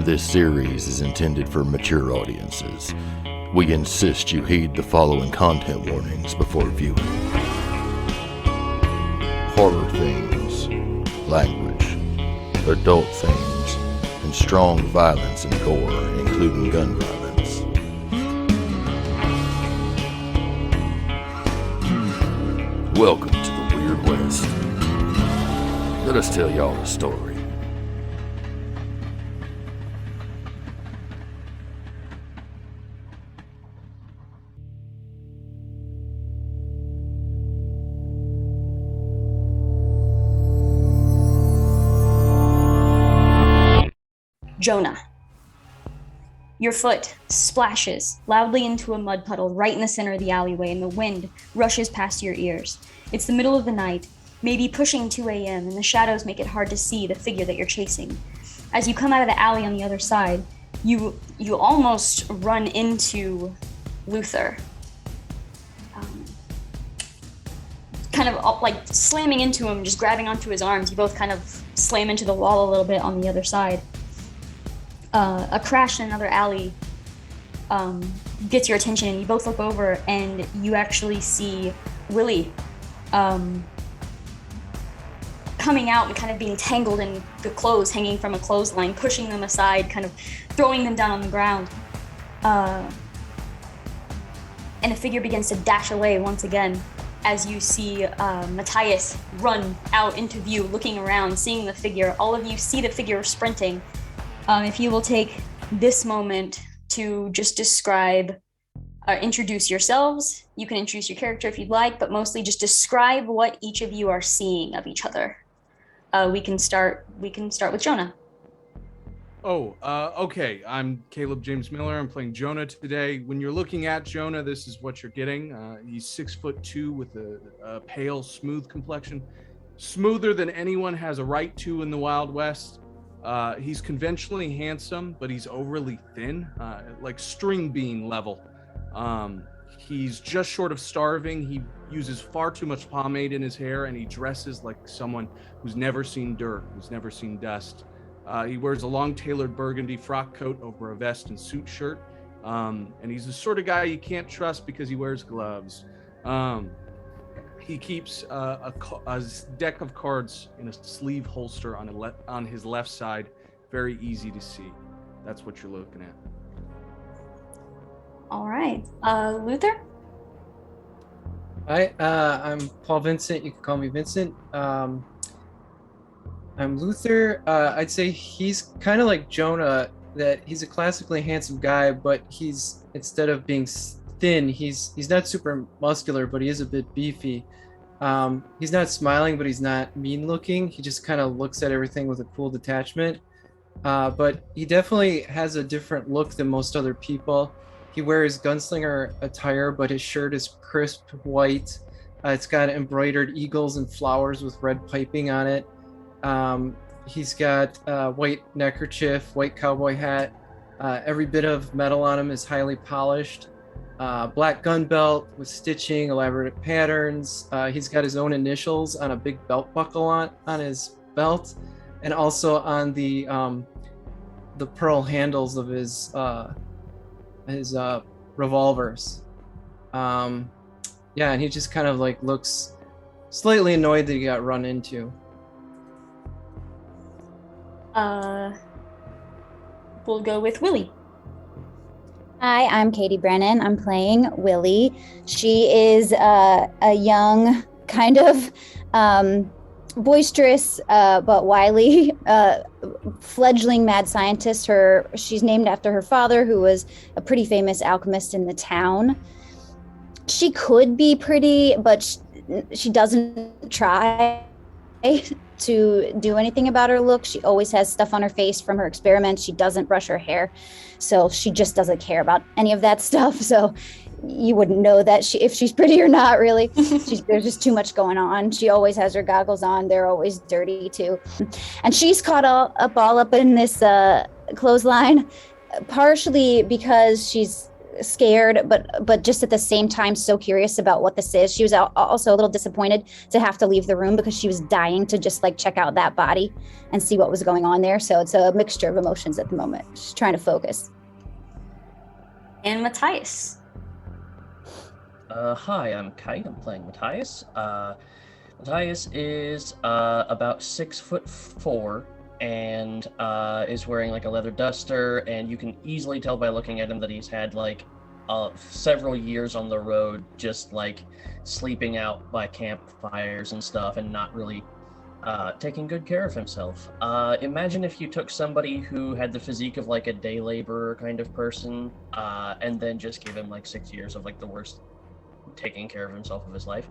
This series is intended for mature audiences. We insist you heed the following content warnings before viewing. Horror themes, language, adult themes, and strong violence and gore, including gun violence. Welcome to the Weird West. Let us tell y'all a story. Jonah. Your foot splashes loudly into a mud puddle right in the center of the alleyway, and the wind rushes past your ears. It's the middle of the night, maybe pushing 2 a.m., and the shadows make it hard to see the figure that you're chasing. As you come out of the alley on the other side, you almost run into Luthor. Kind of like slamming into him, just grabbing onto his arms. You both kind of slam into the wall a little bit on the other side. A crash in another alley gets your attention, and you both look over and you actually see Willie coming out and kind of being tangled in the clothes hanging from a clothesline, pushing them aside, kind of throwing them down on the ground. And the figure begins to dash away once again as you see Matthias run out into view, looking around, seeing the figure. All of you see the figure sprinting. If you will take this moment to just describe, introduce yourselves. You can introduce your character if you'd like, but mostly just describe what each of you are seeing of each other. We can start with Jonah. Okay. I'm Caleb James Miller. I'm playing Jonah today. When you're looking at Jonah, this is what you're getting. He's 6'2" with a pale, smooth complexion, smoother than anyone has a right to in the Wild West. He's conventionally handsome, but he's overly thin, like string bean level. He's just short of starving. He uses far too much pomade in his hair, and he dresses like someone who's never seen dirt, who's never seen dust. He wears a long tailored burgundy frock coat over a vest and suit shirt. And he's the sort of guy you can't trust because he wears gloves. He keeps a deck of cards in a sleeve holster on his left side, very easy to see. That's what you're looking at. All right, Luthor? Hi, I'm Paul Vincent. You can call me Vincent. I'm Luthor. I'd say he's kind of like Jonah, that he's a classically handsome guy, but he's, instead of being thin, he's not super muscular, but he is a bit beefy. He's not smiling, but he's not mean looking. He just kind of looks at everything with a cool detachment. But he definitely has a different look than most other people. He wears gunslinger attire, but his shirt is crisp white. It's got embroidered eagles and flowers with red piping on it. He's got white neckerchief, white cowboy hat. Every bit of metal on him is highly polished. Black gun belt with stitching, elaborate patterns. He's got his own initials on a big belt buckle on his belt, and also on the pearl handles of his revolvers. And he just kind of like looks slightly annoyed that he got run into. We'll go with Willie. Hi, I'm Katie Brennan. I'm playing Willie. She is a young, kind of boisterous but wily fledgling mad scientist. She's named after her father, who was a pretty famous alchemist in the town. She could be pretty, but she doesn't try to do anything about her look. She always has stuff on her face from her experiments. She doesn't brush her hair, so she just doesn't care about any of that stuff. So you wouldn't know that if she's pretty or not, really. There's just too much going on. She always has her goggles on. They're always dirty too, and she's caught all up in this clothesline, partially because she's scared, but just at the same time so curious about what this is. She was also a little disappointed to have to leave the room because she was dying to just like check out that body and see what was going on there. So it's a mixture of emotions at the moment. She's trying to focus. And Matthias. Hi, I'm Kite. I'm playing Matthias. Matthias is about 6'4" and is wearing like a leather duster, and you can easily tell by looking at him that he's had like several years on the road, just like sleeping out by campfires and stuff, and not really taking good care of himself. Imagine if you took somebody who had the physique of like a day laborer kind of person, and then just gave him like 6 years of like the worst taking care of himself of his life.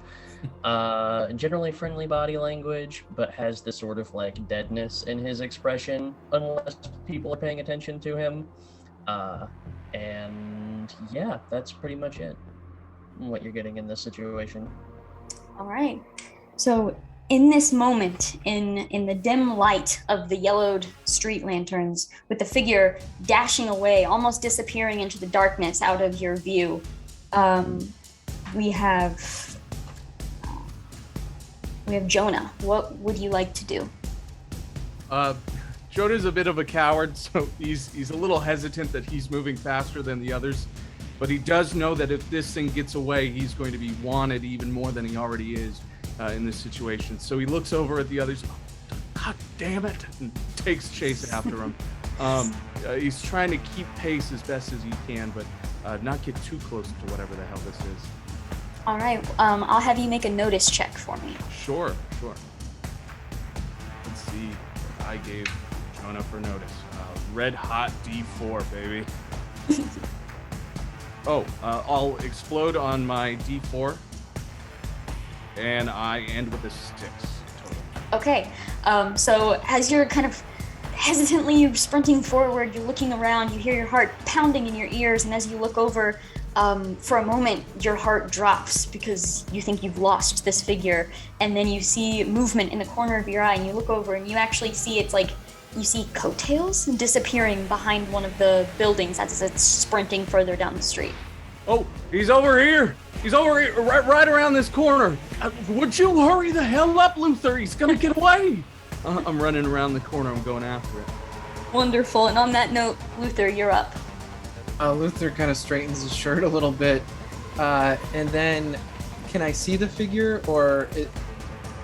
Generally friendly body language, but has this sort of like deadness in his expression unless people are paying attention to him. And yeah, that's pretty much it, what you're getting in this situation. All right. So in this moment, in the dim light of the yellowed street lanterns, with the figure dashing away, almost disappearing into the darkness out of your view, we have Jonah. What would you like to do? Jonah's a bit of a coward, so he's a little hesitant that he's moving faster than the others, but he does know that if this thing gets away, he's going to be wanted even more than he already is in this situation. So he looks over at the others, God damn it, and takes chase after him. He's trying to keep pace as best as he can, but not get too close to whatever the hell this is. All right, I'll have you make a notice check for me. Sure. Let's see what I gave Jonah for notice. Red hot D4, baby. I'll explode on my D4, and I end with a 6 total. Okay, so as you're kind of hesitantly sprinting forward, you're looking around, you hear your heart pounding in your ears, and as you look over, for a moment, your heart drops because you think you've lost this figure, and then you see movement in the corner of your eye, and you look over and you actually see it's like you see coattails disappearing behind one of the buildings as it's sprinting further down the street. Oh, he's over here! He's over here, right around this corner. Would you hurry the hell up, Luthor? He's gonna get away! I'm running around the corner. I'm going after it. Wonderful. And on that note, Luthor, you're up. Luthor kind of straightens his shirt a little bit, and then, can I see the figure, or it?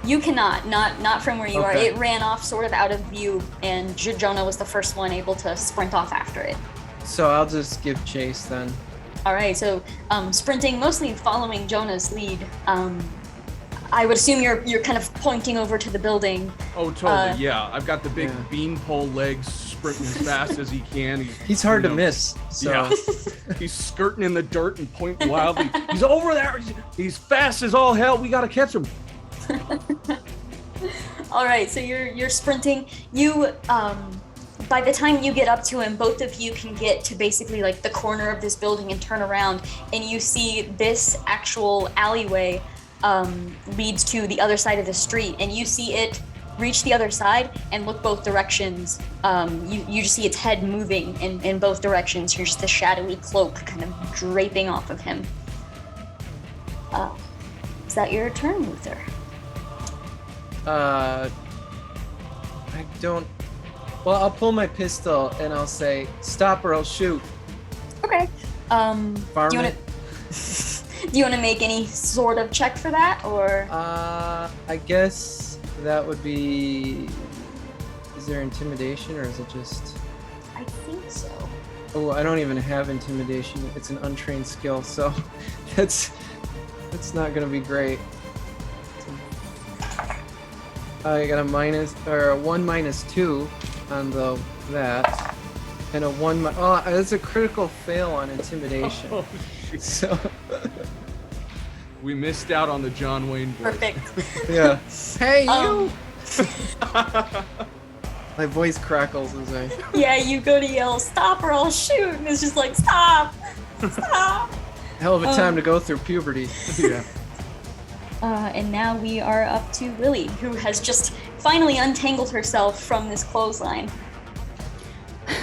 You cannot, not from where you are. Okay. It ran off sort of out of view, and Jonah was the first one able to sprint off after it. So I'll just give chase then. All right, so sprinting, mostly following Jonah's lead. I would assume you're kind of pointing over to the building. Oh, totally. Yeah, I've got the big beanpole legs, sprinting as fast as he can. He's hard to miss. So. Yeah, he's skirting in the dirt and pointing wildly. He's over there. He's fast as all hell. We gotta catch him. All right, so you're sprinting. You by the time you get up to him, both of you can get to basically like the corner of this building and turn around, and you see this actual alleyway leads to the other side of the street, and you see it reach the other side and look both directions. You just see its head moving in both directions. Here's just the shadowy cloak kind of draping off of him. Is that your turn, Luthor? I don't. Well, I'll pull my pistol and I'll say, "Stop or I'll shoot." Okay. Varmint. Do you want to make any sort of check for that, or? I guess that would be. Is there intimidation, or is it just? I think so. Oh, I don't even have intimidation. It's an untrained skill, so that's not gonna be great. I got a -1 -2 on that, and a 1. Oh, that's a critical fail on intimidation. Oh, shit. So we missed out on the John Wayne voice. Perfect. yeah. Hey you! My voice crackles as I. Yeah, you go to yell, "Stop or I'll shoot," and it's just like, "Stop! Stop!" Hell of a time to go through puberty. Yeah. And now we are up to Willie, who has just finally untangled herself from this clothesline.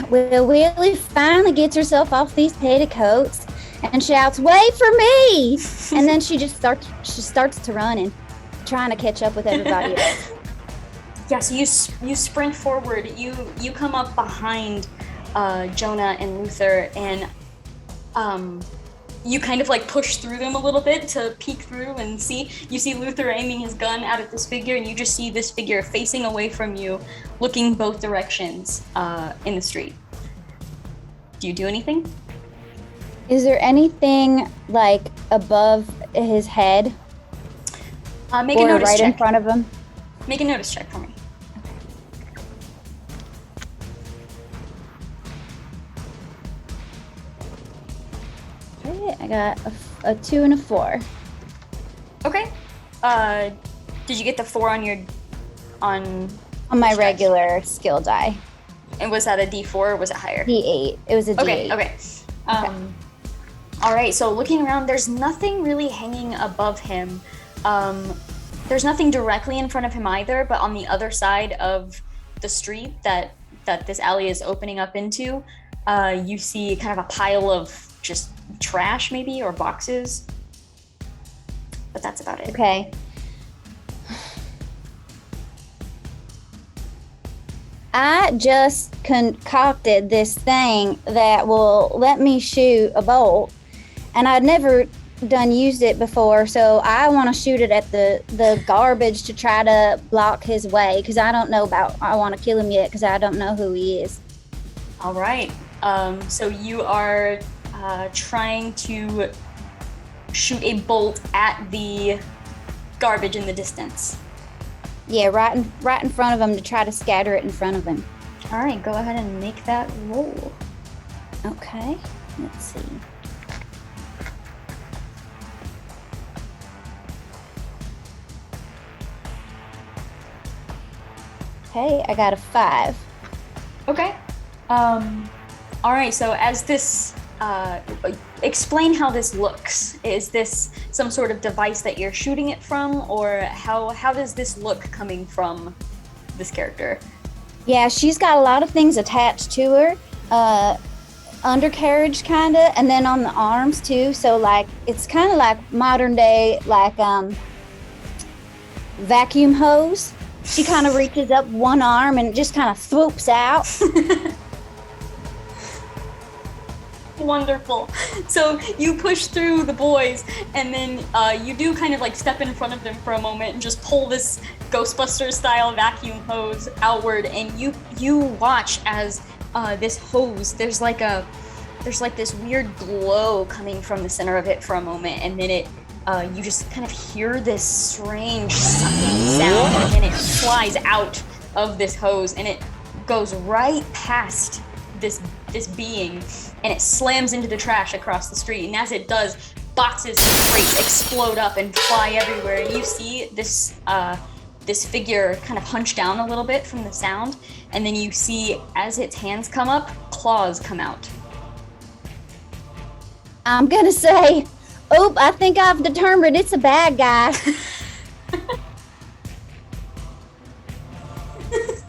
Well, Willie finally gets herself off these petticoats, and shouts, "Wait for me!" And then she starts to run and trying to catch up with everybody else. Yeah, so you sprint forward. You come up behind Jonah and Luthor, and you kind of like push through them a little bit to peek through and see. You see Luthor aiming his gun out at this figure, and you just see this figure facing away from you, looking both directions in the street. Do you do anything? Is there anything like above his head Make a or notice right check. in front of him? Make a notice check for me. Okay, I got a 2 and a 4. Okay. Did you get the 4 on your On my Stress. regular skill die. and was that a D4 or was it higher? D8. It was a Okay, D8. okay. All right, so looking around, there's nothing really hanging above him. There's nothing directly in front of him either, but on the other side of the street that this alley is opening up into, you see kind of a pile of just trash maybe, or boxes. But that's about it. Okay. I just concocted this thing that will let me shoot a bolt, and I'd never used it before, so I want to shoot it at the garbage to try to block his way, because I want to kill him yet, because I don't know who he is. All right. So you are trying to shoot a bolt at the garbage in the distance. Yeah, right in front of him to try to scatter it in front of him. All right, go ahead and make that roll. Okay, let's see. Okay, I got a 5. Okay. All right, so as this, explain how this looks. Is this some sort of device that you're shooting it from, or how does this look coming from this character? Yeah, she's got a lot of things attached to her. Undercarriage kinda, and then on the arms too. So like it's kind of like modern day like vacuum hose. She kind of reaches up one arm and just kind of swoops out. Wonderful. So you push through the boys, and then you do kind of like step in front of them for a moment and just pull this Ghostbuster style vacuum hose outward, and you watch as this hose, there's like this weird glow coming from the center of it for a moment, and then it you just kind of hear this strange sucking sound, and then it flies out of this hose, and it goes right past this being, and it slams into the trash across the street. And as it does, boxes and crates explode up and fly everywhere. And you see this figure kind of hunch down a little bit from the sound, and then you see as its hands come up, claws come out. I'm gonna say, I think I've determined it's a bad guy.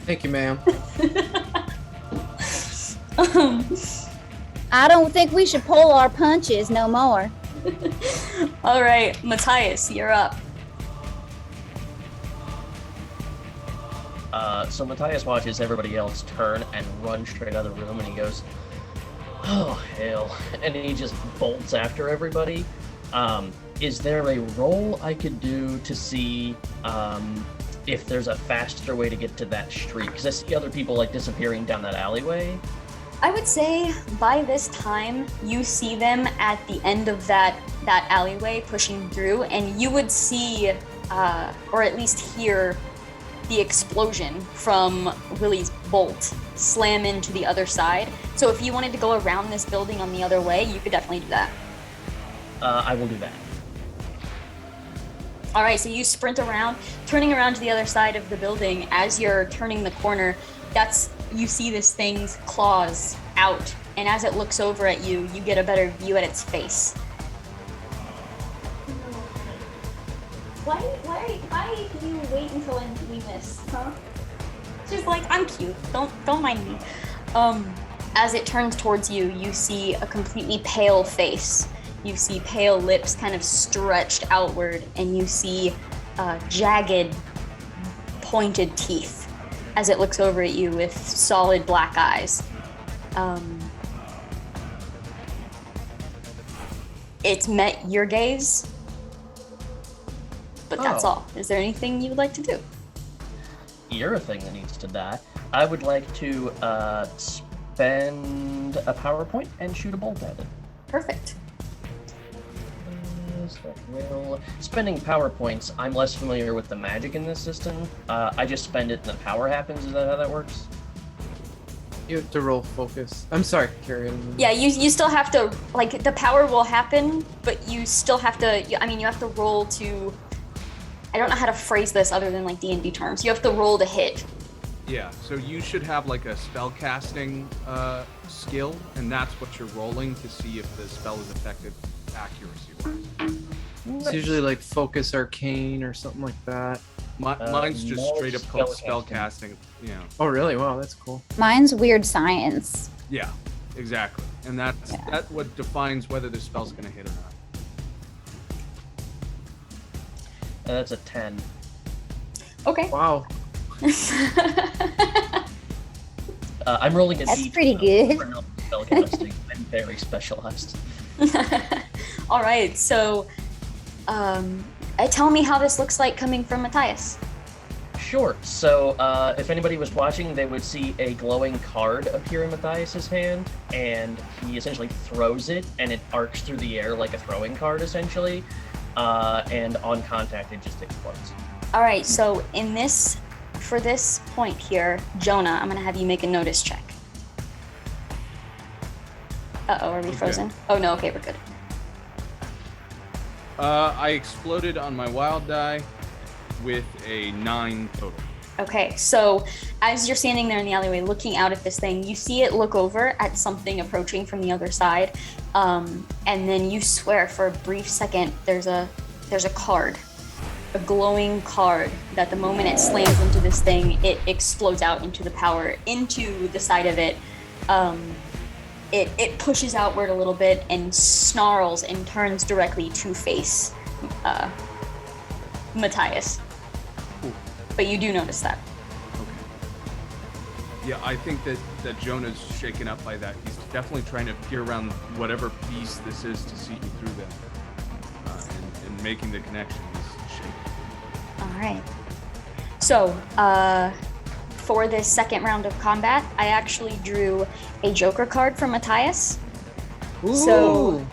Thank you, ma'am. I don't think we should pull our punches no more. All right, Matthias, you're up. So Matthias watches everybody else turn and run straight out of the room, and he goes, "Oh hell!" And he just bolts after everybody. Is there a roll I could do to see if there's a faster way to get to that street? Because I see other people like disappearing down that alleyway. I would say by this time you see them at the end of that alleyway pushing through, and you would see, or at least hear, the explosion from Willie's bolt slam into the other side. So if you wanted to go around this building on the other way, you could definitely do that. I will do that. All right, so you sprint around, turning around to the other side of the building. As you're turning the corner, you see this thing's claws out, and as it looks over at you, you get a better view at its face. Why do you wait until I'm doing this, huh? Just like, I'm cute. Don't mind me. As it turns towards you, you see a completely pale face, You see pale lips kind of stretched outward, and you see jagged, pointed teeth as it looks over at you with solid black eyes. It's met your gaze, but that's all. Is there anything you would like to do? You're a thing that needs to die. I would like to spend a PowerPoint and shoot a bolt at it. Perfect. Spending power points, I'm less familiar with the magic in this system. I just spend it and the power happens. Is that how that works? You have to roll focus. I'm sorry, carry on. Yeah, you still have to, like, the power will happen, but you still have to, you have to roll to, I don't know how to phrase this other than, like, D&D terms. You have to roll to hit. Yeah, so you should have like a spell casting skill, and that's what you're rolling to see if the spell is effective accuracy-wise. It's usually like focus arcane or something like that. Mine's just straight up called spell casting. Yeah. Oh, really? Wow, that's cool. Mine's weird science. Yeah, exactly. And that's what defines whether the spell's going to hit or not. That's a 10. Okay. Wow. I'm rolling a That's D12 pretty good. for spellcasting. I'm very specialized. All right, so tell me how this looks like coming from Matthias. Sure. So, if anybody was watching, they would see a glowing card appear in Matthias's hand, and he essentially throws it, and it arcs through the air like a throwing card, essentially. And on contact, it just explodes. All right, so for this point here, Jonah, I'm gonna have you make a notice check. Uh-oh, are we frozen? Oh no, okay, we're good. I exploded on my wild die with a 9 total. Okay, so as you're standing there in the alleyway looking out at this thing, you see it look over at something approaching from the other side, and then you swear for a brief second there's a card, a glowing card, that the moment it slams into this thing, it explodes out into the power, into the side of it. It pushes outward a little bit and snarls and turns directly to face Matthias. Ooh. But you do notice that. Okay. Yeah, I think that Jonah's shaken up by that. He's definitely trying to peer around whatever beast this is to see through them. And making the connection is shaken. All right. So, for this second round of combat, I actually drew a Joker card from Matthias. Ooh.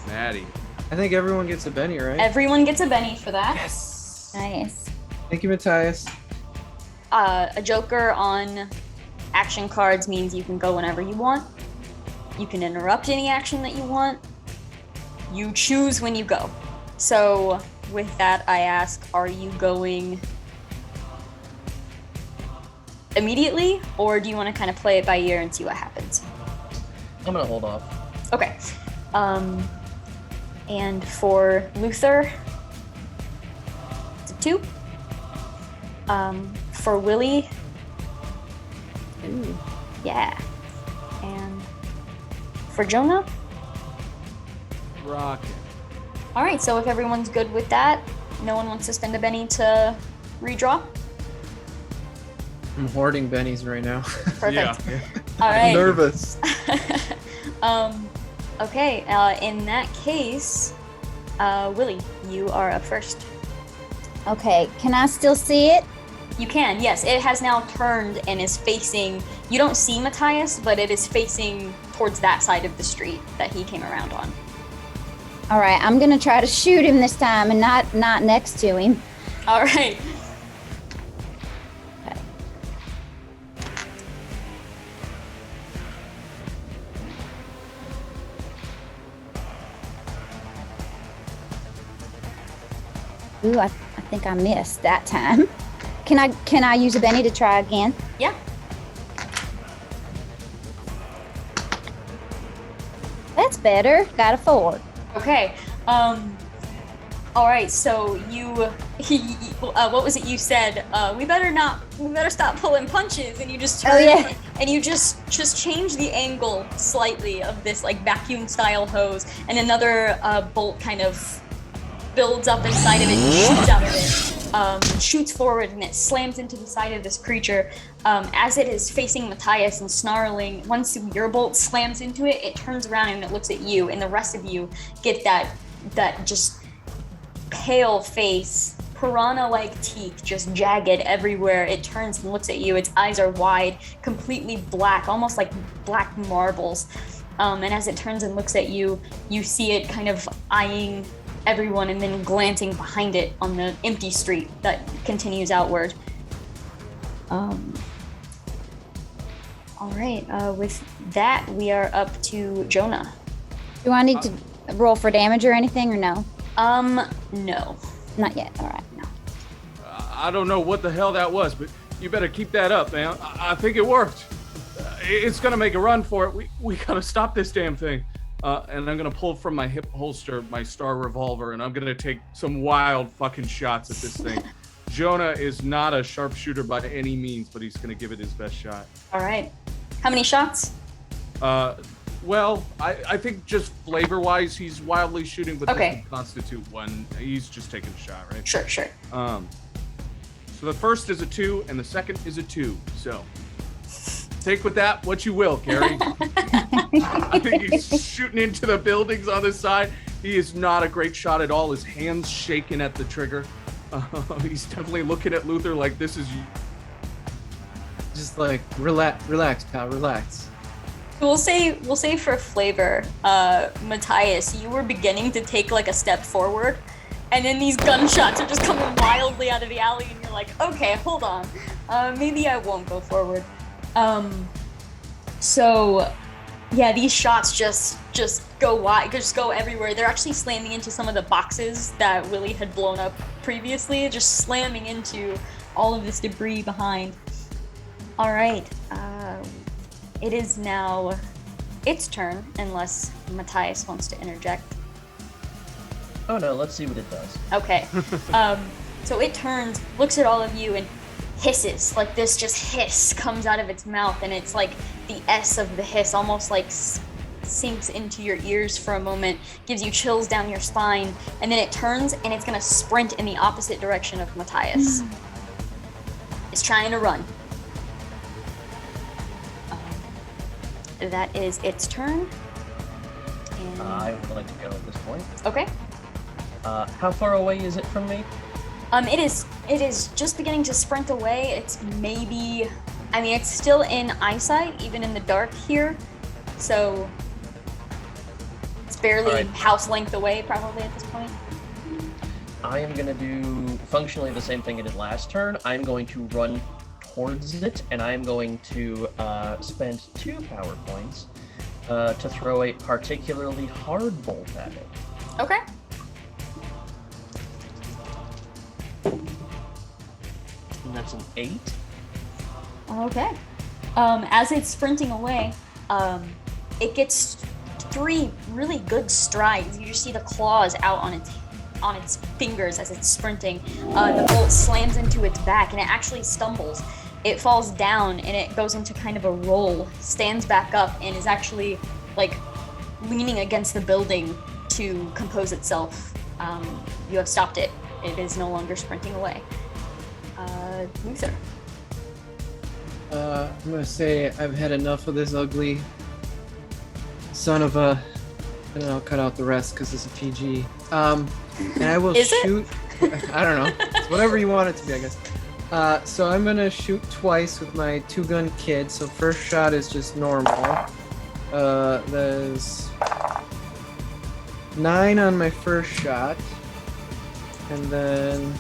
Maddie. I think everyone gets a Benny, right? Everyone gets a Benny for that. Yes. Nice. Thank you, Matthias. A Joker on action cards means you can go whenever you want. You can interrupt any action that you want. You choose when you go. So with that, I ask, are you going immediately, or do you want to kind of play it by ear and see what happens? I'm gonna hold off. Okay. And for Luthor, it's a 2. For Willie, ooh, yeah. And for Jonah, Rocket. all right. So if everyone's good with that, no one wants to spend a Benny to redraw. I'm hoarding bennies right now. Perfect. Yeah. All right. I'm nervous. Okay. In that case, Willie, you are up first. Okay, can I still see it? You can, yes. It has now turned and is facing. You don't see Matthias, but it is facing towards that side of the street that he came around on. All right, I'm gonna try to shoot him this time and not next to him. All right. Ooh, I think I missed that time. Can I use a Benny to try again? Yeah. That's better. Got a 4. Okay. All right, so what was it you said? We better stop pulling punches, and you just turn, Oh, yeah. and you just change the angle slightly of this like vacuum style hose, and another bolt kind of builds up inside of it and shoots out of it, shoots forward, and it slams into the side of this creature. As it is facing Matthias and snarling, once your bolt slams into it, it turns around and it looks at you, and the rest of you get that just pale face, piranha-like teeth, just jagged everywhere. It turns and looks at you. Its eyes are wide, completely black, almost like black marbles. And as it turns and looks at you, you see it kind of eyeing everyone and then glancing behind it on the empty street that continues outward. All right, with that, we are up to Jonah. Do I need to roll for damage or anything, or no? No. Not yet. All right, no. I don't know what the hell that was, but you better keep that up, man. I think it worked. It's gonna make a run for it. We gotta stop this damn thing. And I'm gonna pull from my hip holster my Star revolver, and I'm gonna take some wild fucking shots at this thing. Jonah is not a sharpshooter by any means, but he's gonna give it his best shot. All right. How many shots? Well, I think just flavor-wise, he's wildly shooting, but Okay. this would constitute one. He's just taking a shot, right? Sure. So the first is a 2, and the second is a 2. So take with that what you will, Carrie. I think he's shooting into the buildings on this side. He is not a great shot at all. His hand's shaking at the trigger. He's definitely looking at Luthor like this is you. Just like relax, pal, relax. We'll say for flavor, Matthias, you were beginning to take like a step forward, and then these gunshots are just coming wildly out of the alley, and you're like, okay, hold on, maybe I won't go forward. So yeah, these shots just go wide, just go everywhere. They're actually slamming into some of the boxes that Willie had blown up previously, just slamming into all of this debris behind. All right. It is now its turn, unless Matthias wants to interject. Oh no, let's see what it does. Okay. So it turns, looks at all of you, and hisses. Like this just hiss comes out of its mouth, and it's like the S of the hiss almost like sinks into your ears for a moment, gives you chills down your spine, and then it turns and it's gonna sprint in the opposite direction of Matthias. It's trying to run. That is its turn. And I would like to go at this point. okay. How far away is it from me? It is just beginning to sprint away. It's maybe, I mean, it's still in eyesight, even in the dark here. So it's barely All right. house length away, probably at this point. I am going to do functionally the same thing I did last turn. I'm going to run towards it, and I'm going to spend 2 power points to throw a particularly hard bolt at it. Okay. And that's an 8. Okay. As it's sprinting away, it gets 3 really good strides. You just see the claws out on its fingers as it's sprinting. The bolt slams into its back, and it actually stumbles. It falls down, and it goes into kind of a roll, stands back up, and is actually like leaning against the building to compose itself. You have stopped it. It is no longer sprinting away. Luthor. I'm gonna say I've had enough of this ugly son of a, and I'll cut out the rest because it's a PG. And I will Is it? shoot. I don't know. It's whatever you want it to be, I guess. So I'm gonna shoot twice with my 2-gun kid. So first shot is just normal. There's 9 on my first shot, and then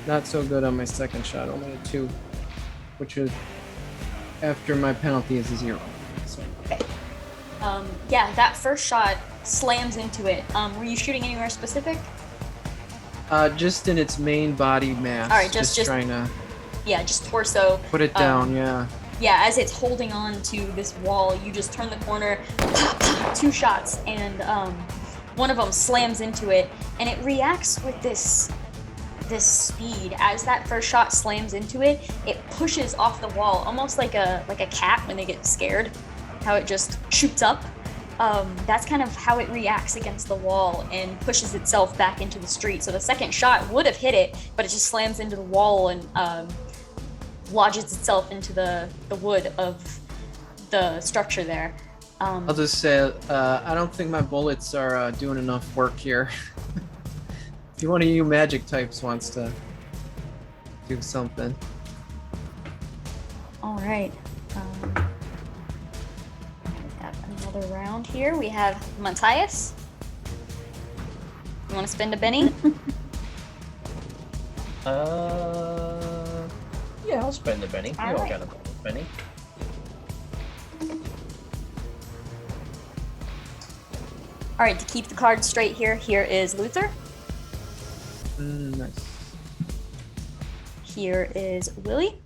not so good on my second shot. Only a 2, which is after my penalty is a 0. So. Okay. Yeah, that first shot slams into it. Were you shooting anywhere specific? Just in its main body mass. All right, just trying to yeah, just torso. put it down. Yeah. Yeah, as it's holding on to this wall, you just turn the corner, 2 shots, and one of them slams into it, and it reacts with this speed. As that first shot slams into it, it pushes off the wall, almost like a cat when they get scared, how it just shoots up. That's kind of how it reacts against the wall and pushes itself back into the street. So the second shot would have hit it, but it just slams into the wall and lodges itself into the wood of the structure there. I'll just say, I don't think my bullets are doing enough work here. If one of you magic types wants to do something. All right. We have another round here. We have Matthias. You want to spend a Benny? Yeah, I'll spend the Benny. All You don't right. got a Benny. All right, to keep the cards straight here is Luthor. Nice. Here is Willie.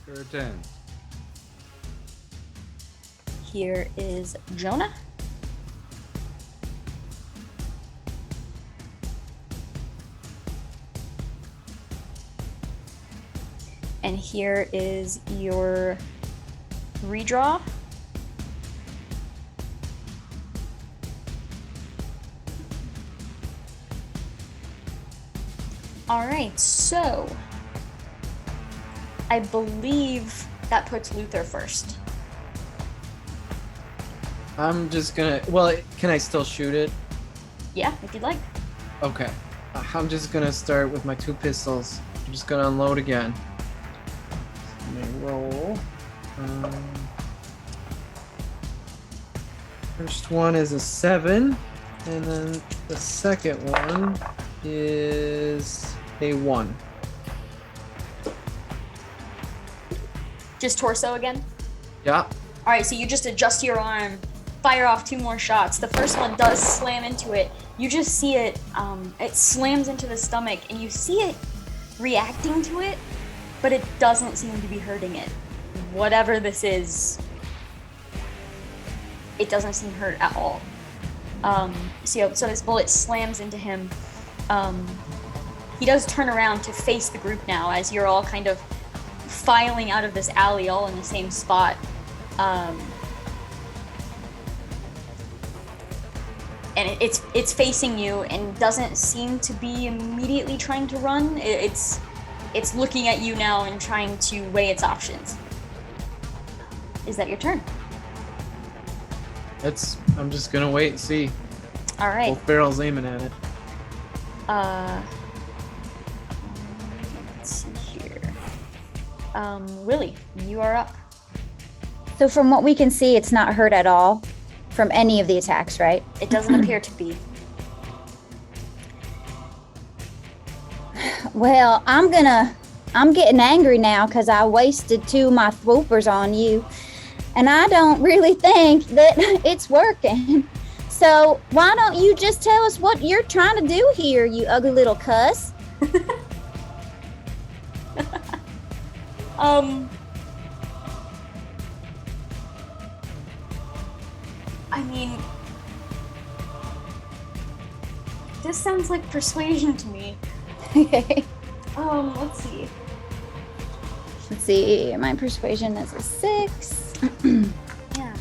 Sure 10. Here is Jonah. And here is your redraw. All right, so I believe that puts Luthor first. I'm just gonna. Well, can I still shoot it? Yeah, if you'd like. Okay. I'm just gonna start with my 2 pistols. I'm just gonna unload again. Let me roll. First one is a 7, and then the second one is a 1. Just torso again? Yeah. All right, so you just adjust your arm, fire off 2 more shots. The first one does slam into it. You just see it, it slams into the stomach, and you see it reacting to it, but it doesn't seem to be hurting it. Whatever this is, it doesn't seem hurt at all. So this bullet slams into him. He does turn around to face the group now as you're all kind of filing out of this alley all in the same spot. And it's facing you and doesn't seem to be immediately trying to run. It's looking at you now and trying to weigh its options. Is that your turn? I'm just gonna wait and see. All right. Both barrels aiming at it. Let's see here. Willie, you are up. So from what we can see, it's not hurt at all from any of the attacks, right? It doesn't appear to be. Well, I'm getting angry now because I wasted 2 of my swoopers on you, and I don't really think that it's working. So why don't you just tell us what you're trying to do here, you ugly little cuss? I mean, this sounds like persuasion to me. Okay. Let's see. Let's see. My persuasion is a 6. Yeah.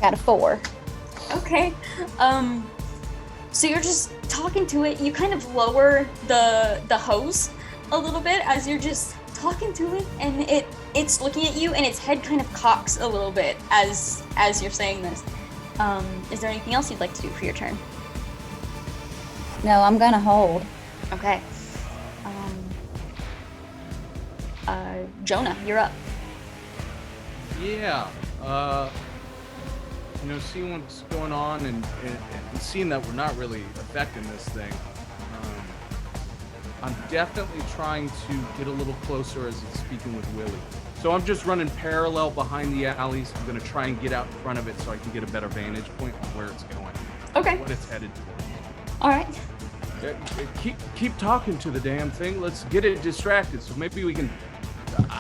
Got a 4. Okay. So you're just talking to it. You kind of lower the hose a little bit as you're just talking to it, and it's looking at you, and its head kind of cocks a little bit as you're saying this. Is there anything else you'd like to do for your turn? No, I'm gonna hold. Okay. Jonah, you're up. Yeah. Seeing what's going on and seeing that we're not really affecting this thing, I'm definitely trying to get a little closer as it's speaking with Willie. So I'm just running parallel behind the alleys. I'm going to try and get out in front of it so I can get a better vantage point on where it's going. Okay. What it's headed towards. All right. Keep talking to the damn thing. Let's get it distracted. So maybe we can...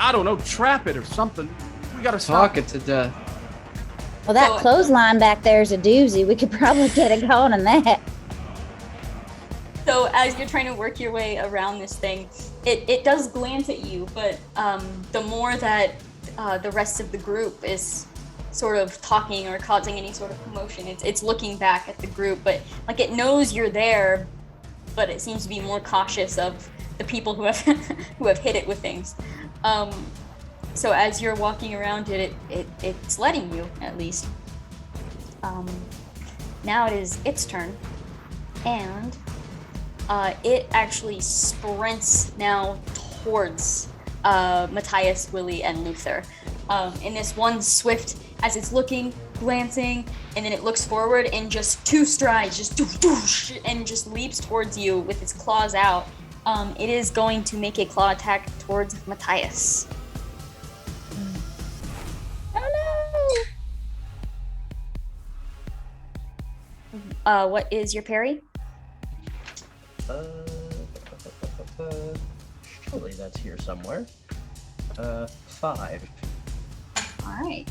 I don't know, trap it or something. We gotta Talk stop it to death. Well, that So- clothesline back there is a doozy. We could probably get it going on that. So as you're trying to work your way around this thing, it does glance at you, but the more that the rest of the group is sort of talking or causing any sort of commotion, it's looking back at the group, but like it knows you're there, but it seems to be more cautious of the people who have who have hit it with things. So as you're walking around it's letting you, at least. Now it is its turn, and it actually sprints now towards Matthias, Willie, and Luthor. In this one swift, as it's looking, glancing, and then it looks forward and just 2 strides, just doosh, and just leaps towards you with its claws out. It is going to make a claw attack towards Matthias. Oh What is your parry? Surely that's here somewhere. 5. All right.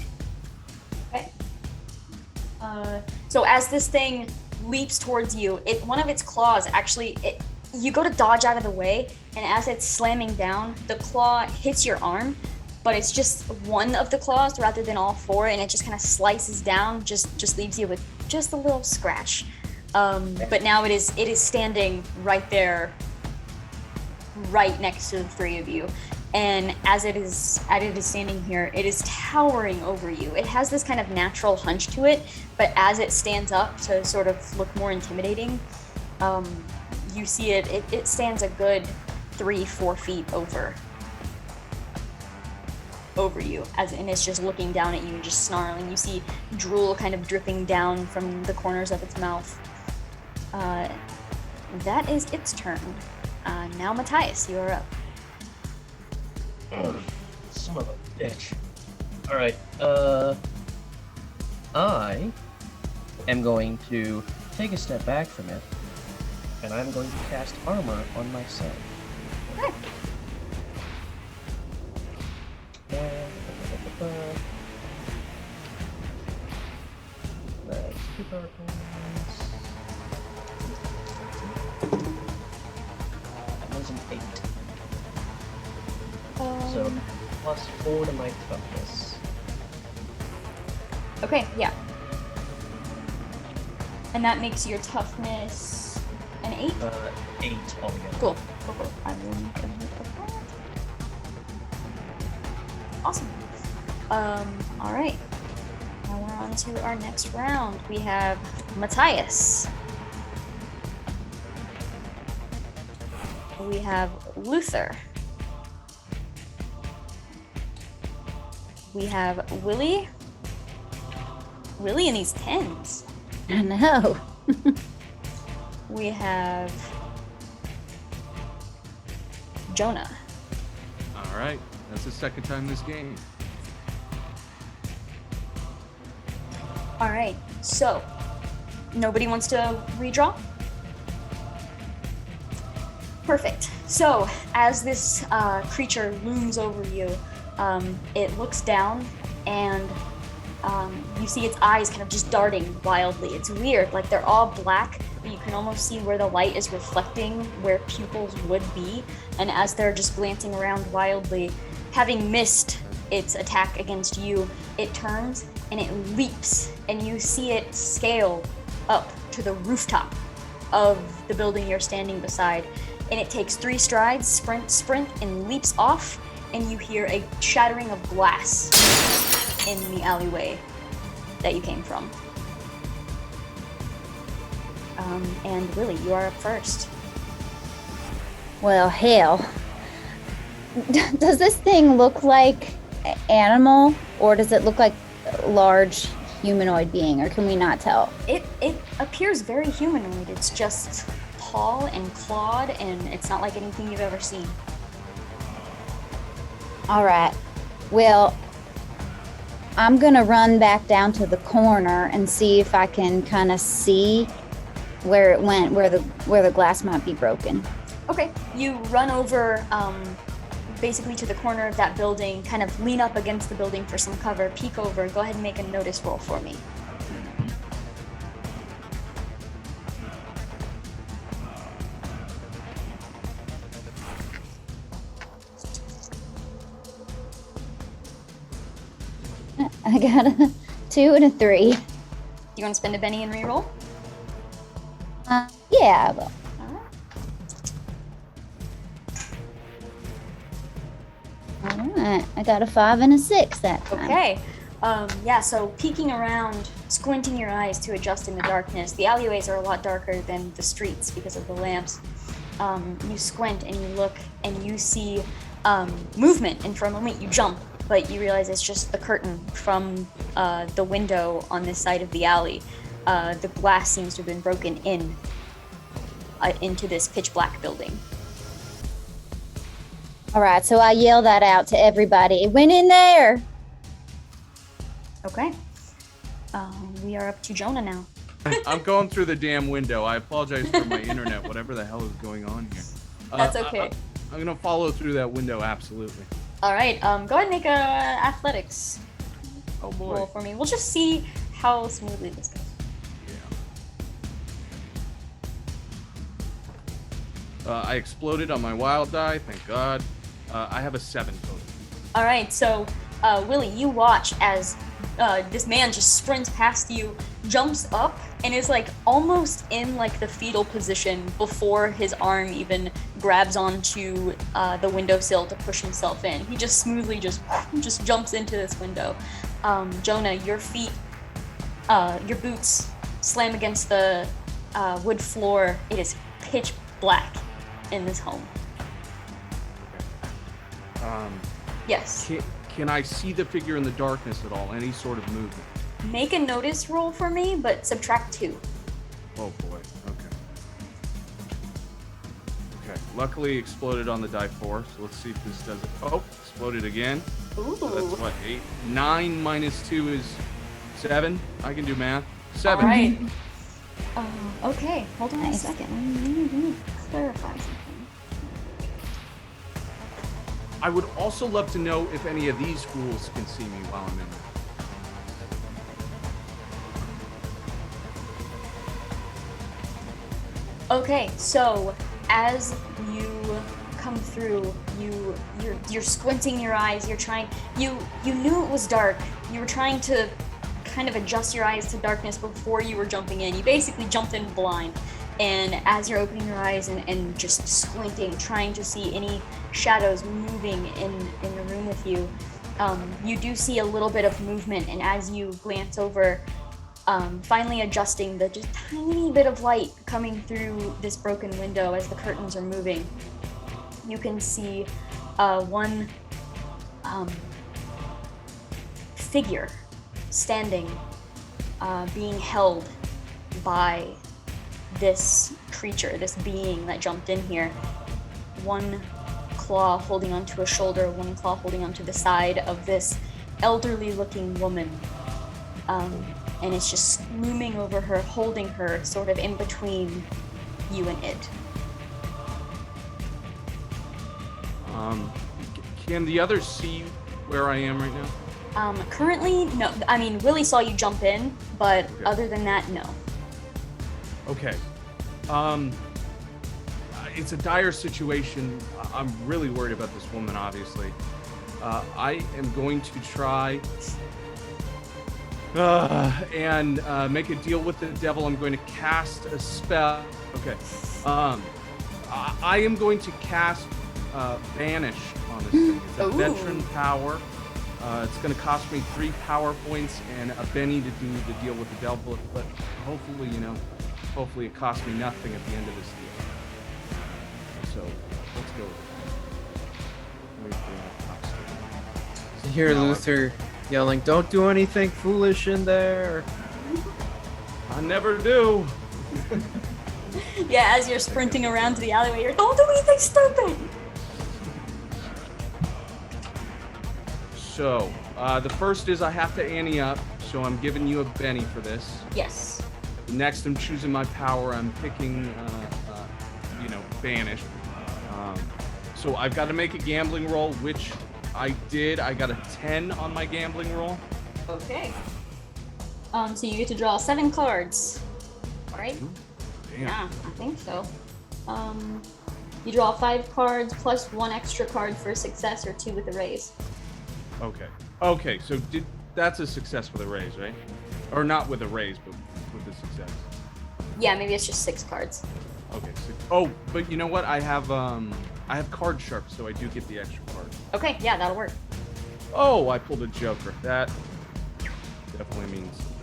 Okay. So as this thing leaps towards you, one of its claws actually, you go to dodge out of the way, and as it's slamming down, the claw hits your arm, but it's just one of the claws rather than all 4, and it just kind of slices down, just leaves you with just a little scratch. But now it is standing right there, right next to the 3 of you. And as it is standing here, it is towering over you. It has this kind of natural hunch to it, but as it stands up to sort of look more intimidating, you see it stands a good 3-4 feet over you, and it's just looking down at you and just snarling. You see drool kind of dripping down from the corners of its mouth. That is its turn. Now Matthias, you are up. Son of a bitch. Alright, I am going to take a step back from it, and I'm going to cast armor on myself. Okay. That's 2 power points. That was an 8. So, +4 to my toughness. Okay, yeah. And that makes your toughness an 8? 8 altogether. Cool. I will make a note of that. Awesome. Alright. Now we're on to our next round. We have Matthias. We have Luthor. We have Willie. Willie in these 10s. I know. We have Jonah. All right, that's the second time this game. All right, so nobody wants to redraw? Perfect. So as this creature looms over you, it looks down and you see its eyes kind of just darting wildly. It's weird, like they're all black, but you can almost see where the light is reflecting where pupils would be. And as they're just glancing around wildly, having missed its attack against you, it turns and it leaps, and you see it scale up to the rooftop of the building you're standing beside. And it takes 3 strides, sprint, and leaps off, and you hear a shattering of glass in the alleyway that you came from. And Willie, you are up first. Well, hell. Does this thing look like an animal, or does it look like a large humanoid being, or can we not tell? It appears very humanoid. It's just tall and clawed, and it's not like anything you've ever seen. All right. Well, I'm gonna run back down to the corner and see if I can kind of see where it went, where the glass might be broken. Okay, you run over basically to the corner of that building, kind of lean up against the building for some cover, peek over. Go ahead and make a notice roll for me. I got a 2 and a 3. Do you want to spend a Benny and reroll? Yeah, I will. Alright, I got a 5 and a 6 that time. Okay. Yeah, so peeking around, squinting your eyes to adjust in the darkness. The alleyways are a lot darker than the streets because of the lamps. You squint and you look and you see movement, and for a moment you jump, but you realize it's just the curtain from the window on this side of the alley. The glass seems to have been broken in into this pitch black building. Alright, so I yell that out to everybody. It went in there! Okay. We are up to Jonah now. I'm going through the damn window. I apologize for my internet, whatever the hell is going on here. That's okay. I'm gonna follow through that window, absolutely. All right. Go ahead and make a athletics Oh boy. roll for me. We'll just see how smoothly this goes. Yeah. I exploded on my wild die, thank God. I have a 7 total. All right. So, Willie, you watch as this man just sprints past you, jumps up, and is like almost in like the fetal position before his arm even grabs onto the windowsill to push himself in. He just smoothly just jumps into this window. Jonah, your feet, your boots slam against the wood floor. It is pitch black in this home. Yes. Can I see the figure in the darkness at all? Any sort of movement? Make a notice roll for me, but subtract 2. Oh boy. Okay. Luckily exploded on the die 4, so let's see if this does it. Oh, exploded again. Ooh. So that's what, 8? 9 minus 2 is 7. I can do math. 7. All right. Okay. Hold on a second. Let me clarify something. I would also love to know if any of these fools can see me while I'm in there. Okay, so as you come through, you're squinting your eyes. You're trying. You knew it was dark. You were trying to kind of adjust your eyes to darkness before you were jumping in. You basically jumped in blind. And as you're opening your eyes and just squinting, trying to see any shadows moving in the room with you, you do see a little bit of movement. And as you glance over, finally adjusting the just tiny bit of light coming through this broken window as the curtains are moving, you can see one figure standing, being held by this creature, this being that jumped in here. One claw holding onto a shoulder, one claw holding onto the side of this elderly looking woman. And it's just looming over her, holding her sort of in between you and it. Can the others see where I am right now? Currently, no. I mean, Willie saw you jump in, but Okay. other than that, no. Okay. It's a dire situation. I'm really worried about this woman, obviously. I am going to try and make a deal with the devil. I'm going to cast a spell. Okay. I am going to cast Banish on this thing. It's a Ooh. veteran power. It's going to cost me 3 power points and a Benny to do the deal with the devil, but hopefully, hopefully it costs me nothing at the end of this deal. So, let's go with it. You hear Luthor yelling, "Don't do anything foolish in there." I never do. Yeah, as you're sprinting around to the alleyway, you're, don't do anything stupid! So, the first is I have to ante up, so I'm giving you a Benny for this. Yes. Next, I'm choosing my power. I'm picking, Banish. So I've got to make a gambling roll, which I did. I got a 10 on my gambling roll. Okay. So you get to draw 7 cards. Right? Ooh, damn. Yeah, I think so. You draw 5 cards plus 1 extra card for success or 2 with a raise. Okay. Okay, so that's a success with a raise, right? Or not with a raise, but with a success. Yeah, maybe it's just 6 cards. Okay. Oh, but you know what? I have card sharp, so I do get the extra card. Okay, yeah, that'll work. Oh, I pulled a joker. That definitely means something.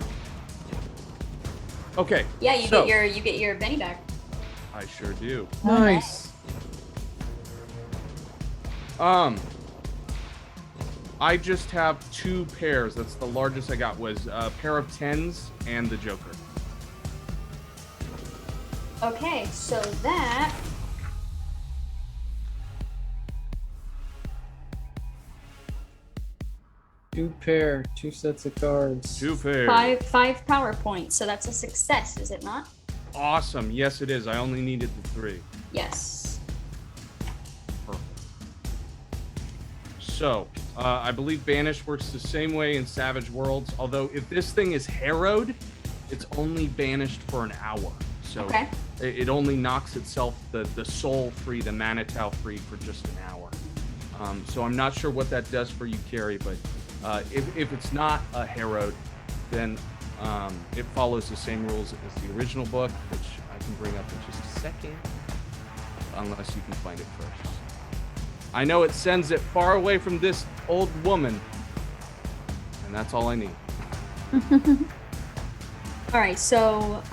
Okay. Yeah, you so, get your Benny back. I sure do. Nice. I just have 2 pairs. That's the largest I got was a pair of 10s and the joker. Okay, so that Two pair, 2 sets of cards. 2 pairs. five power points. So that's a success, is it not? Awesome. Yes, it is. I only needed the 3. Yes. Perfect. So, I believe Banish works the same way in Savage Worlds, although if this thing is harrowed, it's only banished for an hour. So Okay. it only knocks itself, the soul free, the Manitau free for just an hour. So I'm not sure what that does for you, Carrie, but if it's not a harrowed, then it follows the same rules as the original book, which I can bring up in just a second, unless you can find it first. I know it sends it far away from this old woman, and that's all I need. All right, so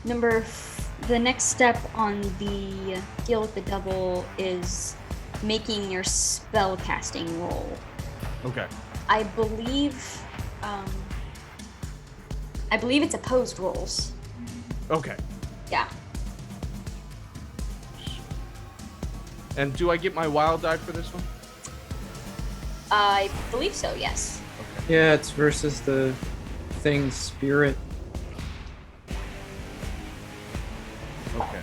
the next step on the deal with the double is making your spell casting roll. Okay. I believe it's opposed rolls. Okay. Yeah. And do I get my wild die for this one? I believe so, yes. Yeah, it's versus the thing's spirit. Okay.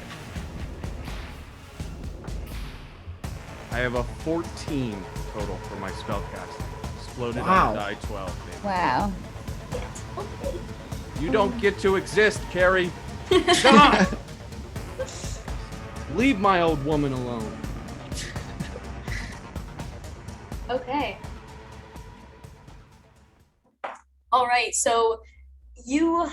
I have a 14 total for my spellcasting. Exploded Wow. on die 12. Maybe. Wow. You don't get to exist, Carrie. Stop! Leave my old woman alone. Okay. All right, so you,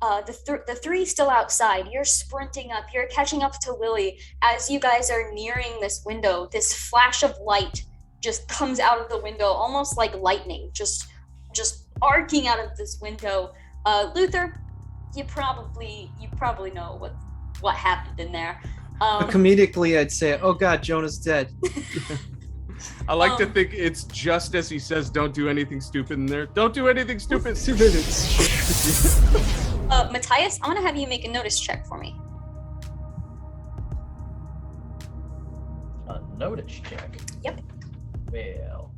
the 3 still outside. You're sprinting up. You're catching up to Willie as you guys are nearing this window. This flash of light just comes out of the window, almost like lightning, just arcing out of this window. Luthor, you probably know what happened in there. Comedically, I'd say, "Oh God, Jonah's dead." I like to think it's just as he says, don't do anything stupid in there. Don't do anything stupid. 2 minutes. Matthias, I'm gonna have you make a notice check for me. A notice check. Yep. Well,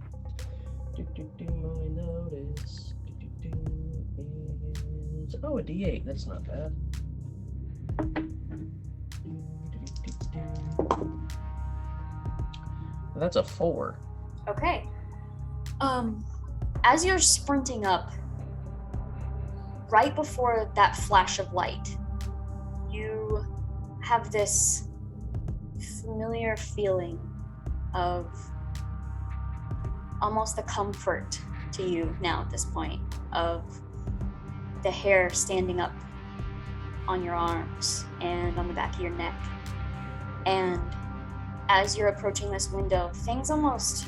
my notice is a D8. That's not bad. That's a 4. Okay. As you're sprinting up, right before that flash of light, you have this familiar feeling of almost a comfort to you now at this point, of the hair standing up on your arms and on the back of your neck. And as you're approaching this window, things almost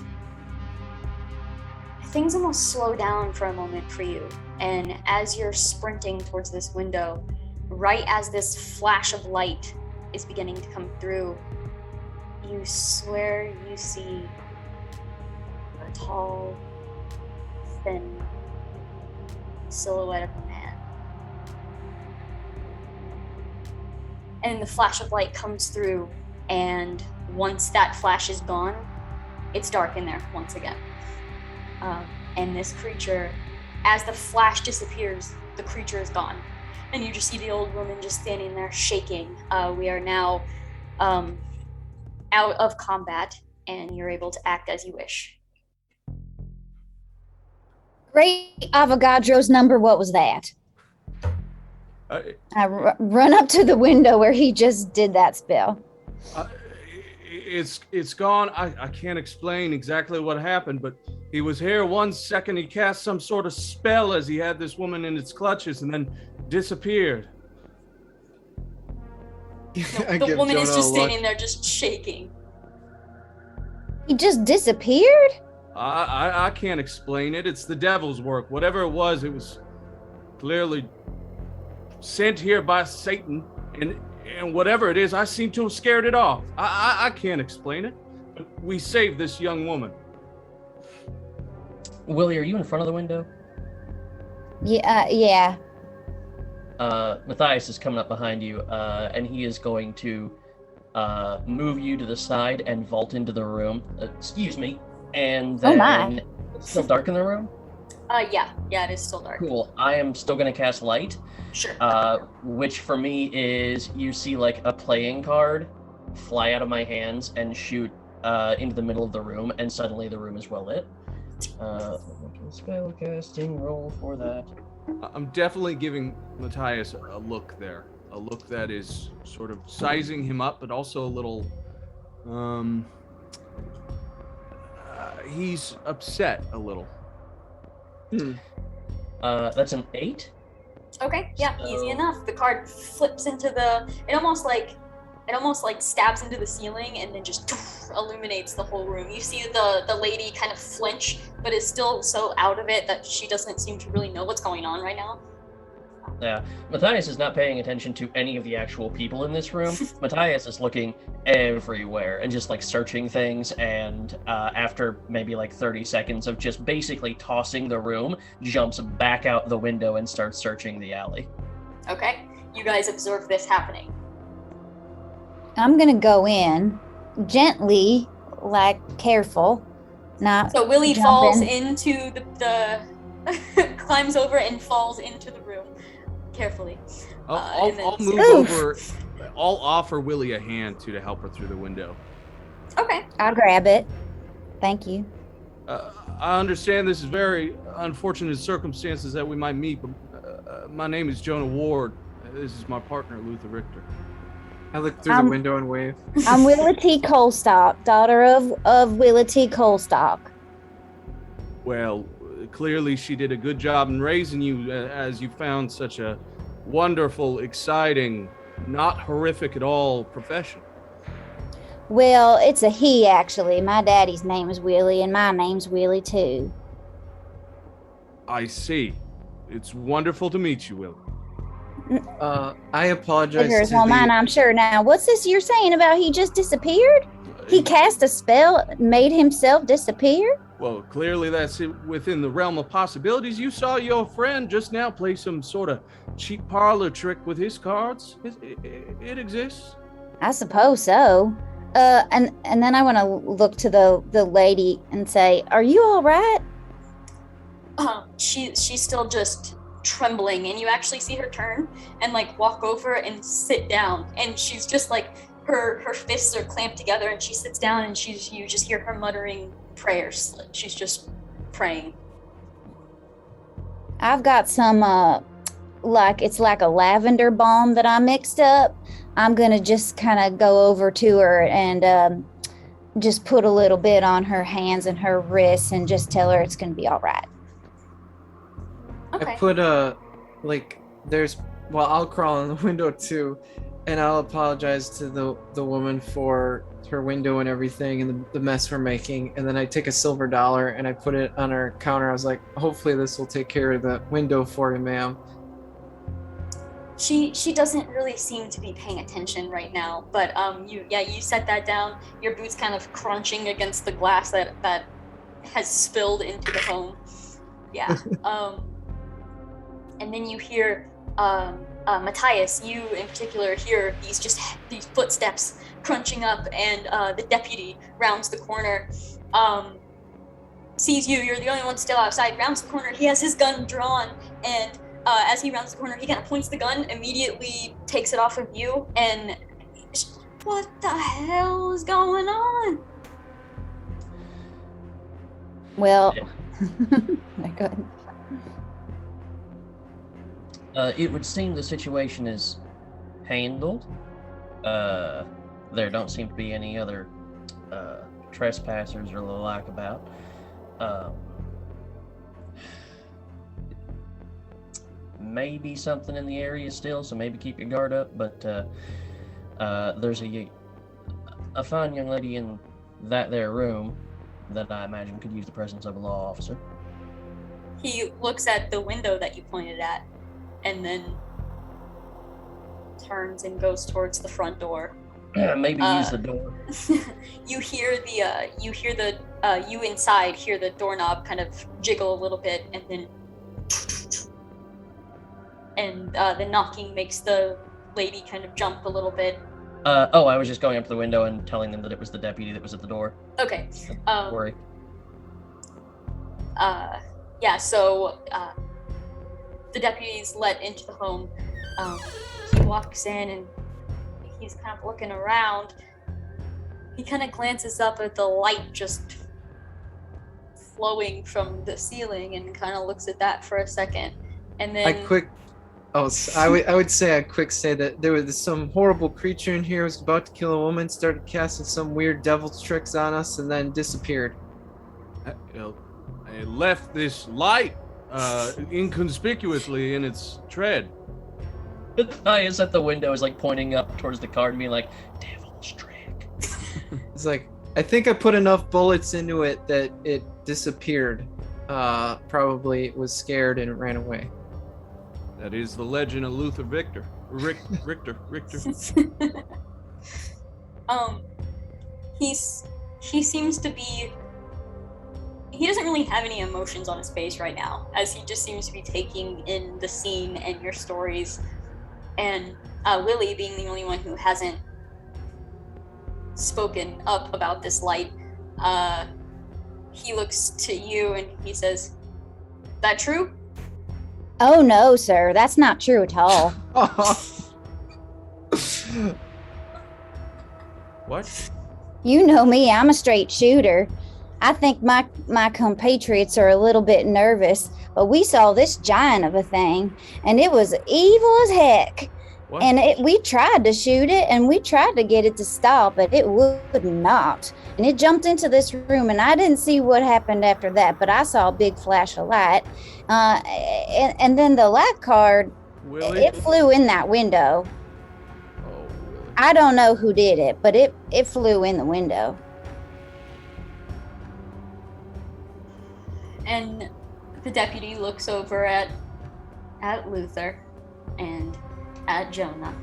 slow down for a moment for you. And as you're sprinting towards this window, right as this flash of light is beginning to come through, you swear you see a tall, thin silhouette of a man. And the flash of light comes through, and once that flash is gone, it's dark in there once again. And this creature, as the flash disappears, the creature is gone. And you just see the old woman just standing there shaking. We are now out of combat, and you're able to act as you wish. Great Avogadro's number, what was that? I run up to the window where he just did that spell. It's gone. I can't explain exactly what happened, but he was here 1 second. He cast some sort of spell as he had this woman in its clutches and then disappeared. No, the woman is just standing there, just shaking. He just disappeared? I can't explain it. It's the devil's work. Whatever it was clearly sent here by Satan, and whatever it is, I seem to have scared it off. I can't explain it, but we saved this young woman. Willie, are you in front of the window? Yeah. Matthias is coming up behind you, and he is going to move you to the side and vault into the room. Excuse me. And then... Oh my. It's still dark in the room? Yeah, it is still dark. Cool. I am still going to cast light. Sure. Which for me is you see like a playing card fly out of my hands and shoot into the middle of the room, and suddenly the room is well lit. Spell casting roll for that. I'm definitely giving Matthias a look there. A look that is sort of sizing him up, but also a little... he's upset a little. That's an 8? Okay, yeah, easy enough. The card flips into it almost like stabs into the ceiling and then just illuminates the whole room. You see the lady kind of flinch, but is still so out of it that she doesn't seem to really know what's going on right now. Yeah, Matthias is not paying attention to any of the actual people in this room. Matthias is looking everywhere and just like searching things, and after maybe like 30 seconds of just basically tossing the room, jumps back out the window and starts searching the alley. Okay, you guys observe this happening. I'm gonna go in gently, like careful, not So Willie jumping. falls into the climbs over and falls into the room carefully. I'll move over. I'll offer Willie a hand to help her through the window. Okay. I'll grab it. Thank you. I understand this is very unfortunate circumstances that we might meet, but my name is Jonah Ward. This is my partner, Luthor Richter. I look through the window and wave. I'm Willie T. Colestock, daughter of Willie T. Colestock. Well, clearly she did a good job in raising you, as you found such a wonderful, exciting, not horrific at all profession. Well, it's a he, actually. My daddy's name is Willie, and my name's Willie, too. I see. It's wonderful to meet you, Willie. I apologize Yours to won't mine, I'm sure. Now, what's this you're saying about he just disappeared? He cast a spell, made himself disappear? Well, clearly that's within the realm of possibilities. You saw your friend just now play some sort of cheap parlor trick with his cards. It exists. I suppose so. And then I want to look to the lady and say, "Are you all right?" She's still just trembling, and you actually see her turn and like walk over and sit down, and she's just like her fists are clamped together, and she sits down, and you just hear her muttering prayers. She's just praying. I've got some it's like a lavender balm that I mixed up. I'm gonna just kind of go over to her and just put a little bit on her hands and her wrists and just tell her it's gonna be all right. Okay. I put I'll crawl in the window too, and I'll apologize to the woman for her window and everything and the mess we're making. And then I take a silver dollar and I put it on her counter. I was like, hopefully this will take care of the window for you, ma'am. She doesn't really seem to be paying attention right now, but you set that down, your boots kind of crunching against the glass that has spilled into the home. Yeah. And then you hear Matthias, you in particular hear these footsteps crunching up, and the deputy rounds the corner, sees you're the only one still outside, rounds the corner, he has his gun drawn, and as he rounds the corner, he kind of points the gun, immediately takes it off of you, and What the hell is going on? Well, go ahead. It would seem the situation is handled. There don't seem to be any other trespassers or the like about. Maybe something in the area still, so maybe keep your guard up. But there's a fine young lady in that there room that I imagine could use the presence of a law officer. He looks at the window that you pointed at, and then turns and goes towards the front door. Maybe use the door. You inside hear the doorknob kind of jiggle a little bit, and then the knocking makes the lady kind of jump a little bit. I was just going up to the window and telling them that it was the deputy that was at the door. Okay. Don't worry. So the deputy's let into the home. He walks in and he's kind of looking around. He kind of glances up at the light just flowing from the ceiling and kind of looks at that for a second. And then I would say I'd quick say that there was some horrible creature in here who was about to kill a woman, started casting some weird devil's tricks on us, and then disappeared. I left this light inconspicuously in its tread. Matthias at the window is like pointing up towards the card and being like, devil's trick. It's like, I think I put enough bullets into it that it disappeared. Probably was scared and ran away. That is the legend of Luthor Richter. He seems to be. He doesn't really have any emotions on his face right now, as he just seems to be taking in the scene and your stories. And Willie, being the only one who hasn't spoken up about this light, he looks to you and he says, "That true?" Oh no, sir, that's not true at all. What? You know me, I'm a straight shooter. I think my compatriots are a little bit nervous, but we saw this giant of a thing, and it was evil as heck. What? And we tried to shoot it, and we tried to get it to stop, but it would not. And it jumped into this room, and I didn't see what happened after that, but I saw a big flash of light. And then the light card, Willie? it flew in that window. Oh, Willie. I don't know who did it, but it flew in the window. And the deputy looks over at Luthor and at Jonah.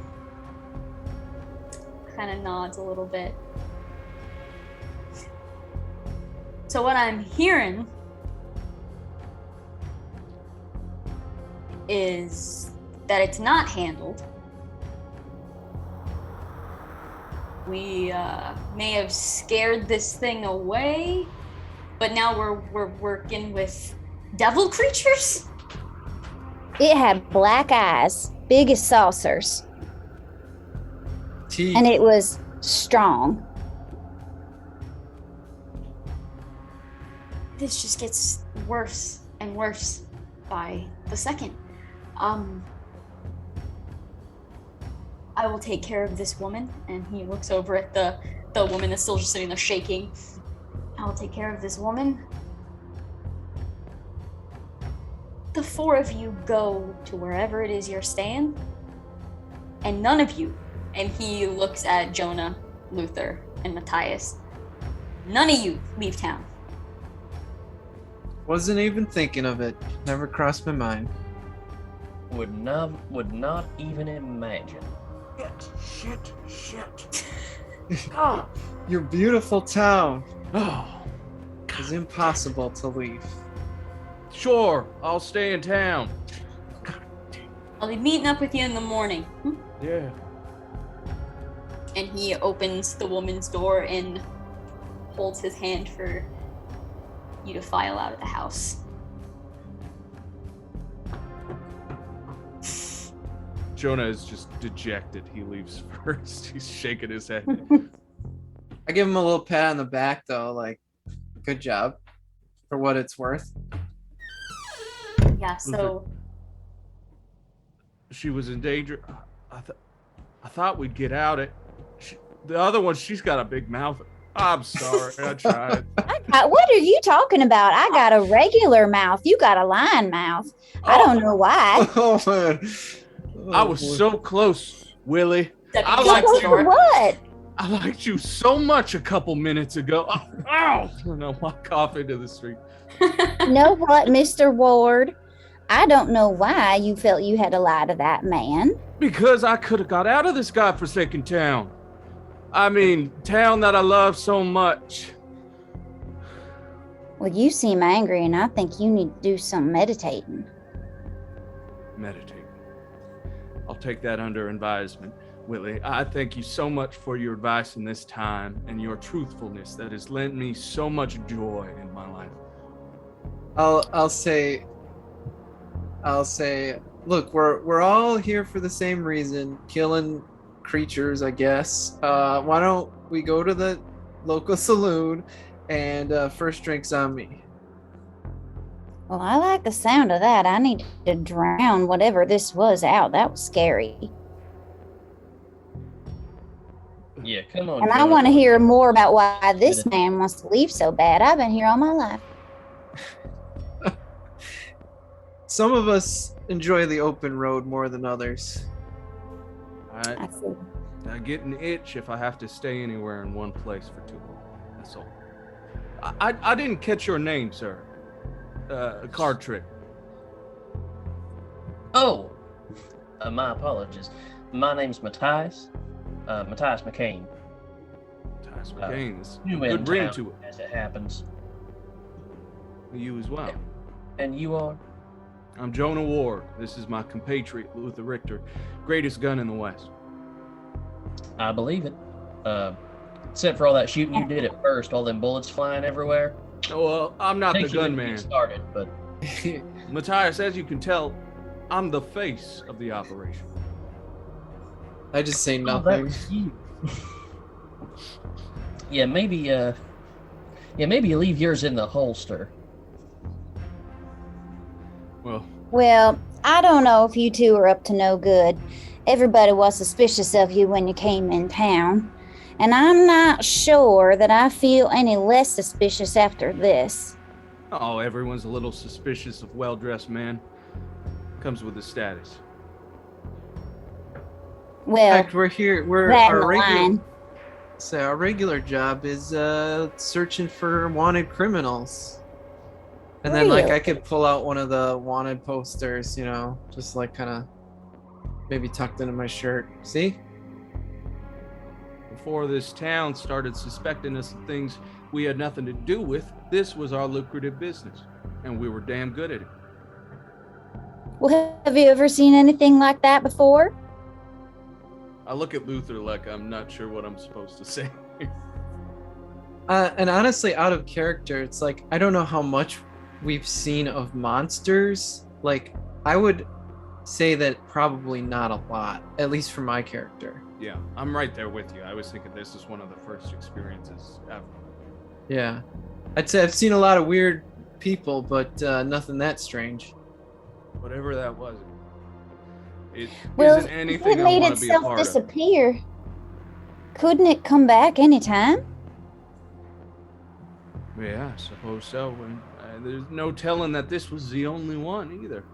Kind of nods a little bit. So what I'm hearing is that it's not handled. We may have scared this thing away, but now we're working with devil creatures? It had black eyes, big as saucers, Teeth. and it was strong. This just gets worse and worse by the second. I will take care of this woman, and he looks over at the woman that's still just sitting there shaking. I will take care of this woman. The four of you go to wherever it is you're staying, and none of you, and he looks at Jonah, Luthor, and Matthias, none of you leave town. Wasn't even thinking of it. Never crossed my mind. Would not even imagine. Shit. Your beautiful town Oh, is impossible to leave. sure. I'll stay in town. I'll be meeting up with you in the morning. Yeah. And he opens the woman's door and holds his hand for you to file out of the house. Jonah is just dejected. He leaves first. He's shaking his head. I give him a little pat on the back, though, like, good job for what it's worth. Yeah, so She was in danger. I thought we'd get out. The other one, she's got a big mouth. I'm sorry. I tried. What are you talking about? I got a regular mouth. You got a lion mouth. I don't know why. Oh, man. I was so close, Willie. I Close liked to you. what? I liked you so much a couple minutes ago. Ow! No, I cough into the street. You know what, Mr. Ward? I don't know why you felt you had to lie to that man. Because I could have got out of this godforsaken town. I mean, town that I love so much. Well, you seem angry, and I think you need to do some meditating. Meditate. I'll take that under advisement, Willie. I thank you so much for your advice in this time and your truthfulness that has lent me so much joy in my life. I'll say, look, we're all here for the same reason, killing creatures, I guess. Why don't we go to the local saloon and first drinks on me? Well, I like the sound of that. I need to drown whatever this was out. That was scary. Yeah, come on. And I Jonah. want to hear more about why this man wants to leave so bad. I've been here all my life. Some of us enjoy the open road more than others. I see. I get an itch if I have to stay anywhere in one place for too long. That's all. I didn't catch your name, sir. A card trick. Oh, my apologies. My name's Matthias. Matthias McCain. Matthias McCain is New good in ring town, to it. as it happens. You as well. And you are? I'm Jonah Ward. This is my compatriot, Luthor Richter, greatest gun in the West. I believe it. Except for all that shooting you did at first, all them bullets flying everywhere. Oh, well, I'm not the Thank you for gunman. getting started, but Matthias, as you can tell, I'm the face of the operation. I just say oh, that nothing. was you. Yeah, maybe you leave yours in the holster. Well, I don't know if you two are up to no good. Everybody was suspicious of you when you came in town. And I'm not sure that I feel any less suspicious after this. Oh, everyone's a little suspicious of well-dressed men. Comes with the status. In Well, fact, we're here. We're that our regular. line. So our regular job is searching for wanted criminals. And then, like, I could pull out one of the wanted posters, you know, just like kind of maybe tucked into my shirt. See? Before this town started suspecting us of things we had nothing to do with, this was our lucrative business, and we were damn good at it. Well, have you ever seen anything like that before? I look at Luthor like I'm not sure what I'm supposed to say. And honestly, out of character, it's like, I don't know how much we've seen of monsters. Like, I would say that probably not a lot, at least for my character. Yeah, I'm right there with you. I was thinking this is one of the first experiences ever. Yeah. I'd say I've seen a lot of weird people, but nothing that strange. Whatever that was, it Well, isn't if anything it I made want to be a itself part of. disappear, couldn't it come back anytime? Yeah, I suppose so. And there's no telling that this was the only one either.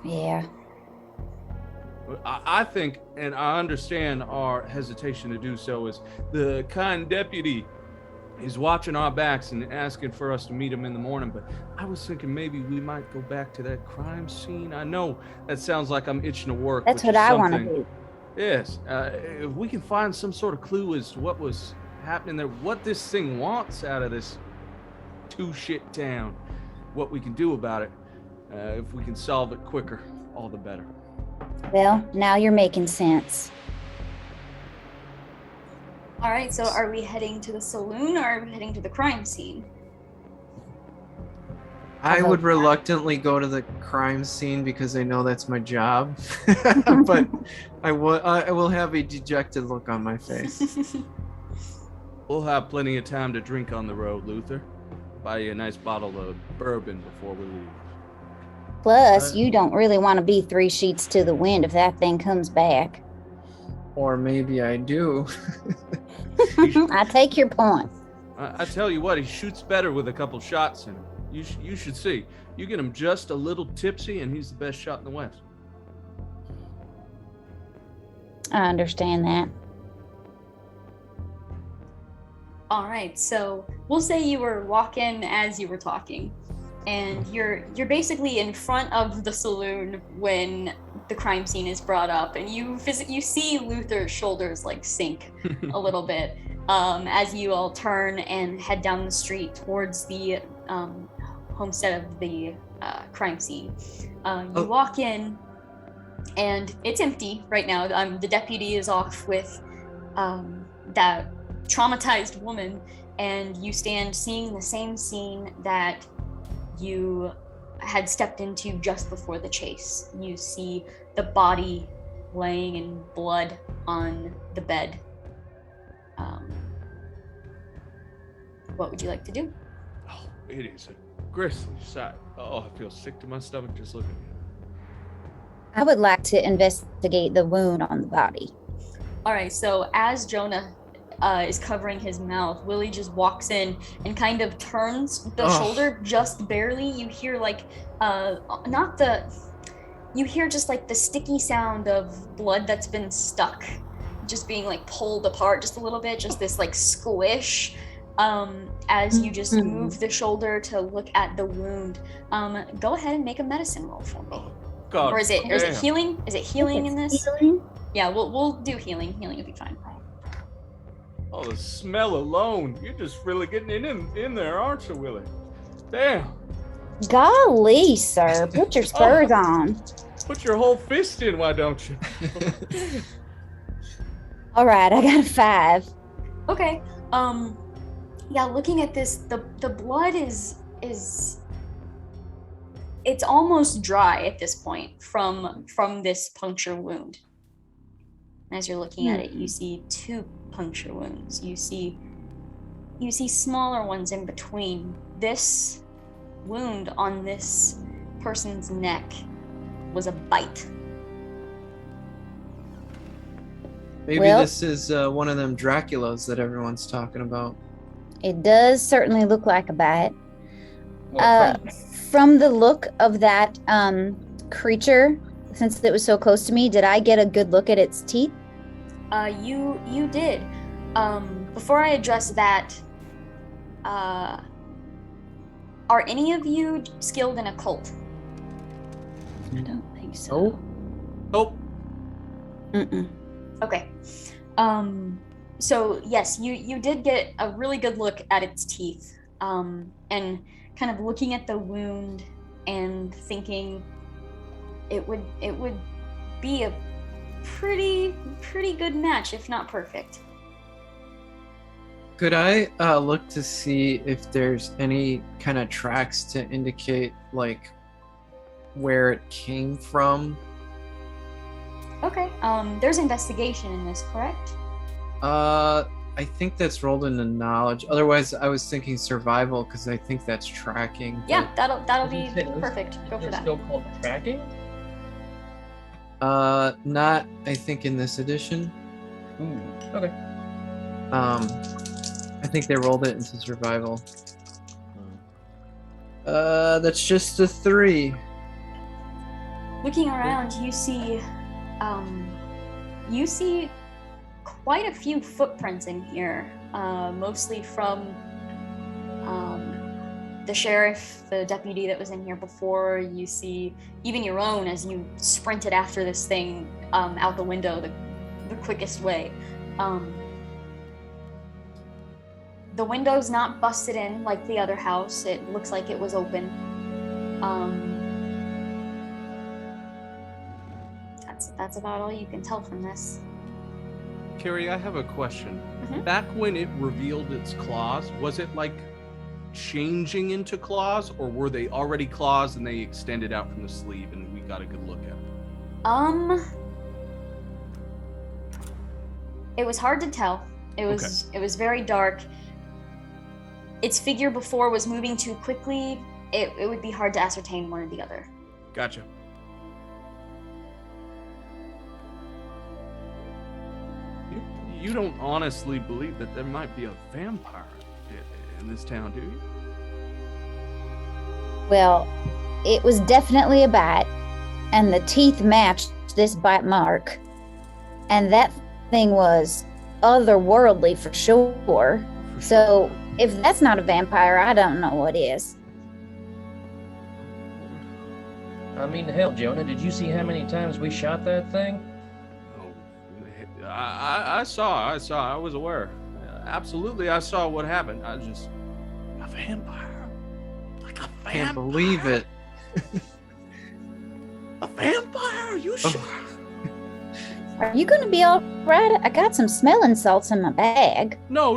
Yeah. I think, and I understand our hesitation to do so, is the kind deputy is watching our backs and asking for us to meet him in the morning. But I was thinking maybe we might go back to that crime scene. I know that sounds like I'm itching to work. That's which what is I want to something- do. Yes, if we can find some sort of clue as to what was happening there, what this thing wants out of this two-shit town, what we can do about it, if we can solve it quicker, all the better. Well, now you're making sense. All right, so are we heading to the saloon or are we heading to the crime scene? I Although- would reluctantly go to the crime scene because I know that's my job, but I will have a dejected look on my face. We'll have plenty of time to drink on the road, Luthor. Buy you a nice bottle of bourbon before we leave. Plus, you don't really want to be 3 sheets to the wind if that thing comes back. Or maybe I do. I take your point. I tell you what, he shoots better with a couple shots in him. You should see. You get him just a little tipsy, and he's the best shot in the West. I understand that. All right, so we'll say you were walking as you were talking, and you're basically in front of the saloon when the crime scene is brought up, and you see Luthor's shoulders like sink a little bit as you all turn and head down the street towards the homestead of the crime scene. You walk in, and it's empty right now. The deputy is off with that traumatized woman, and you stand seeing the same scene that you had stepped into just before the chase. You see the body laying in blood on the bed. What would you like to do? Oh, it is a grisly sight. Oh, I feel sick to my stomach just looking at it. I would like to investigate the wound on the body. All right, so as Jonah is covering his mouth, Willie just walks in and kind of turns the shoulder just barely. You hear like you hear just like the sticky sound of blood that's been stuck, just being like pulled apart just a little bit, just this like squish as you just move the shoulder to look at the wound. Go ahead and make a medicine roll for me. God, Or is it healing? Is it healing in this? Healing? Yeah, we'll do healing. Healing will be fine. Oh, the smell alone. You're just really getting in there, aren't you, Willie? Damn. Golly, sir, put your spurs on. Put your whole fist in, why don't you? All right, I got a 5. Okay. Yeah, looking at this, the blood is it's almost dry at this point from this puncture wound. As you're looking at it, you see 2 puncture wounds. You see smaller ones in between. This wound on this person's neck was a bite. Maybe this is one of them Draculas that everyone's talking about. It does certainly look like a bite. Well, From the look of that creature, since it was so close to me, did I get a good look at its teeth? You did. Before I address that, are any of you skilled in occult? I don't think so. Nope. Mm-mm. Okay. So yes, you did get a really good look at its teeth, and kind of looking at the wound and thinking it would be a pretty good match, if not perfect. Could I look to see if there's any kind of tracks to indicate like where it came from? Okay. There's investigation in this, correct? I think that's rolled into knowledge. Otherwise, I was thinking survival because I think that's tracking. Yeah, that'll be Is it- perfect. Go is for it that. still called tracking? Not I think in this edition. Ooh, okay. I think they rolled it into survival. That's just a 3. Looking around, you see quite a few footprints in here, mostly from the sheriff, the deputy that was in here before. You see even your own as you sprinted after this thing out the window the quickest way. The window's not busted in like the other house. It looks like it was open. That's about all you can tell from this. Carrie, I have a question. Mhm. Back when it revealed its claws, was it like changing into claws, or were they already claws and they extended out from the sleeve and we got a good look at them? It was hard to tell. It was very dark. Its figure before was moving too quickly. It would be hard to ascertain one or the other. Gotcha. You don't honestly believe that there might be a vampire in this town, do you? Well, it was definitely a bite, and the teeth matched this bite mark. And that thing was otherworldly for sure. So if that's not a vampire, I don't know what is. I mean, hell, Jonah, did you see how many times we shot that thing? Oh, I saw. I was aware. Absolutely, I saw what happened. A vampire? Like a vampire? Can't believe it. A vampire? Are you sure? Are you gonna be all right? I got some smelling salts in my bag. No,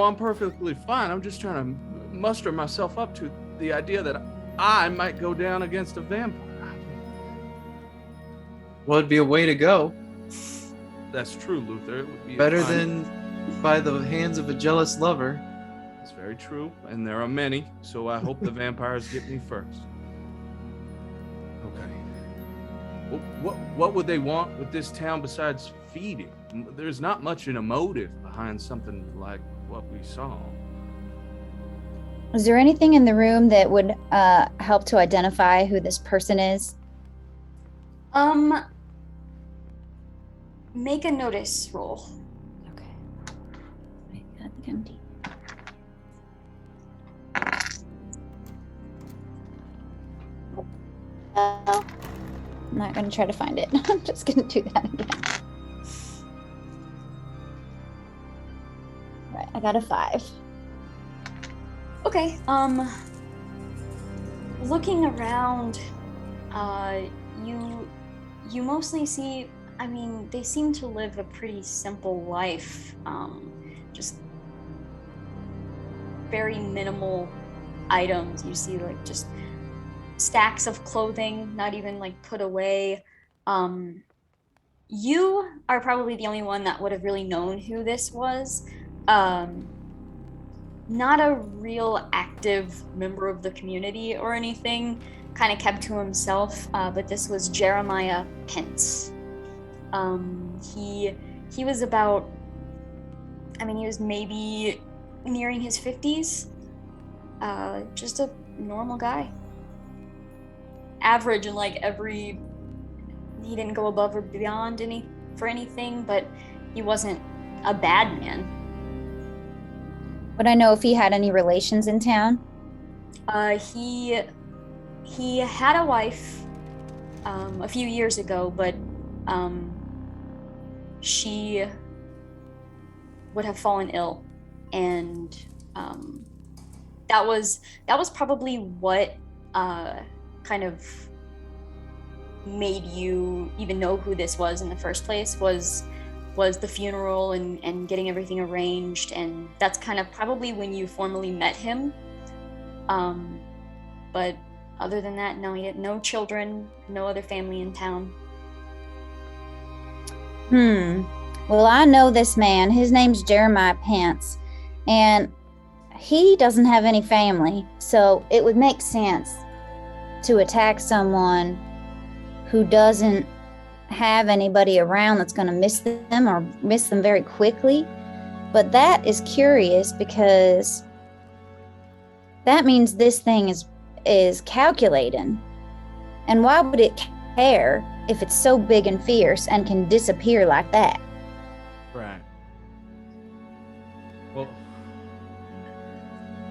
I'm perfectly fine. I'm just trying to muster myself up to the idea that I might go down against a vampire. Well, it'd be a way to go. That's true, Luthor. It would be Better than by the hands of a jealous lover. That's very true, and there are many, so I hope the vampires get me first. Okay. What would they want with this town besides feeding? There's not much in a motive behind something like what we saw. Is there anything in the room that would help to identify who this person is? Make a notice roll. Okay. Wait, I think I'm deep. I'm not gonna try to find it. I'm just gonna do that again. Right, I got a 5. Okay, looking around, you mostly see, I mean, they seem to live a pretty simple life, just very minimal items. You see like just stacks of clothing, not even like put away. You are probably the only one that would have really known who this was. Not a real active member of the community or anything, kind of kept to himself, but this was Jeremiah Pence. He was about, I mean, he was maybe nearing his 50s, just a normal guy. Average in like he didn't go above or beyond for anything, but he wasn't a bad man. Would I know if he had any relations in town? He had a wife a few years ago, but she would have fallen ill, and that was probably what kind of made you even know who this was in the first place, was the funeral and getting everything arranged, and that's kind of probably when you formally met him. But other than that, no, he had no children, no other family in town. Well, I know this man. His name's Jeremiah Pence, and he doesn't have any family, so it would make sense to attack someone who doesn't have anybody around that's going to miss them or miss them very quickly. But that is curious, because that means this thing is calculating. And why would it care if it's so big and fierce and can disappear like that? Right. Well,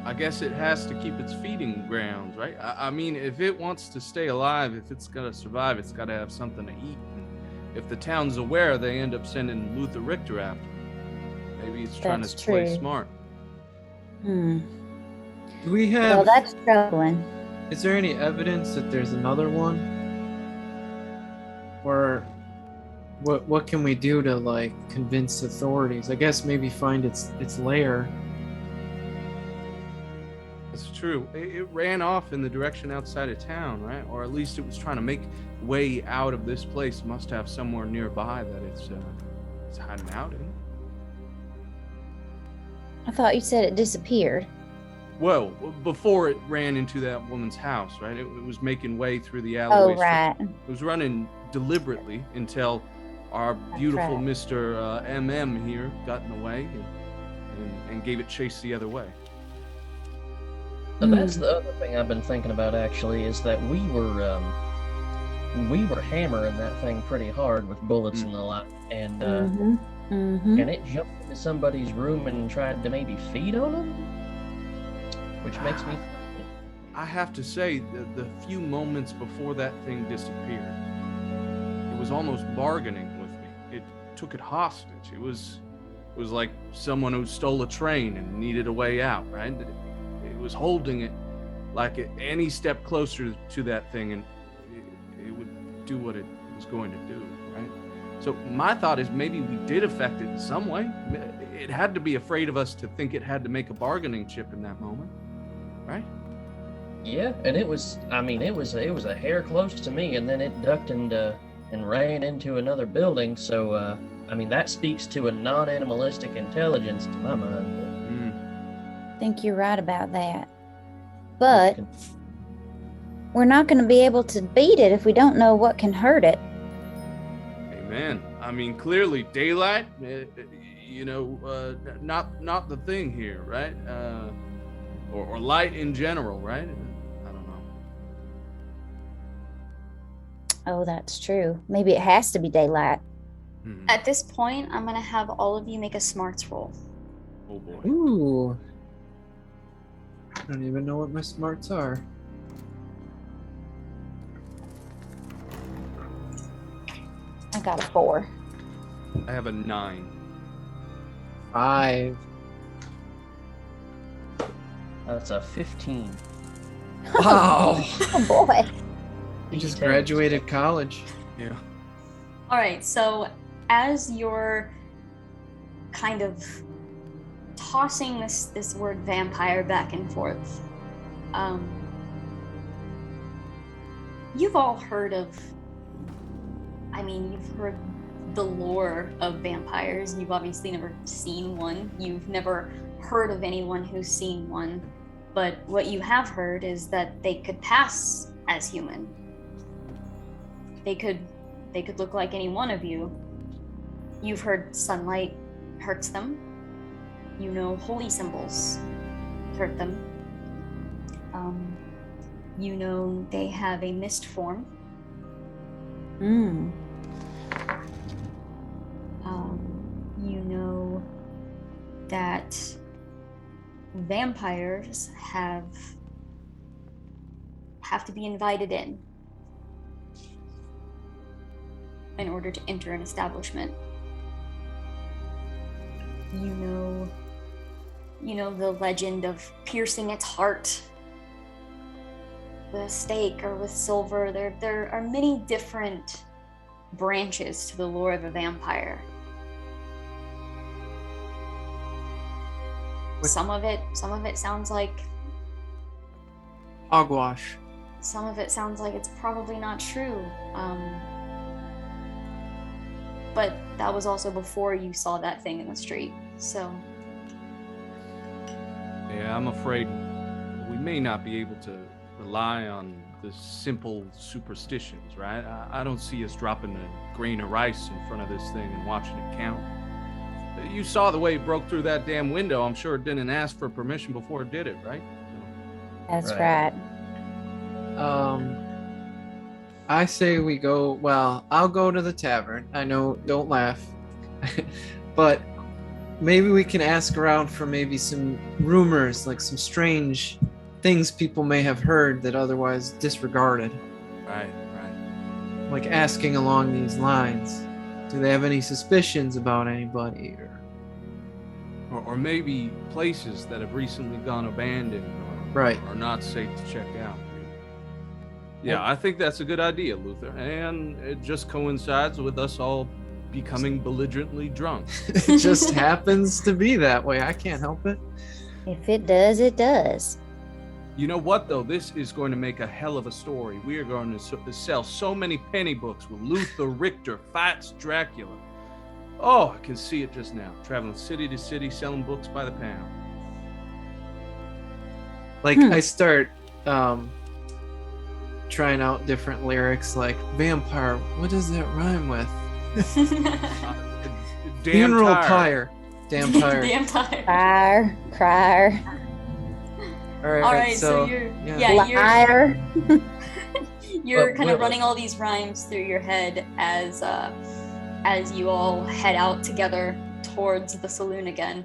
I guess it has to keep its feeding grounds, right? I mean, if it wants to stay alive, if it's gonna survive, it's gotta have something to eat. And if the town's aware, they end up sending Luthor Richter after him. Maybe it's trying to play smart. Do we have... Well, that's troubling. Is there any evidence that there's another one? Or what can we do to like convince authorities? I guess maybe find its lair. That's true. It ran off in the direction outside of town, right? Or at least it was trying to make way out of this place. It must have somewhere nearby that it's hiding out in. I thought you said it disappeared. Well, before it ran into that woman's house, right? It was making way through the Oh, alleyways. right. It was running deliberately until our beautiful right. Mr. MM here got in the way and gave it chase the other way. Now, that's the other thing I've been thinking about, actually, is that we were hammering that thing pretty hard with bullets and the like, and and it jumped into somebody's room and tried to maybe feed on them, which makes me. I have to say, the few moments before that thing disappeared, it was almost bargaining with me. It took it hostage. It was like someone who stole a train and needed a way out, right? It was holding it like any step closer to that thing, and it would do what it was going to do, right? So my thought is maybe we did affect it in some way. It had to be afraid of us to think it had to make a bargaining chip in that moment, right? Yeah, and it was a hair close to me, and then it ducked and ran into another building. So that speaks to a non-animalistic intelligence to my mind. I think you're right about that. But we're not going to be able to beat it if we don't know what can hurt it. Amen. I mean, clearly daylight, not the thing here, right? Or light in general, right? I don't know. Oh, that's true. Maybe it has to be daylight. At this point, I'm going to have all of you make a smarts roll. Oh boy. Ooh. I don't even know what my smarts are. I got a 4. I have a 9. 5. That's a 15. Wow. Oh boy. You just graduated college. Yeah. All right, so as you're kind of tossing this word vampire back and forth, you've all heard of, you've heard the lore of vampires. You've obviously never seen one. You've never heard of anyone who's seen one. But what you have heard is that they could pass as human. They could look like any one of you. You've heard sunlight hurts them. You know holy symbols hurt them. You know they have a mist form. You know that vampires have to be invited in order to enter an establishment. You know the legend of piercing its heart with a stake or with silver. There are many different branches to the lore of a vampire. Some of it sounds like Hogwash. some of it sounds like it's probably not true. But that was also before you saw that thing in the street, so. Yeah, I'm afraid we may not be able to rely on the simple superstitions, right? I don't see us dropping a grain of rice in front of this thing and watching it count. You saw the way it broke through that damn window. I'm sure it didn't ask for permission before it did it, right? That's right. I say we go, well, I'll go to the tavern. I know, don't laugh. But maybe we can ask around for maybe some rumors, like some strange things people may have heard that otherwise disregarded. Right. Like asking along these lines. Do they have any suspicions about anybody? Or maybe places that have recently gone abandoned or are not safe to check out. Yeah, I think that's a good idea, Luthor. And it just coincides with us all becoming belligerently drunk. It just happens to be that way. I can't help it. If it does, it does. You know what, though? This is going to make a hell of a story. We are going to sell so many penny books with Luthor Richter fights Dracula. Oh, I can see it just now. Traveling city to city, selling books by the pound. Like, I start trying out different lyrics, like, vampire, what does that rhyme with? Funeral pyre. Damn tire. Damn tire. Crier. All right, All right, so you're Liar. you're But kind of Willie- running all these rhymes through your head as you all head out together towards the saloon again.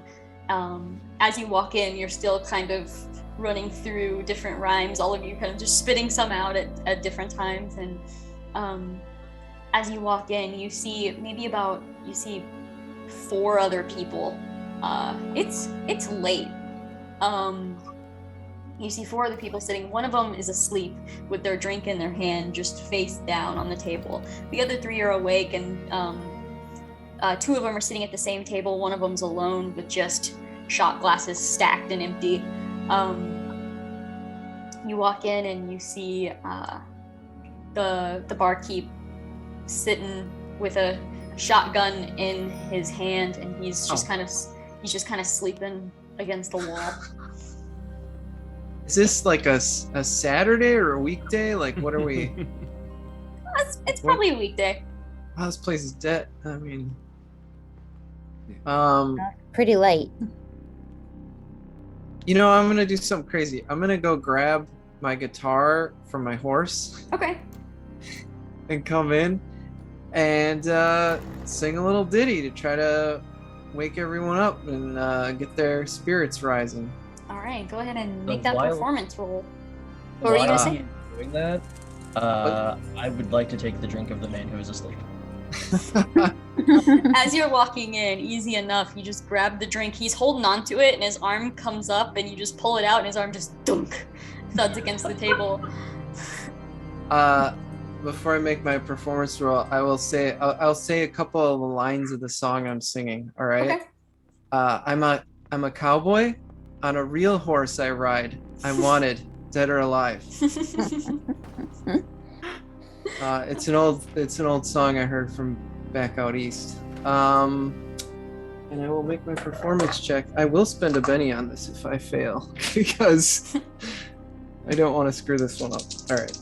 As you walk in, you're still kind of running through different rhymes, all of you kind of just spitting some out at different times. And as you walk in, you see four other people. It's late. You see four other people sitting. One of them is asleep with their drink in their hand, just face down on the table. The other three are awake, and two of them are sitting at the same table. One of them's alone with just shot glasses stacked and empty. You walk in and you see the barkeep sitting with a shotgun in his hand, and he's just kind of sleeping against the wall. Is this like a Saturday or a weekday? Like, what are we? It's probably a weekday. Oh, this place is dead. I mean, Pretty late. you know, I'm gonna do something crazy. I'm gonna go grab my guitar from my horse Okay. and come in and sing a little ditty to try to wake everyone up and get their spirits rising. All right. Go ahead and make So that while- performance roll. What were you gonna While say? he's doing that, I would like to take the drink of the man who is asleep. As you're walking in, easy enough, you just grab the drink. He's holding on to it, and his arm comes up, and you just pull it out, and his arm just dunk, thuds against the table. Before I make my performance roll, I will say I'll say a couple of the lines of the song I'm singing. All right. Okay. I'm a cowboy. On a real horse I ride. I'm wanted, dead or alive. It's an old song I heard from back out east. And I will make my performance check. I will spend a penny on this if I fail, because I don't want to screw this one up. All right.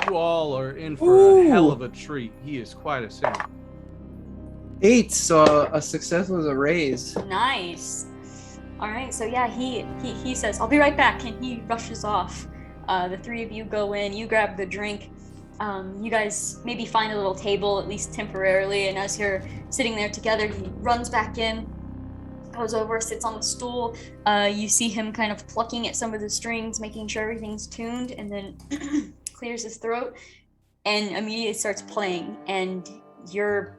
You all are in for a hell of a treat. He is quite a singer. 8, so a success was a raise. Nice. All right. So yeah, he says, "I'll be right back," and he rushes off. The three of you go in. You grab the drink. You guys maybe find a little table, at least temporarily, and as you're sitting there together, he runs back in, goes over, sits on the stool. You see him kind of plucking at some of the strings, making sure everything's tuned, and then clears his throat and immediately starts playing. And you're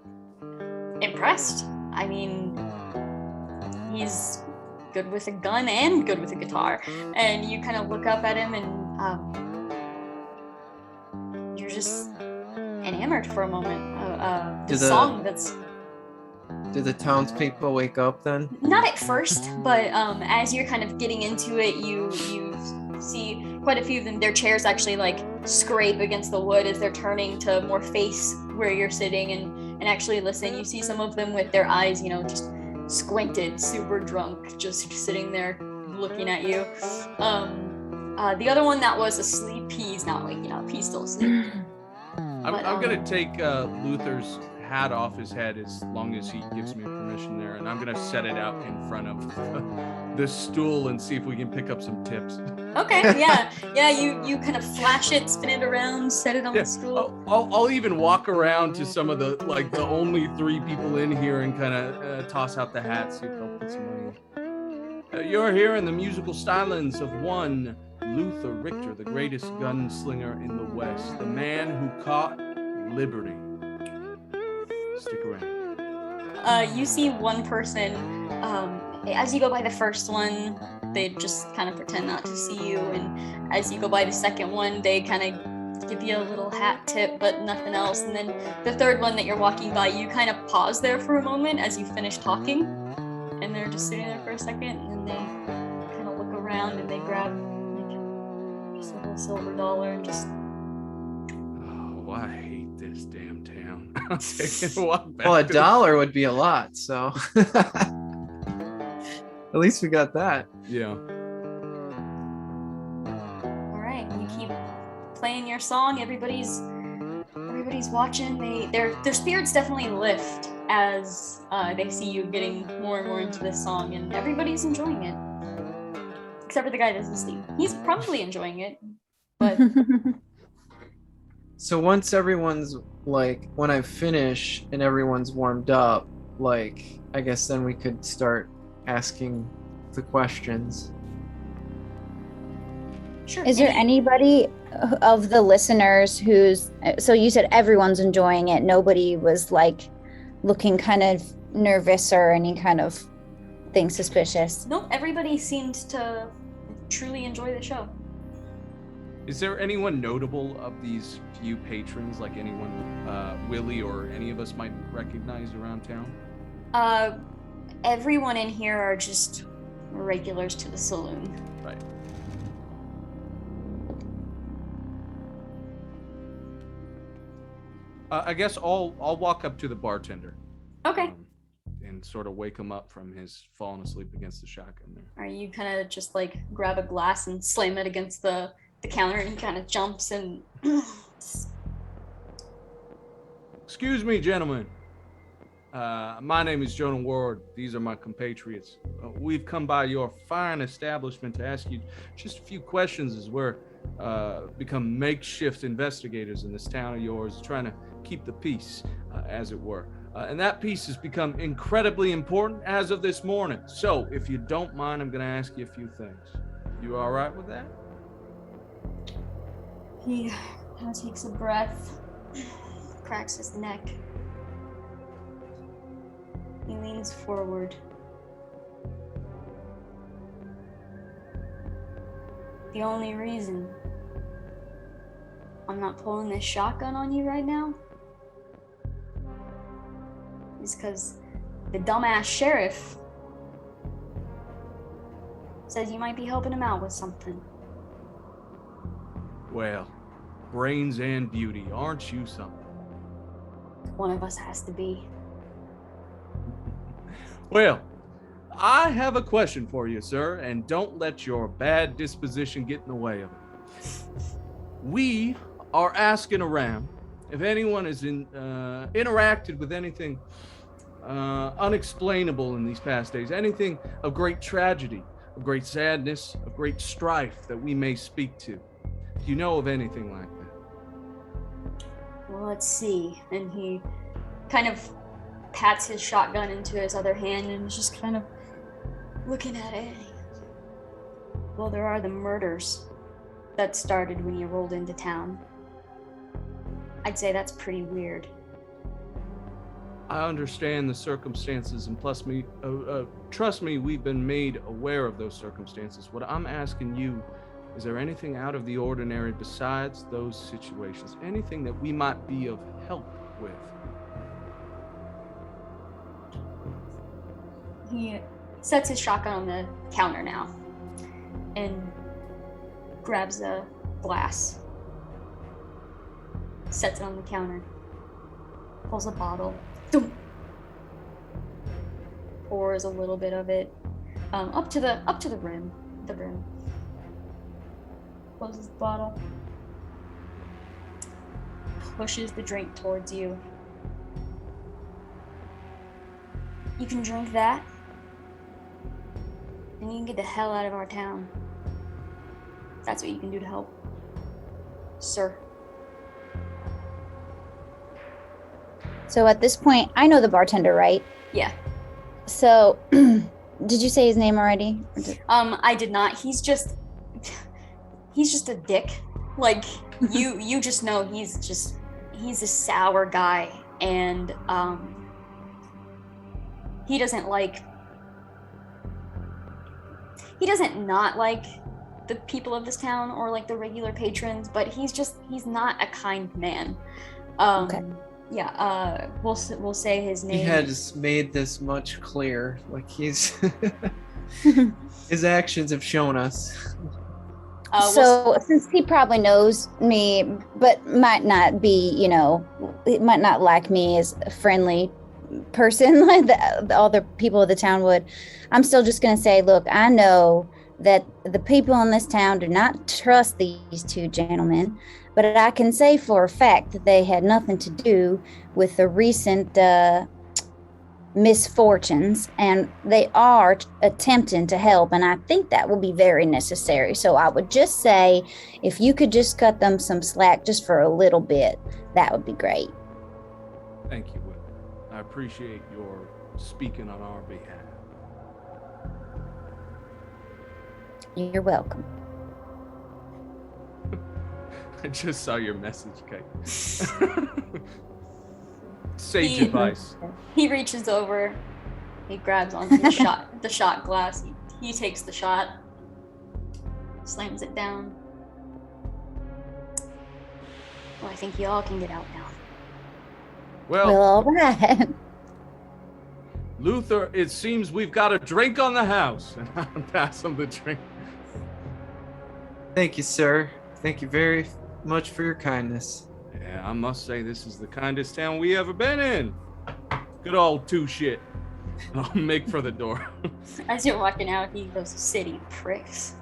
impressed. I mean, he's good with a gun and good with a guitar. And you kind of look up at him, and you're just enamored for a moment. The song that's Do the townspeople wake up then? not at first, but as you're kind of getting into it, you see quite a few of them. Their chairs actually like scrape against the wood as they're turning to more face where you're sitting and actually listen. You see some of them with their eyes, just squinted, super drunk, just sitting there looking at you. The other one that was asleep, he's not waking up. He's still asleep. I'm gonna take Luthor's hat off his head as long as he gives me permission there, and I'm gonna set it out in front of this stool and see if we can pick up some tips. Okay, yeah. You kind of flash it, spin it around, set it on the stool. I'll even walk around to some of the only 3 people in here and kind of toss out the hats, see if they'll put some money. You're hearing the musical stylings of one Luthor Richter, the greatest gunslinger in the West, the man who caught liberty. Stick around. You see one person, as you go by the first one, they just kind of pretend not to see you, and as you go by the second one, they kind of give you a little hat tip, but nothing else. And then the third one that you're walking by, you kind of pause there for a moment as you finish talking, and they're just sitting there for a second, and then they kind of look around and they grab Just a little silver dollar and just. Oh, I hate this damn town. I'm taking a walk back. Well, a to dollar would be a lot, so at least we got that. Yeah. All right, you keep playing your song. Everybody's watching. Their spirits definitely lift as they see you getting more and more into this song, and everybody's enjoying it, except for the guy that's asleep. He's probably enjoying it, but So once everyone's like, when I finish and everyone's warmed up, like, I guess then we could start asking the questions. sure. Is there anybody of the listeners who's, so you said everyone's enjoying it, nobody was like looking kind of nervous or any kind of thing suspicious? Nope, everybody seemed to truly enjoy the show. Is there anyone notable of these few patrons, like anyone Willie or any of us might recognize around town? Everyone in here are just regulars to the saloon. Right. I guess I'll walk up to the bartender. Okay. And sort of wake him up from his falling asleep against the shotgun there. Are you kind of just like grab a glass and slam it against the counter, and he kind of jumps and Excuse me, gentlemen. My name is Jonah Ward. These are my compatriots. We've come by your fine establishment to ask you just a few questions as we're become makeshift investigators in this town of yours, trying to keep the peace, as it were. And that peace has become incredibly important as of this morning. So, if you don't mind, I'm going to ask you a few things. You all right with that? he kind of takes a breath, cracks his neck. He leans forward. The only reason I'm not pulling this shotgun on you right now is because the dumbass sheriff says you might be helping him out with something. Well, brains and beauty, aren't you something? One of us has to be. Well, I have a question for you, sir, and don't let your bad disposition get in the way of it. We are asking around if anyone has interacted with anything unexplainable in these past days, anything of great tragedy, of great sadness, of great strife that we may speak to. Do you know of anything like that? Well, let's see. And he kind of pats his shotgun into his other hand and is just kind of looking at it. Well, there are the murders that started when you rolled into town. I'd say that's pretty weird. I understand the circumstances, and trust me, we've been made aware of those circumstances. What I'm asking you, is there anything out of the ordinary besides those situations? Anything that we might be of help with? He sets his shotgun on the counter now and grabs a glass, sets it on the counter, pulls a bottle, doom, pours a little bit of it up to the rim, closes the bottle, pushes the drink towards you. You can drink that, and you can get the hell out of our town. That's what you can do to help, sir. So at this point, I know the bartender, right? Yeah. So, did you say his name already? I did not. He's just a dick. Like, you just know he's a sour guy, and he doesn't not like the people of this town or like the regular patrons, but he's not a kind man. Okay. Yeah, we'll say his name. He has made this much clear. Like he's his actions have shown us. So since he probably knows me, but might not be, it might not like me as a friendly person like the other people of the town would, I'm still just going to say, look, I know that the people in this town do not trust these two gentlemen, but I can say for a fact that they had nothing to do with the recent misfortunes, and they are attempting to help, and I think that will be very necessary. So I would just say, if you could just cut them some slack just for a little bit, that would be great. Thank you, Will. I appreciate your speaking on our behalf. You're welcome. I just saw your message, Kate. Sage advice. He reaches over, he grabs onto the shot glass. He takes the shot, slams it down. Well, I think y'all can get out now. Well, all right. Luthor, it seems we've got a drink on the house. And I'll pass him the drink. Thank you, sir. Thank you very much for your kindness. Yeah, I must say this is the kindest town we ever been in. Good old two shit. I'll make for the door. As you're walking out, he goes, "City pricks."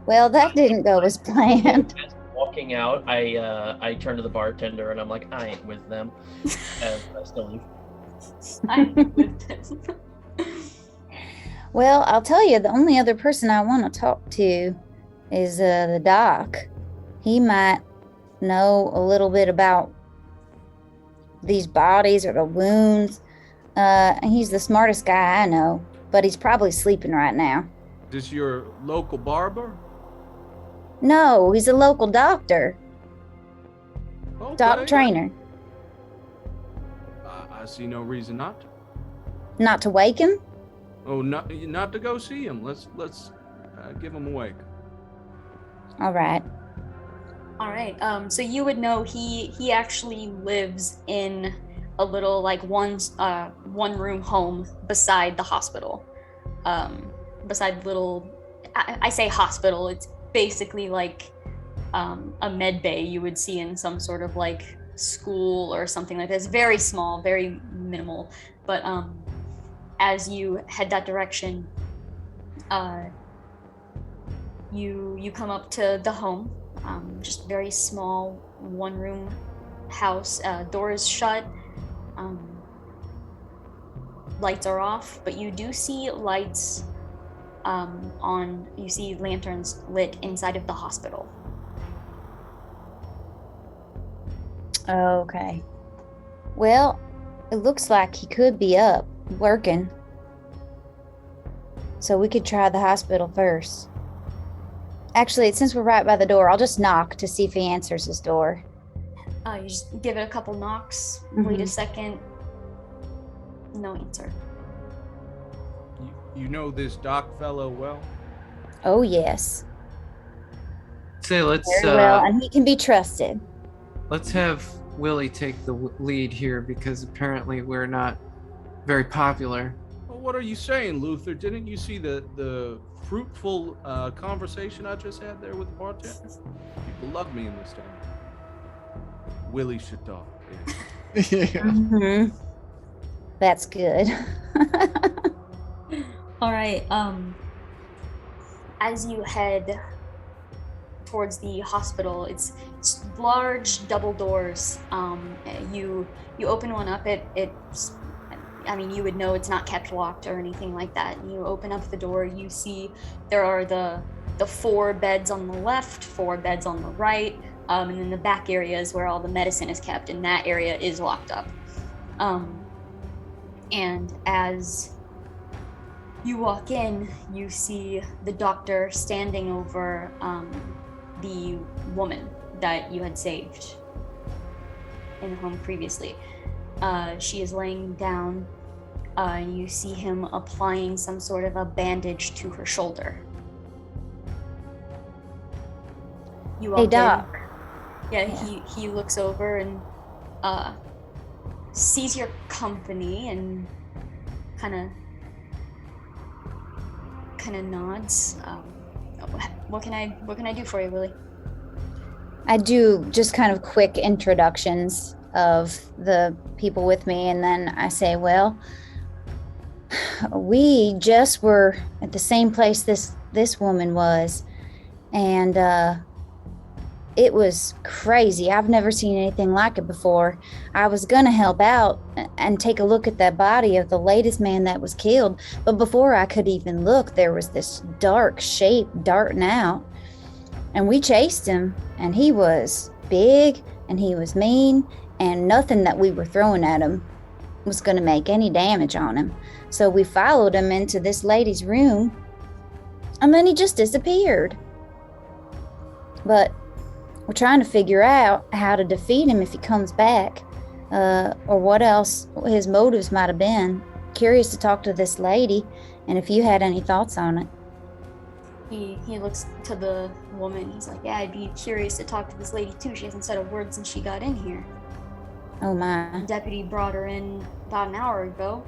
Well, that didn't go as planned. As walking out, I turn to the bartender and I'm like, I ain't with them. And I still leave. I'm with this. Well, I'll tell you, the only other person I want to talk to is the doc. He might know a little bit about these bodies or the wounds. He's the smartest guy I know, but he's probably sleeping right now. Is this your local barber? No, he's a local doctor. Okay. Doc trainer. I see no reason not to. Not to wake him? Oh, not to go see him. Let's give him a wake. All right. All right. So you would know he actually lives in a little like one room home beside the hospital. Beside the little, I say hospital. It's basically like a med bay you would see in some sort of like school or something like this. Very small, very minimal. But as you head that direction, you come up to the home. Just very small, one-room house. Door is shut. Lights are off, but you do see lights on. You see lanterns lit inside of the hospital. Okay. Well, it looks like he could be up, working. So we could try the hospital first. Actually, since we're right by the door, I'll just knock to see if he answers his door. You just give it a couple knocks, wait a second. No answer. You know this doc fellow well? Oh, yes. Say, let's Very well, and he can be trusted. let's have Willie take the lead here because apparently we're not very popular. Well, what are you saying, Luthor? Didn't you see the fruitful conversation I just had there with the bartender? People love me in this town. Willie should talk. Yeah. Mm-hmm. That's good. All right. As you head towards the hospital, it's large double doors. You open one up. It's. I mean, you would know it's not kept locked or anything like that. You open up the door. You see there are the 4 beds on the left, 4 beds on the right, and then the back area is where all the medicine is kept, and that area is locked up. And as you walk in, you see the doctor standing over the woman that you had saved in the home previously. She is laying down. You see him applying some sort of a bandage to her shoulder. You walk Hey, Doc. in. Yeah, he looks over and sees your company and kind of kind of nods. What can I do for you, Willie? I do just kind of quick introductions of the people with me, and then I say, well, we just were at the same place this woman was, and it was crazy. I've never seen anything like it before. I was gonna help out and take a look at that body of the latest man that was killed, but before I could even look, there was this dark shape darting out, and we chased him, and he was big and he was mean, and nothing that we were throwing at him was gonna make any damage on him. So we followed him into this lady's room, and then he just disappeared. But we're trying to figure out how to defeat him if he comes back, or what else his motives might have been. Curious to talk to this lady, and if you had any thoughts on it. He looks to the woman. He's like, yeah, I'd be curious to talk to this lady too. She hasn't said a word since she got in here. Oh my. The deputy brought her in about an hour ago.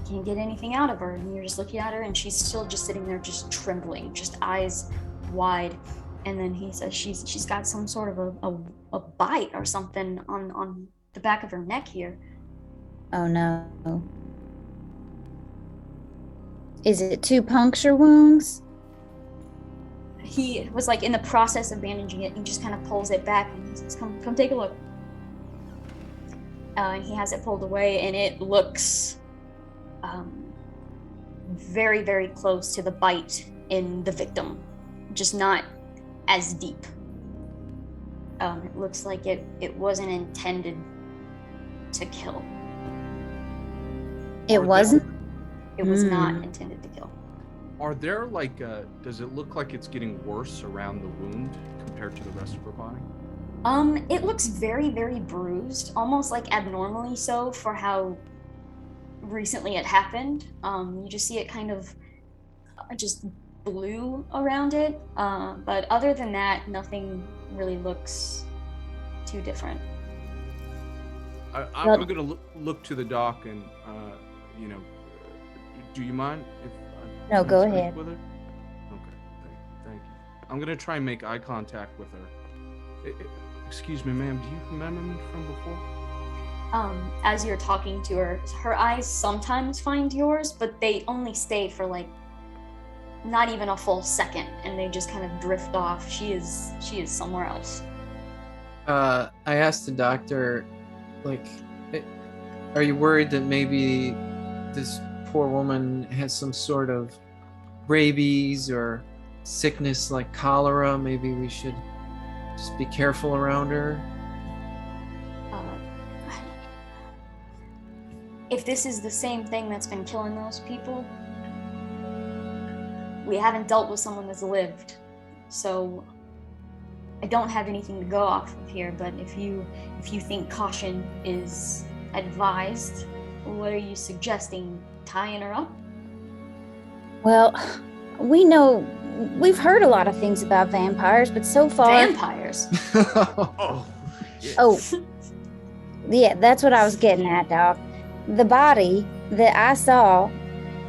Can't get anything out of her, and you're just looking at her, and she's still just sitting there, just trembling, just eyes wide. And then he says she's got some sort of a bite or something on the back of her neck here. Oh no. Is it 2 puncture wounds? He was like in the process of bandaging it, and he just kind of pulls it back and he says, come take a look. And he has it pulled away, and it looks very, very close to the bite in the victim, just not as deep. It looks like it wasn't intended to kill. It wasn't? It was not intended to kill. Are there like, does it look like it's getting worse around the wound compared to the rest of her body? It looks very, very bruised, almost like abnormally so for how recently it happened. You just see it kind of just blue around it, but other than that, nothing really looks too different. I'm going to look to the doc and, do you mind if I No, go speak ahead. with her? Okay, thank you. I'm going to try and make eye contact with her. Excuse me, ma'am, do you remember me from before? As you're talking to her, her eyes sometimes find yours, but they only stay for like not even a full second, and they just kind of drift off. She is somewhere else. I asked the doctor, like, are you worried that maybe this poor woman has some sort of rabies or sickness like cholera? Maybe we should just be careful around her. If this is the same thing that's been killing those people, we haven't dealt with someone that's lived, so I don't have anything to go off of here. But if you think caution is advised, what are you suggesting? Tying her up? Well, we've heard a lot of things about vampires, but so far... Vampires? Oh, yeah. Oh, yeah, that's what I was getting at, Doc. The body that I saw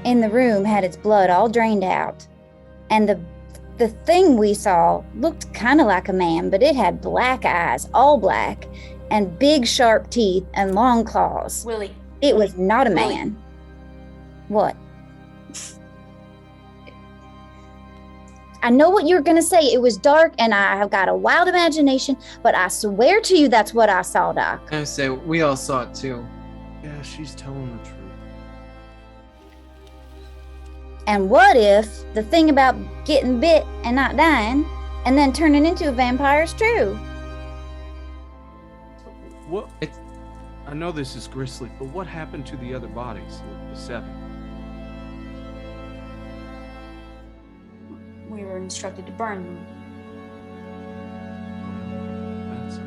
in the room had its blood all drained out. And the thing we saw looked kind of like a man, but it had black eyes, all black, and big sharp teeth and long claws. Willie. It was not a Willie. man. What? I know what you're going to say. It was dark and I have got a wild imagination, but I swear to you that's what I saw, Doc. I say we all saw it too. Yeah, she's telling the truth. And what if the thing about getting bit and not dying and then turning into a vampire is true? What? I know this is grisly, but what happened to the other bodies, the 7? We were instructed to burn them. That's...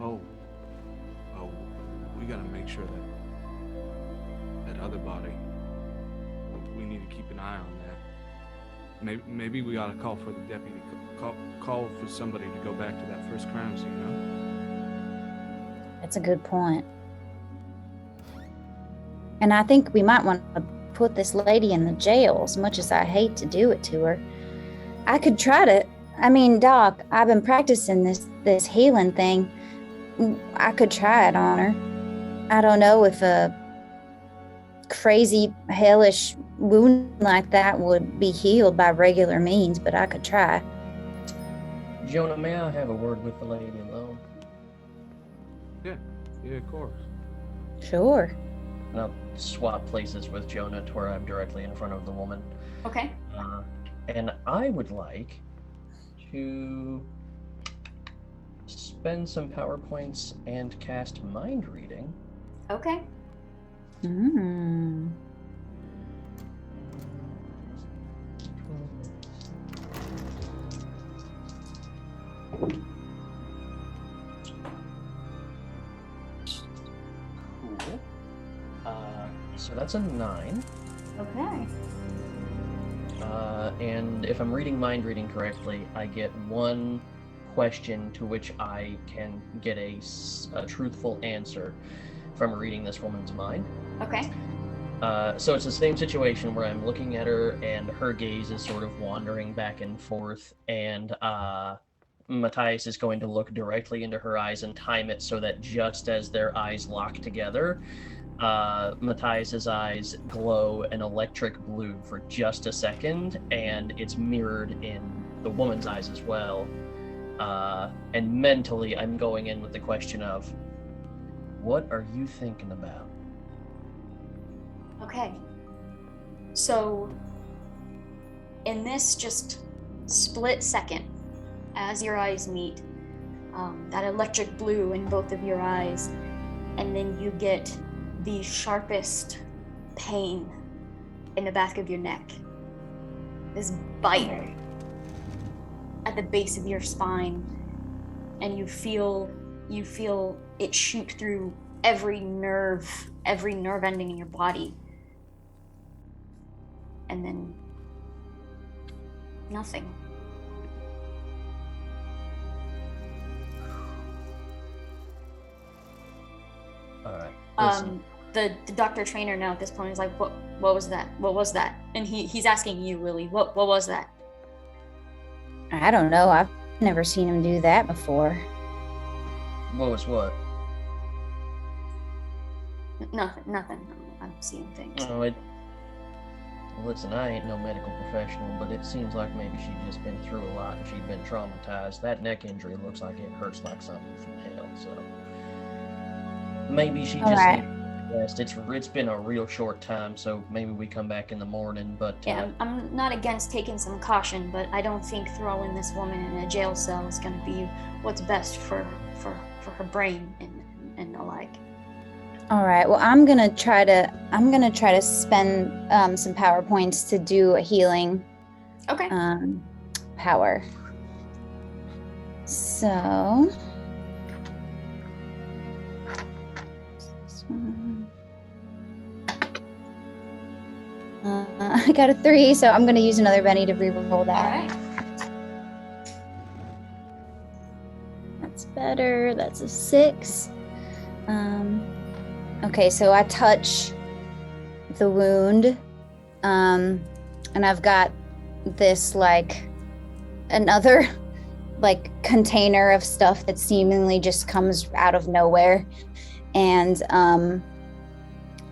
Oh, we gotta make sure that other body, we need to keep an eye on that. Maybe we ought to call for the deputy, call for somebody to go back to that first crime scene, That's a good point. And I think we might want to put this lady in the jail, as much as I hate to do it to her. I could try to. I mean, Doc, I've been practicing this healing thing. I could try it on her. I don't know if a crazy, hellish wound like that would be healed by regular means, but I could try. Jonah, may I have a word with the lady alone? Yeah, of course. Sure. And I'll swap places with Jonah to where I'm directly in front of the woman. Okay. And I would like to spend some PowerPoints and cast mind reading. Okay. Mm. Cool. So that's a 9. Okay. And if I'm reading mind reading correctly, I get one question to which I can get a truthful answer from reading this woman's mind. Okay. So it's the same situation where I'm looking at her and her gaze is sort of wandering back and forth, and Matthias is going to look directly into her eyes and time it so that just as their eyes lock together, Matthias's eyes glow an electric blue for just a second, and it's mirrored in the woman's eyes as well. And mentally, I'm going in with the question of, what are you thinking about? Okay. So, in this just split second, as your eyes meet, that electric blue in both of your eyes, and then you get the sharpest pain in the back of your neck. This bite at the base of your spine, and you feel it shoot through every nerve ending in your body. And then nothing. All right. The doctor trainer now at this point is like, what was that? What was that? And he's asking you, Willie, what was that? I don't know. I've never seen him do that before. What was what? Nothing. I'm seeing things. Oh, listen, I ain't no medical professional, but it seems like maybe she'd just been through a lot and she'd been traumatized. That neck injury looks like it hurts like something from hell, so maybe she just needs rest. It's been a real short time, so maybe we come back in the morning, but... Yeah, I'm not against taking some caution, but I don't think throwing this woman in a jail cell is going to be what's best for her brain and the like. All right. Well, I'm gonna try to spend some PowerPoints to do a healing. Okay. Power. So. I got a 3, so I'm gonna use another Benny to re-roll that. All right. That's better. That's a 6. Okay, so I touch the wound, and I've got this another container of stuff that seemingly just comes out of nowhere, and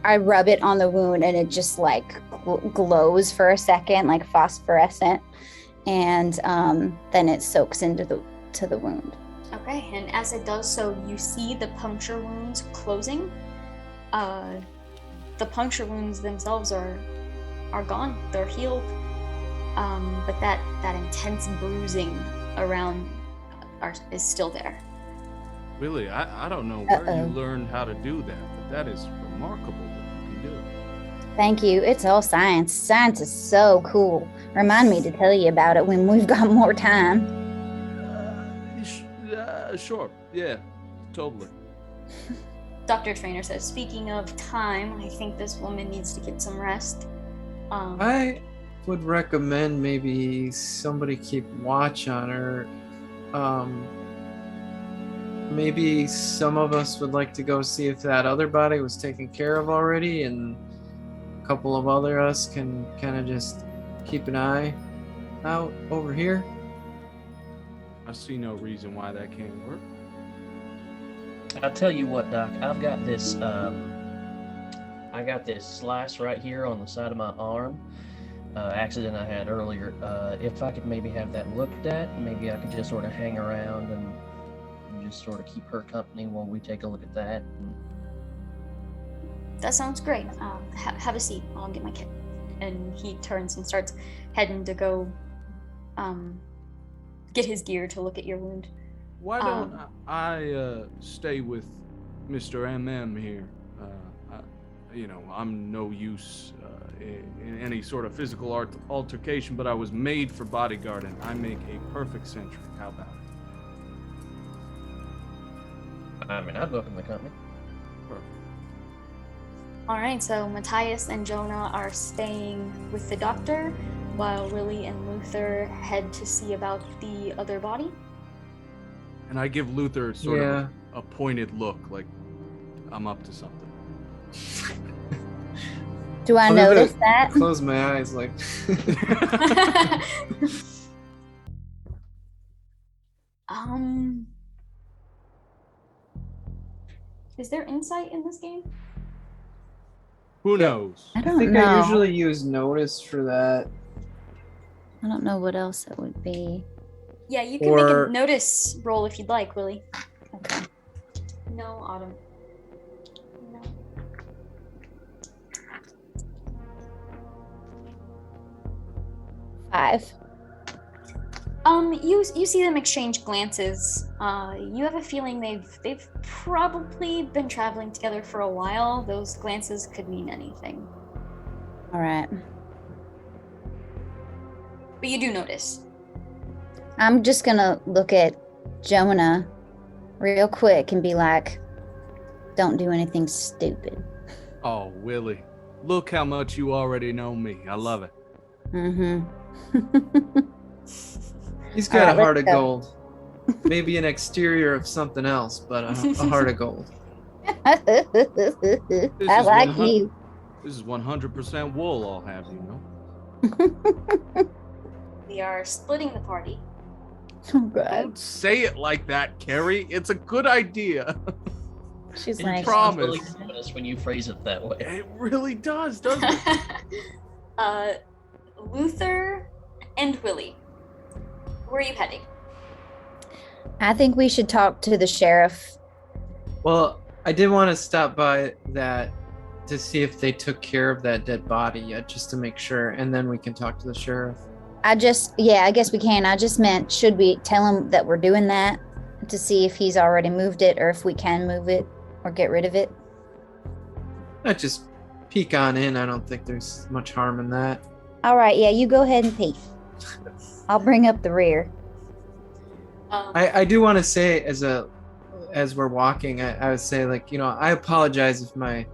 I rub it on the wound, and it just glows for a second, like phosphorescent, and then it soaks into the wound. Okay, and as it does so, you see the puncture wounds closing. The puncture wounds themselves are gone. They're healed. But that intense bruising around is still there. Willie, I don't know where you learned how to do that, but that is remarkable what you can do. Thank you. It's all science. Science is so cool. Remind me to tell you about it when we've got more time. Sure. Yeah, totally. Dr. Trainer says, speaking of time, I think this woman needs to get some rest. I would recommend maybe somebody keep watch on her. Maybe some of us would like to go see if that other body was taken care of already, and couple of other us can kind of just keep an eye out over here? I see no reason why that can't work. I'll tell you what, Doc. I've got this. I got this slice right here on the side of my arm. Accident I had earlier. If I could maybe have that looked at, maybe I could just sort of hang around and just sort of keep her company while we take a look at that. That sounds great. Have a seat. I'll get my kit. And he turns and starts heading to go get his gear to look at your wound. Why don't I stay with Mr. MM here? I'm no use in any sort of physical altercation, but I was made for bodyguarding. I make a perfect sentry. How about it? I mean, I'd welcome the company. Perfect. All right, so Matthias and Jonah are staying with the doctor, while Willie and Luthor head to see about the other body. And I give Luthor sort of a pointed look, like I'm up to something. Do I notice that? Close my eyes, like. Is there insight in this game? Who knows? I I don't think know. I usually use notice for that. I don't know what else it would be. Yeah, you can make Or- a notice roll if you'd like, Willie. Okay. No, Autumn. No. Five. You see them exchange glances. You have a feeling they've probably been traveling together for a while. Those glances could mean anything. All right. But you do notice. I'm just gonna look at Jonah real quick and be like, don't do anything stupid. Oh, Willie, look how much you already know me. I love it. Mm-hmm. He's got Alright, a heart let's of go. gold. Maybe an exterior of something else, but a heart of gold. I is like 100 you. This is 100% wool, I'll have you know. We are splitting the party. Oh, God. Don't say it like that, Carrie. It's a good idea. She's It like, promise. really ominous when you phrase it that way. It really does, doesn't it? Luthor and Willie. Where are you heading? I think we should talk to the sheriff. Well, I did want to stop by that to see if they took care of that dead body yet, just to make sure, and then we can talk to the sheriff. I guess we can. I just meant, should we tell him that we're doing that to see if he's already moved it or if we can move it or get rid of it? Not just peek on in. I don't think there's much harm in that. All right, yeah, you go ahead and peek. I'll bring up the rear. I do want to say, as we're walking, I would say, like, I apologize if my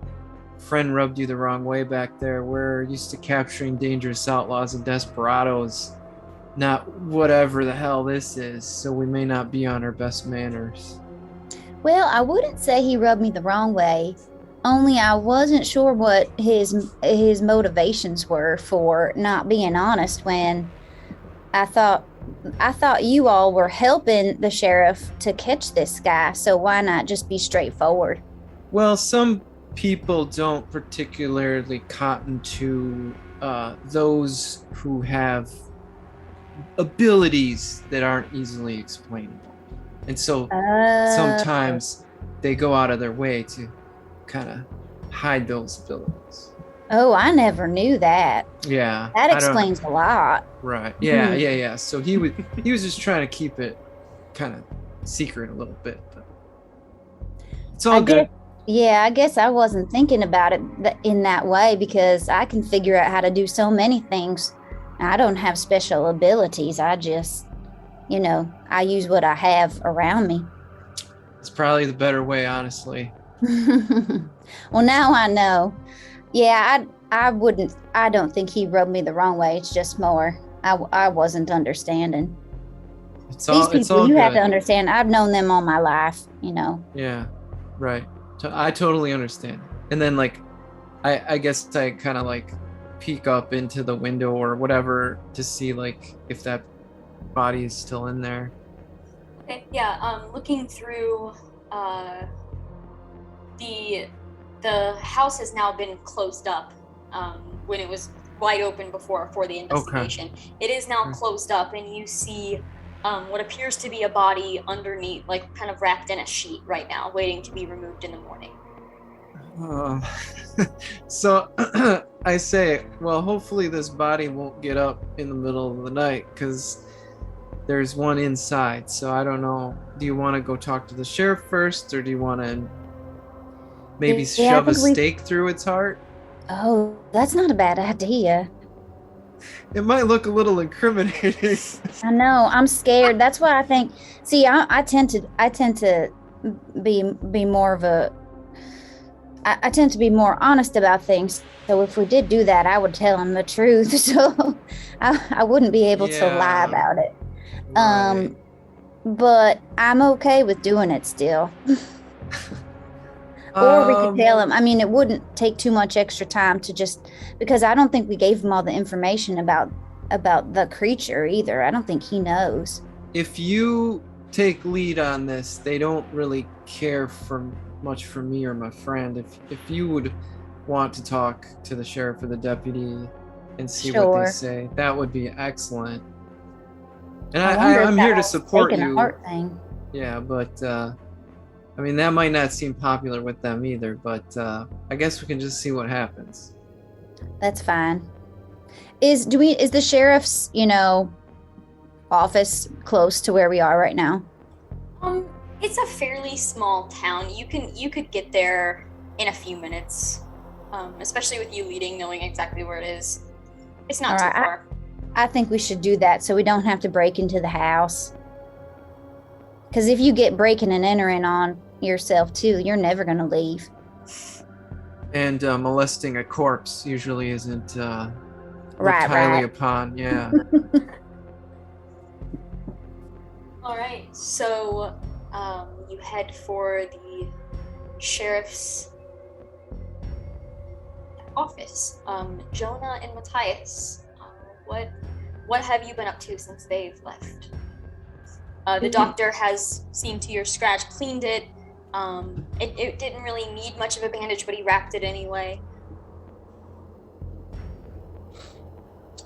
friend rubbed you the wrong way back there. We're used to capturing dangerous outlaws and desperados, not whatever the hell this is, so we may not be on our best manners. Well, I wouldn't say he rubbed me the wrong way, only I wasn't sure what his motivations were for not being honest when I thought you all were helping the sheriff to catch this guy, so why not just be straightforward? Well, some people don't particularly cotton to those who have abilities that aren't easily explainable. And so sometimes they go out of their way to kind of hide those abilities. Oh, I never knew that. Yeah. That explains a lot. Right. Yeah, yeah. So he was just trying to keep it kind of secret a little bit, but it's all good. I guess I wasn't thinking about it in that way because I can figure out how to do so many things. I don't have special abilities. I just, I use what I have around me. It's probably the better way, honestly. Well, now I know. Yeah, I don't think he rubbed me the wrong way. It's just more, I wasn't understanding. It's These people, you good. have to understand, I've known them all my life, Yeah, right. I totally understand. And then, like, I guess I kind of like peek up into the window or whatever to see like if that body is still in there. Okay, yeah, looking through, the house has now been closed up, when it was wide open before for the investigation. It is now closed up, and you see what appears to be a body underneath, like kind of wrapped in a sheet right now, waiting to be removed in the morning. So I say, well, hopefully this body won't get up in the middle of the night because there's one inside. So I don't know. Do you want to go talk to the sheriff first, or do you want to maybe shove a stake through its heart? Oh, that's not a bad idea. It might look a little incriminating. I know. I'm scared. That's why I think. See, I tend to be more of a. I tend to be more honest about things. So if we did do that, I would tell him the truth. So I wouldn't be able to lie about it. Right. But I'm okay with doing it still. Or we could tell him. I mean, it wouldn't take too much extra time to just, because I don't think we gave him all the information about the creature either. I don't think he knows. If you take lead on this, they don't really care for much for me or my friend. If you would want to talk to the sheriff or the deputy and see what they say, that would be excellent. And I'm here to support you. Heart thing. Yeah, but I mean, that might not seem popular with them either, but I guess we can just see what happens. That's fine. Is the sheriff's, office close to where we are right now? It's a fairly small town. You could get there in a few minutes. Especially with you leading, knowing exactly where it is. It's not too far. I think we should do that so we don't have to break into the house. Because if you get breaking and entering on yourself too, you're never going to leave. And molesting a corpse usually isn't highly upon. Yeah. All right, so you head for the sheriff's office. Jonah and Matthias, what have you been up to since they've left? The doctor has seen to your scratch, cleaned it. It didn't really need much of a bandage, but he wrapped it anyway.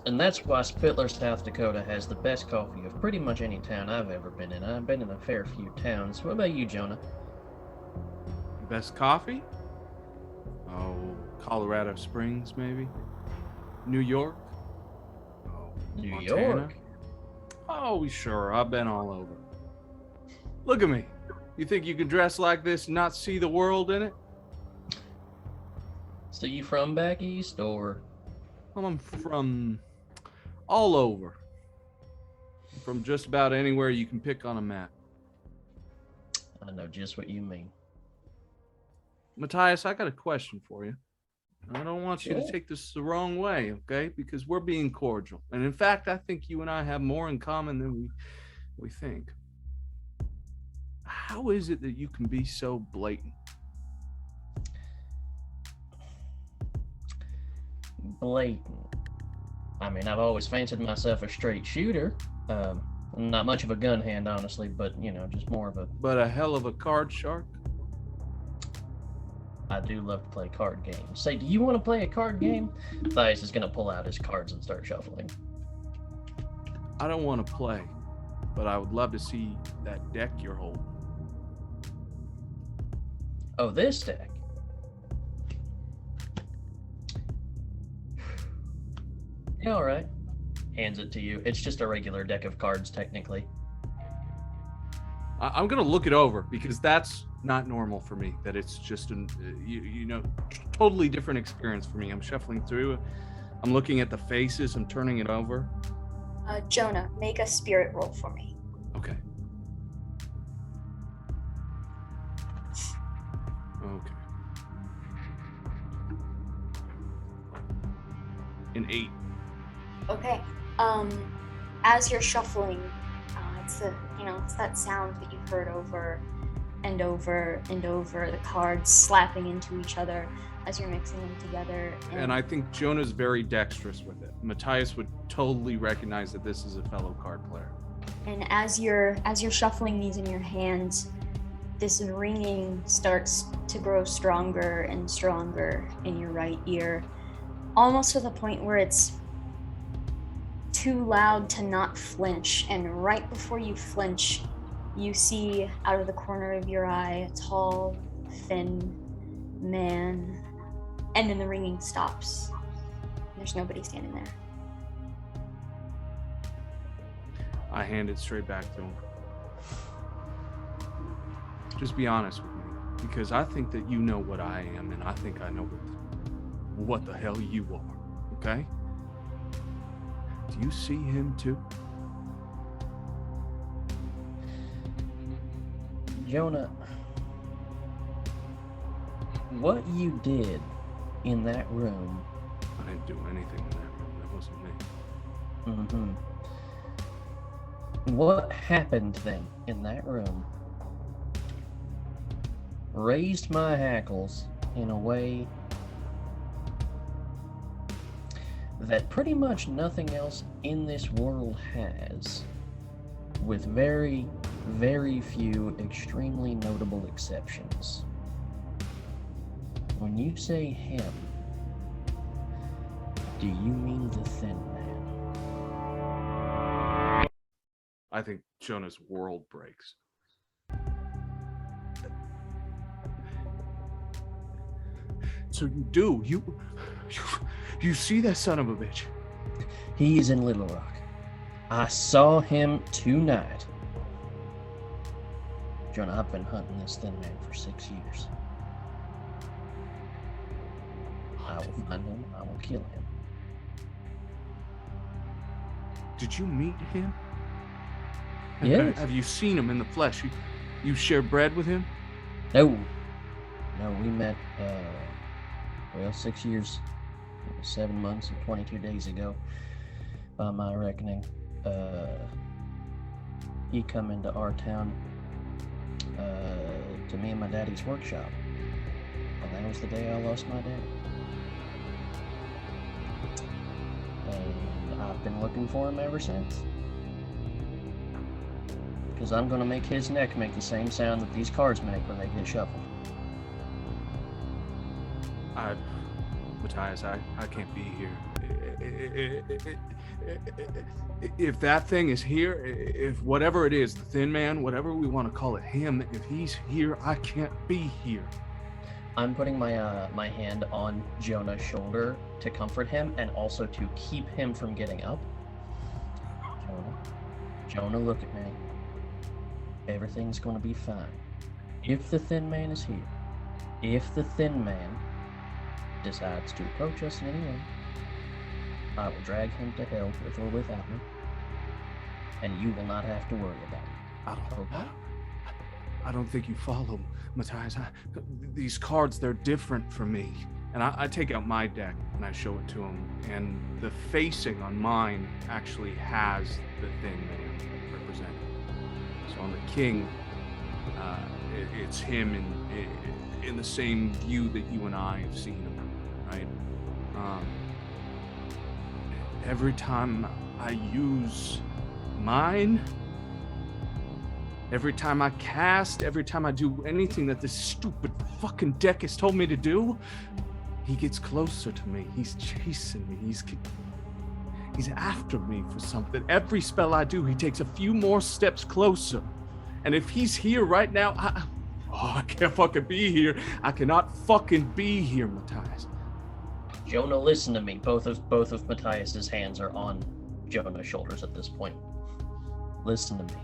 And that's why Spittler, South Dakota has the best coffee of pretty much any town I've ever been in. I've been in a fair few towns. What about you, Jonah? Best coffee? Oh, Colorado Springs, maybe? New York? Oh, New Montana? York? Oh, sure. I've been all over. Look at me. You think you can dress like this and not see the world in it? So you from back east, or? Well, I'm from all over. From just about anywhere you can pick on a map. I know just what you mean. Matthias, I got a question for you. I don't want you to take this the wrong way, okay? Because we're being cordial. And in fact, I think you and I have more in common than we think. How is it that you can be so blatant? Blatant. I mean, I've always fancied myself a straight shooter. Not much of a gun hand, honestly, but, just more of a... But a hell of a card shark? I do love to play card games. Say, do you want to play a card game? Matthias is going to pull out his cards and start shuffling. I don't want to play, but I would love to see that deck you're holding. Oh, this deck? Yeah, all right. Hands it to you. It's just a regular deck of cards, technically. I'm going to look it over because that's not normal for me. That it's just totally different experience for me. I'm shuffling through. I'm looking at the faces. I'm turning it over. Jonah, make a spirit roll for me. Okay. An 8. Okay. As you're shuffling, it's that sound that you've heard over and over and over, the cards slapping into each other as you're mixing them together. And I think Jonah's very dexterous with it. Matthias would totally recognize that this is a fellow card player. And as you're shuffling these in your hands, this ringing starts to grow stronger and stronger in your right ear, almost to the point where it's too loud to not flinch. And right before you flinch, you see out of the corner of your eye a tall, thin man, and then the ringing stops. There's nobody standing there. I hand it straight back to him. Just be honest with me, because I think that you know what I am, and I think I know what the hell you are, okay? Do you see him too? Jonah, what you did in that room... I didn't do anything in that room. That wasn't me. What happened then in that room raised my hackles in a way that pretty much nothing else in this world has, with very, very few extremely notable exceptions. When you say him, do you mean the Thin Man? I think Jonah's world breaks. So you do? You see that son of a bitch? He's in Little Rock. I saw him tonight. Jonah, I've been hunting this Thin Man for 6 years. I will find him. I will kill him. Did you meet him? Yes. Have you seen him in the flesh? You shared bread with him? No, we met, 6 years, 7 months and 22 days ago, by my reckoning. He come into our town, to me and my daddy's workshop, and that was the day I lost my dad. And I've been looking for him ever since. Because I'm going to make his neck make the same sound that these cards make when they get shuffled. Matthias, I can't be here. If that thing is here, if whatever it is, the Thin Man, whatever we want to call it, him, if he's here, I can't be here. I'm putting my hand on Jonah's shoulder to comfort him and also to keep him from getting up. Jonah, look at me. Everything's going to be fine. If the Thin Man is here, if the Thin Man decides to approach us in any way, I will drag him to hell with or without me, and you will not have to worry about it. I don't think you follow, Matthias. These cards, they're different from me. And I take out my deck and I show it to him, and the facing on mine actually has the Thin Man represented. So on the king, it's him in the same view that you and I have seen him, right? Every time I use mine, every time I cast, every time I do anything that this stupid fucking deck has told me to do, he gets closer to me. He's chasing me. He's after me for something. Every spell I do, he takes a few more steps closer. And if he's here right now, I can't fucking be here. I cannot fucking be here, Matthias. Jonah, listen to me. Both of Matthias's hands are on Jonah's shoulders at this point. Listen to me.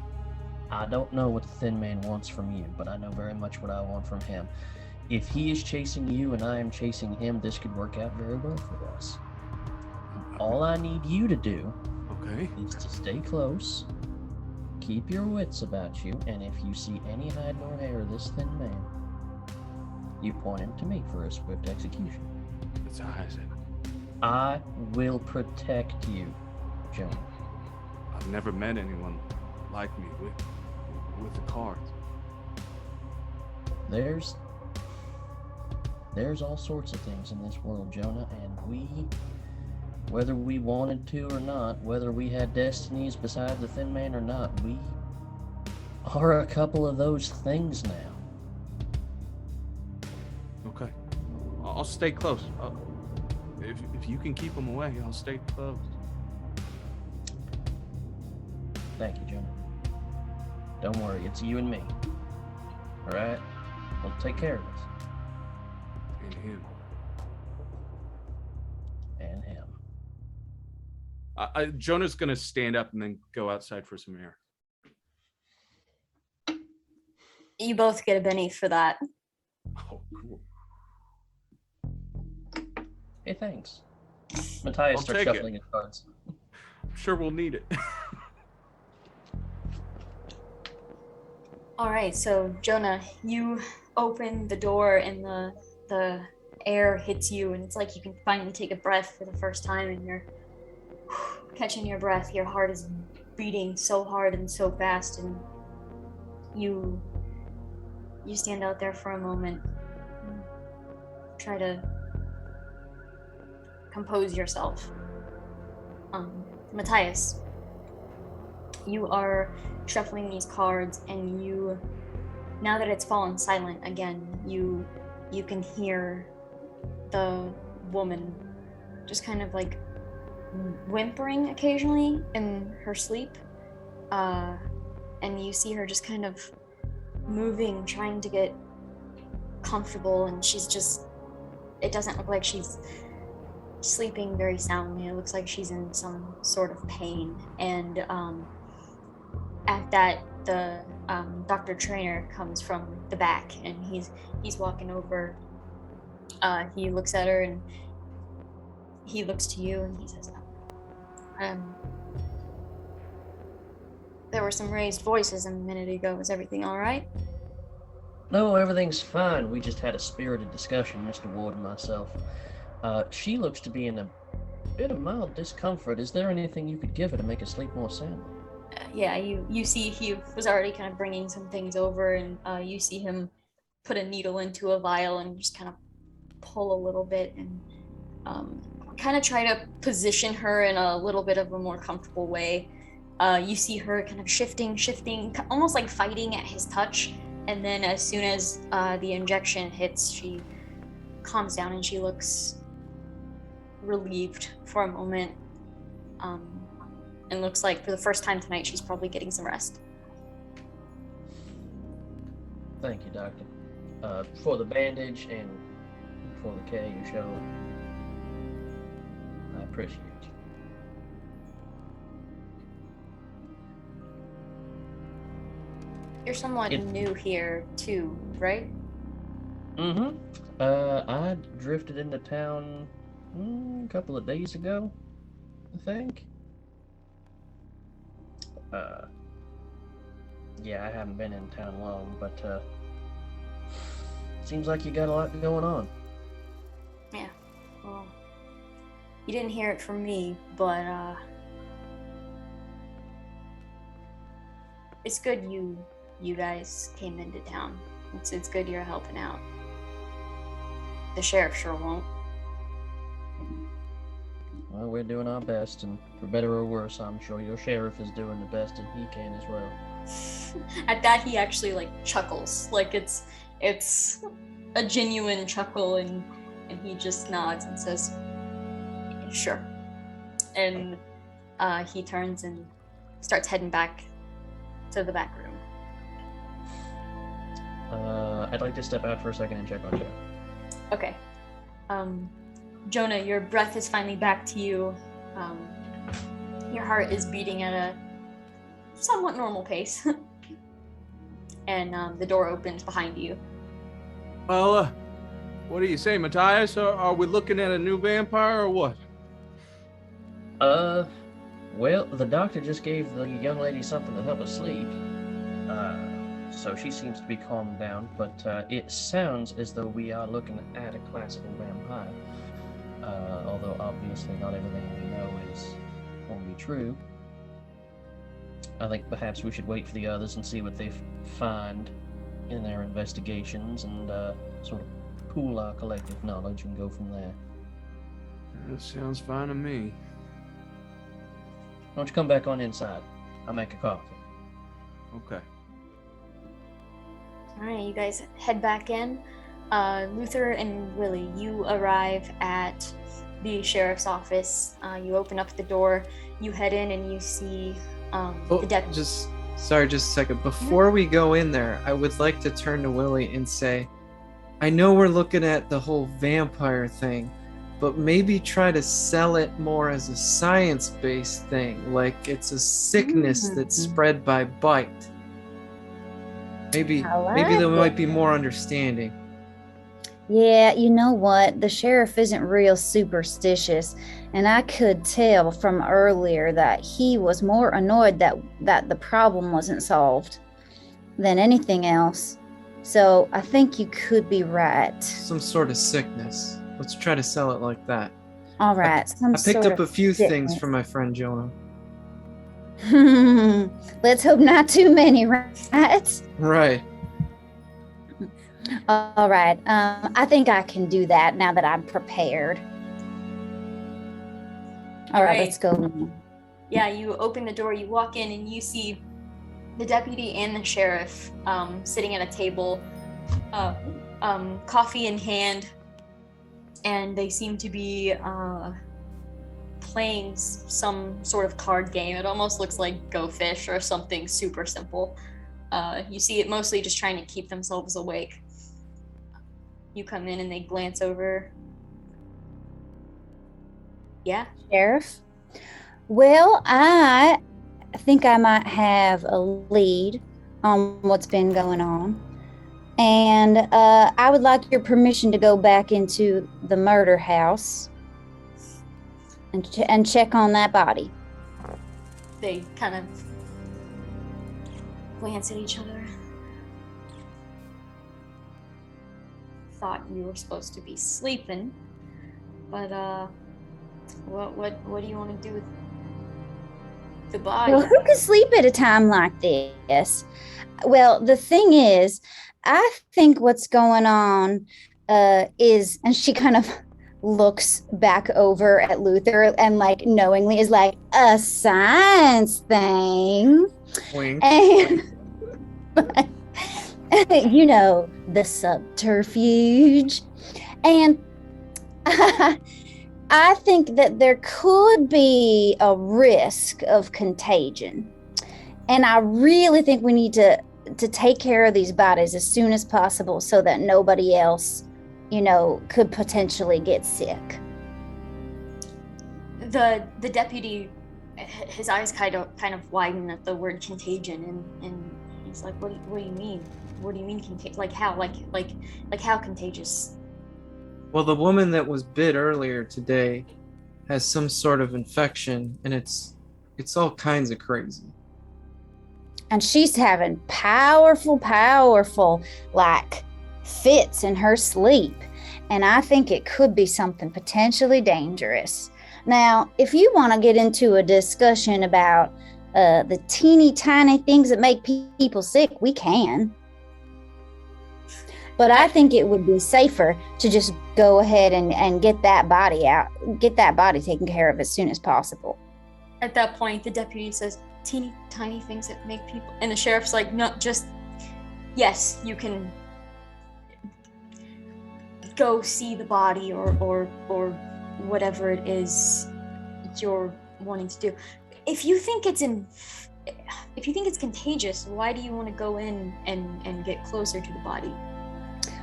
I don't know what the Thin Man wants from you, but I know very much what I want from him. If he is chasing you and I am chasing him, this could work out very well for us. All I need you to do is to stay close, keep your wits about you, and if you see any hide nor hair of this Thin Man, you point him to me for a swift execution. That's how I said. I will protect you, Jonah. I've never met anyone like me with the cards. There's all sorts of things in this world, Jonah, and we, whether we wanted to or not, whether we had destinies beside the Thin Man or not, we are a couple of those things now. Okay. I'll stay close. If you can keep them away, I'll stay close. Thank you, Jonah. Don't worry, it's you and me. All right? We'll take care of this. And him. And him. Jonah's gonna stand up and then go outside for some air. You both get a Benny for that. Oh, cool. Hey, thanks. Matthias I'll starts take shuffling it. his cards. I'm sure we'll need it. All right, so Jonah, you open the door and the air hits you, and it's like you can finally take a breath for the first time, and you're catching your breath. Your heart is beating so hard and so fast, and you stand out there for a moment, and try to compose yourself. Matthias, you are shuffling these cards, and now that it's fallen silent again, you can hear the woman just kind of like whimpering occasionally in her sleep, and you see her just kind of moving, trying to get comfortable, and it doesn't look like she's sleeping very soundly. It looks like she's in some sort of pain, and at that, the Dr. Trainer comes from the back, and he's walking over. He looks at her, and he looks to you, and he says, there were some raised voices a minute ago. Is everything all right? No, everything's fine. We just had a spirited discussion, Mr. Ward and myself. She looks to be in a bit of mild discomfort. Is there anything you could give her to make her sleep more soundly? Yeah, you see he was already kind of bringing some things over, and you see him put a needle into a vial and just kind of pull a little bit, and kind of try to position her in a little bit of a more comfortable way. You see her kind of shifting, almost like fighting at his touch, and then as soon as the injection hits, she calms down and she looks relieved for a moment, and looks like for the first time tonight she's probably getting some rest. Thank you, Doctor. For the bandage and for the care you showed. I appreciate you. You're somewhat new here too, right? Mm-hmm. I drifted into town a couple of days ago, I think. Yeah, I haven't been in town long, but seems like you got a lot going on. Yeah. Well, you didn't hear it from me, but it's good you guys came into town. It's good you're helping out. The sheriff sure won't. Well, we're doing our best, and for better or worse, I'm sure your sheriff is doing the best that he can as well. At that, he actually like chuckles, like it's a genuine chuckle, and he just nods and says, "Sure." And he turns and starts heading back to the back room. I'd like to step out for a second and check on Joe. Okay. Jonah, your breath is finally back to you. Your heart is beating at a somewhat normal pace. And the door opens behind you. Well, what do you say, Matthias? Are we looking at a new vampire or what? Well, the doctor just gave the young lady something to help her sleep. So she seems to be calmed down, but it sounds as though we are looking at a classical vampire. Although obviously not everything we know is only true. I think perhaps we should wait for the others and see what they find in our investigations and sort of pool our collective knowledge and go from there. That sounds fine to me. Why don't you come back on inside? I'll make a coffee. Okay. All right, you guys head back in. Luthor and Willie, you arrive at the sheriff's office. You open up the door, you head in, and you see the deputy. Just a second. Before we go in there, I would like to turn to Willie and say, I know we're looking at the whole vampire thing, but maybe try to sell it more as a science-based thing, like it's a sickness that's spread by bite. Maybe there might be more understanding. Yeah, you know what? The sheriff isn't real superstitious, and I could tell from earlier that he was more annoyed that the problem wasn't solved than anything else. So I think you could be right. Some sort of sickness. Let's try to sell it like that. All right. I picked up a few things from my friend Jonah. Let's hope not too many, right? Right. All right. I think I can do that now that I'm prepared. All right, let's go. Yeah, you open the door, you walk in, and you see the deputy and the sheriff sitting at a table, coffee in hand, and they seem to be playing some sort of card game. It almost looks like Go Fish or something super simple. You see it mostly just trying to keep themselves awake. You come in and they glance over. Yeah? Sheriff? Well, I think I might have a lead on what's been going on. And I would like your permission to go back into the murder house and check on that body. They kind of glance at each other. Thought you were supposed to be sleeping, but what do you want to do with the body? Well, who could sleep at a time like this? Well, the thing is, I think what's going on is, and she kind of looks back over at Luthor and like knowingly is like, a science thing. Wink. And you know, the subterfuge. And I think that there could be a risk of contagion. And I really think we need to take care of these bodies as soon as possible so that nobody else, you know, could potentially get sick. The deputy, his eyes kind of widen at the word contagion, and he's like, what do you mean? What do you mean like how? Like how contagious? Well, the woman that was bit earlier today has some sort of infection, and it's all kinds of crazy. And she's having powerful, like, fits in her sleep. And I think it could be something potentially dangerous. Now, if you want to get into a discussion about the teeny tiny things that make people sick, we can. But I think it would be safer to just go ahead and get that body taken care of as soon as possible. At that point, the deputy says, teeny tiny things that make people, and the sheriff's like, no, just, yes, you can go see the body or whatever it is you're wanting to do. If you think it's contagious, why do you want to go in and get closer to the body?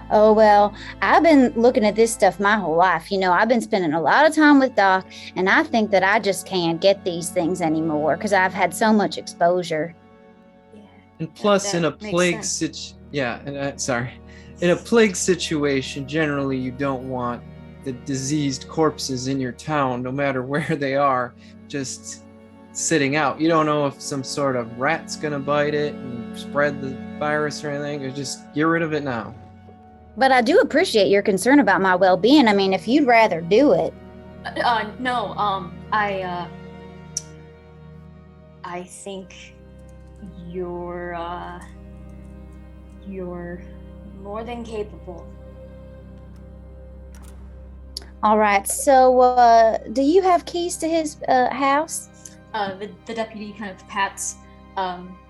Oh, well, I've been looking at this stuff my whole life. You know, I've been spending a lot of time with Doc, and I think that I just can't get these things anymore because I've had so much exposure. Yeah. And plus, that in a makes plague sense. in a plague situation, generally you don't want the diseased corpses in your town, no matter where they are, just sitting out. You don't know if some sort of rat's gonna bite it and spread the virus or anything, or just get rid of it now. But I do appreciate your concern about my well-being. I mean, if you'd rather do it. No, I think you're You're more than capable. All right. So, do you have keys to his house? The deputy kind of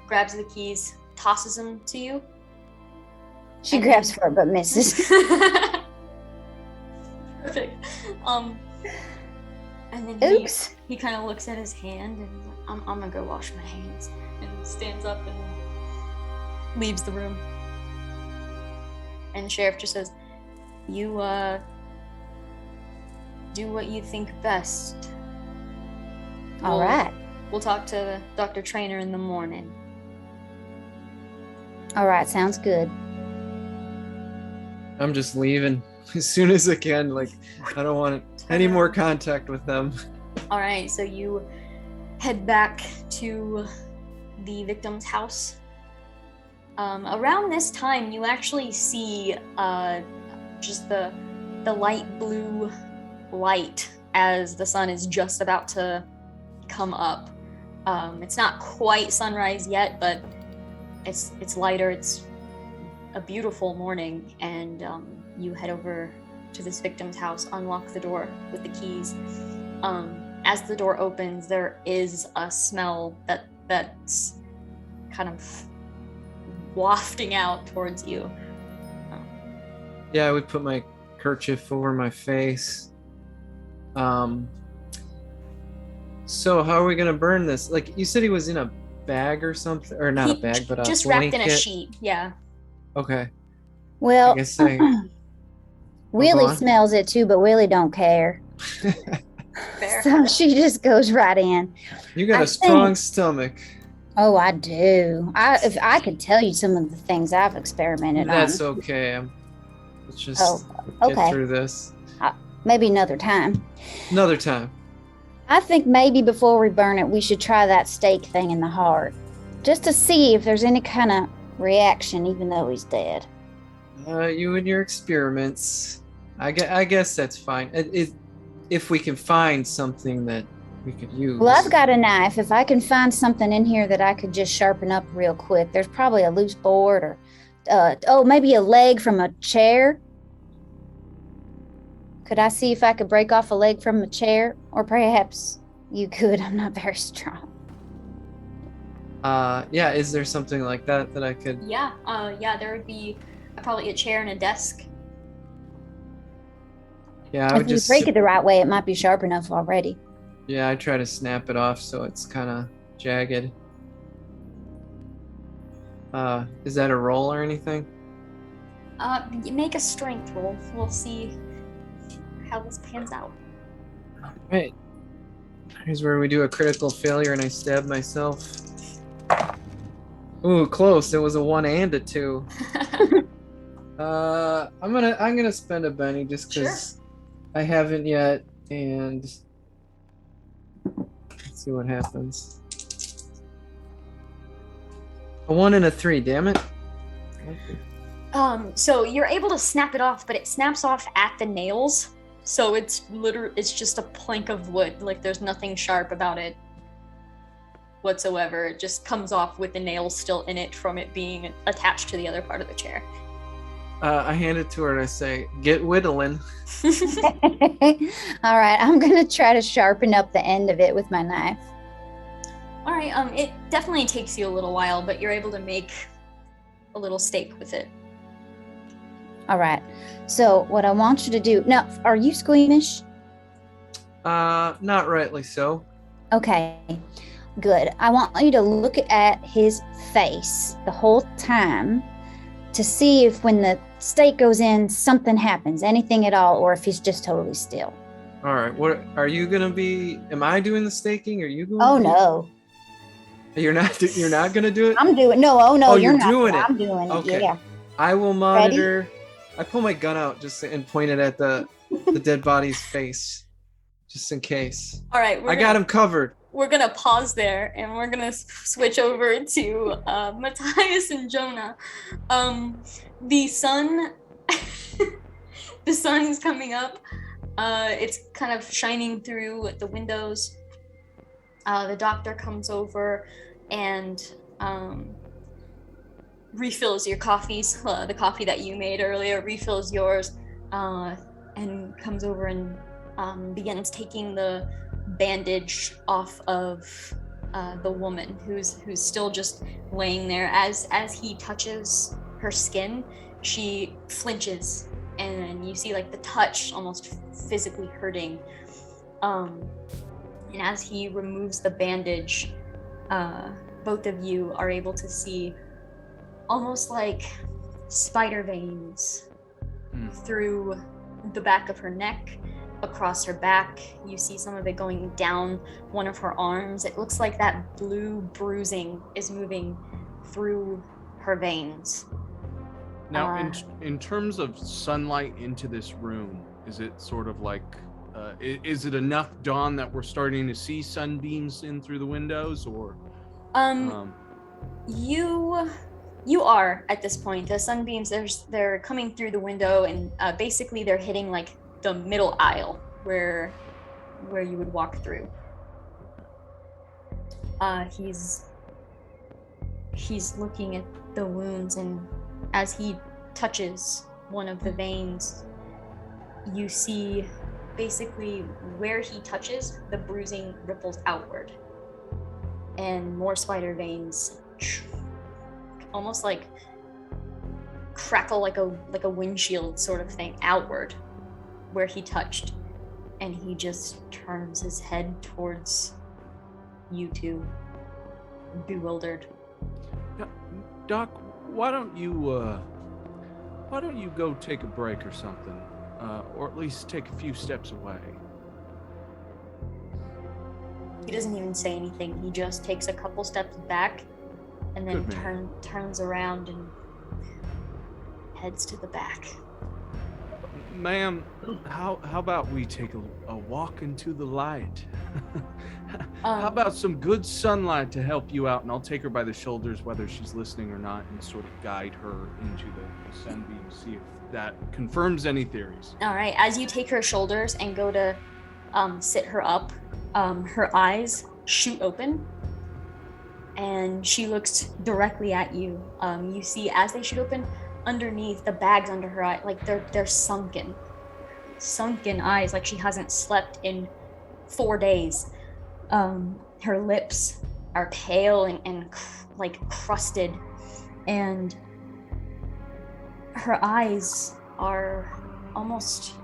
grabs the keys, tosses them to you. She grabs for it, but misses. Perfect. And then Oops. he kind of looks at his hand and he's like, I'm gonna go wash my hands, and stands up and leaves the room. And the sheriff just says, you do what you think best. All right. We'll talk to Dr. Trainer in the morning. All right. Sounds good. I'm just leaving as soon as I can. Like, I don't want any more contact with them. All right, so you head back to the victim's house. Around this time, you actually see just the light blue light as the sun is just about to come up. It's not quite sunrise yet, but it's lighter. It's a beautiful morning, and you head over to this victim's house, unlock the door with the keys. As the door opens, there is a smell that's kind of wafting out towards you. Yeah, I would put my kerchief over my face. So how are we gonna burn this? Like, you said he was in a bag or something, or not a bag, but a just blanket. wrapped in a sheet. Yeah. Okay. Well, I guess I. Willie smells it too, but Willie don't care. Fair. So she just goes right in. You got a strong stomach. Oh, I do. If I could tell you some of the things I've experimented That's on. okay. Let's just okay. get through this. Maybe another time. Another time. I think maybe before we burn it, we should try that stake thing in the heart, just to see if there's any kind of reaction, even though he's dead. You and your experiments. I guess that's fine. If we can find something that we could use. Well, I've got a knife. If I can find something in here that I could just sharpen up real quick, there's probably a loose board or, maybe a leg from a chair. Could I see if I could break off a leg from a chair? Or perhaps you could. I'm not very strong. Yeah, is there something like that I could... Yeah, there would be probably a chair and a desk. Yeah, I would if you just... break it the right way, it might be sharp enough already. Yeah, I try to snap it off so it's kind of jagged. Is that a roll or anything? Make a strength roll. We'll see how this pans out. Alright. Here's where we do a critical failure and I stab myself. Ooh, close. It was a 1 and a 2. I'm gonna spend a Benny just because I haven't yet, and let's see what happens. A 1 and a 3, damn it. So you're able to snap it off, but it snaps off at the nails. So it's just a plank of wood. Like, there's nothing sharp about it whatsoever. It just comes off with the nails still in it from it being attached to the other part of the chair. I hand it to her and I say, "Get whittling." All right, I'm gonna try to sharpen up the end of it with my knife. All right, it definitely takes you a little while, but you're able to make a little stake with it. All right, so what I want you to do now, are you squeamish? Not rightly so. Okay, good. I want you to look at his face the whole time to see if when the stake goes in, something happens, anything at all, or if he's just totally still. All right, what are you gonna be? Am I doing the staking? Are you going? Oh no, you're not. You're not gonna do it. I'm doing. No, oh no, Oh, you're you're not. doing it. I'm doing Okay. it. Yeah. I will monitor. I pull my gun out just and point it at the dead body's face, just in case. All right, I got him covered. We're gonna pause there, and we're gonna switch over to Matthias and Jonah. The sun, the sun is coming up. It's kind of shining through the windows. The doctor comes over, and refills your coffees, the coffee that you made earlier, refills yours, and comes over and begins taking the bandage off of the woman who's still just laying there. As he touches her skin, she flinches, and you see like the touch almost physically hurting. And as he removes the bandage, both of you are able to see almost like spider veins through the back of her neck, across her back. You see some of it going down one of her arms. It looks like that blue bruising is moving through her veins. Now, in terms of sunlight into this room, is it sort of like, is it enough dawn that we're starting to see sunbeams in through the windows, or? You are at this point. The sunbeams, they're coming through the window, and basically they're hitting like the middle aisle where you would walk through. He's looking at the wounds, and as he touches one of the veins, you see basically where he touches, the bruising ripples outward, and more spider veins almost like crackle like a windshield sort of thing outward where he touched, and he just turns his head towards you two, bewildered. Doc, why don't you go take a break or something, or at least take a few steps away? He doesn't even say anything. He just takes a couple steps back, and then turns around and heads to the back. Ma'am, how about we take a walk into the light? How about some good sunlight to help you out, and I'll take her by the shoulders, whether she's listening or not, and sort of guide her into the sunbeam, see if that confirms any theories. All right, as you take her shoulders and go to sit her up, her eyes shoot open, and she looks directly at you. You see, as they shoot open, underneath the bags under her eye, like they're sunken eyes, like she hasn't slept in 4 days. Her lips are pale and like crusted, and her eyes are almost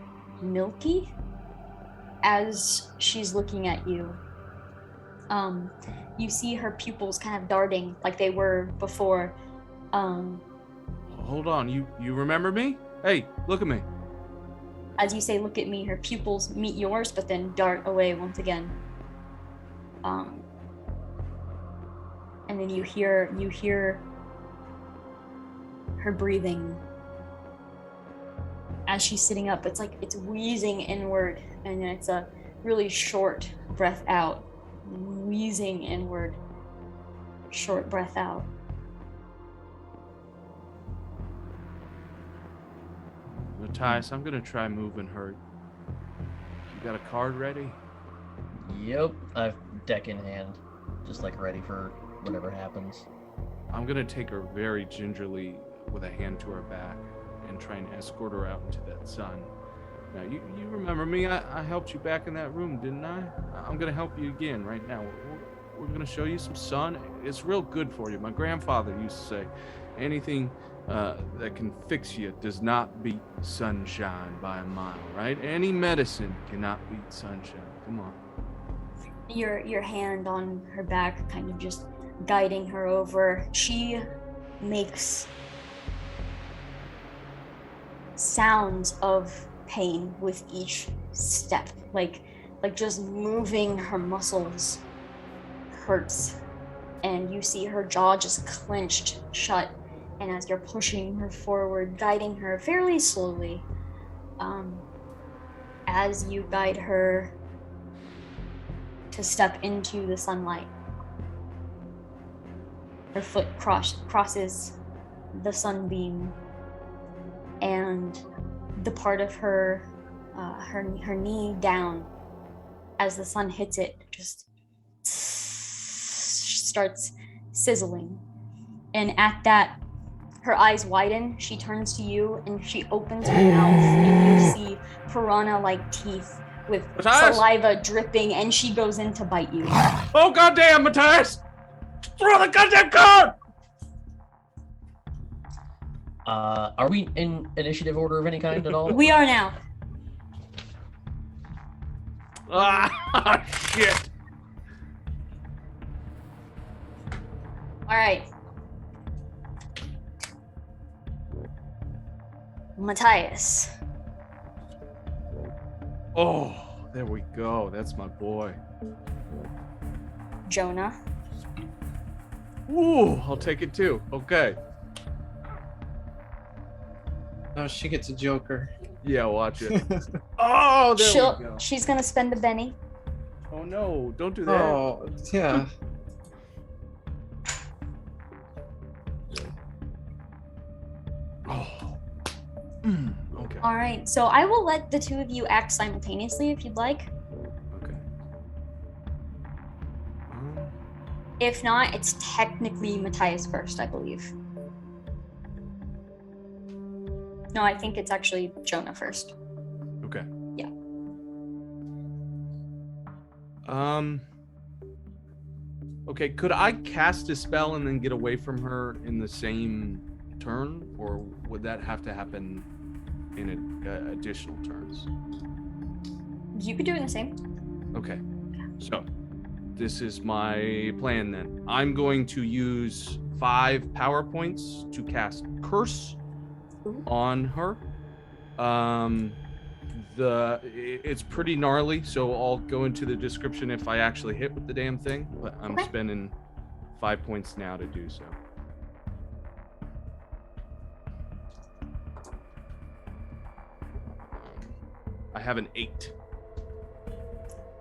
milky as she's looking at you. You see her pupils kind of darting like they were before. Hold on, you remember me? Hey, look at me. As you say, look at me, her pupils meet yours, but then dart away once again. And then you hear her breathing as she's sitting up. It's like it's wheezing inward, and then it's a really short breath out. Wheezing inward, short breath out. Matthias, I'm gonna try moving her. You got a card ready? Yep, I've deck in hand, just like ready for whatever happens. I'm gonna take her very gingerly with a hand to her back and try and escort her out into that sun. Now, you remember me? I helped you back in that room, didn't I? I'm gonna help you again right now. We're gonna show you some sun. It's real good for you. My grandfather used to say, anything that can fix you does not beat sunshine by a mile, right? Any medicine cannot beat sunshine. Come on. Your hand on her back, kind of just guiding her over. She makes sounds of pain with each step, like just moving her muscles hurts, and you see her jaw just clenched shut. And as you're pushing her forward, guiding her fairly slowly, as you guide her to step into the sunlight, her foot crosses the sunbeam, and the part of her knee down, as the sun hits it, just starts sizzling. And at that her eyes widen. She turns to you and she opens her mouth, and you see piranha-like teeth with Matthias? saliva dripping, and she goes in to bite you. Oh, goddamn, Matthias! Throw the goddamn card! Are we in initiative order of any kind at all? We are now. Ah, shit. All right. Matthias. Oh, there we go. That's my boy. Jonah. Ooh, I'll take it too. Okay. Oh, she gets a joker. Yeah, watch it. Oh, there we go. She's gonna spend a Benny. Oh no, don't do that. Oh, yeah. Oh. Okay. All right. So I will let the two of you act simultaneously if you'd like. Okay. If not, it's technically Matthias first, I believe. No, I think it's actually Jonah first. Okay. Yeah. Okay, could I cast a spell and then get away from her in the same turn, or would that have to happen in additional turns? You could do it in the same. Okay. So, this is my plan then. I'm going to use 5 power points to cast Curse on her. It's pretty gnarly, so I'll go into the description if I actually hit with the damn thing, but I'm spending 5 points now to do so. I have an 8.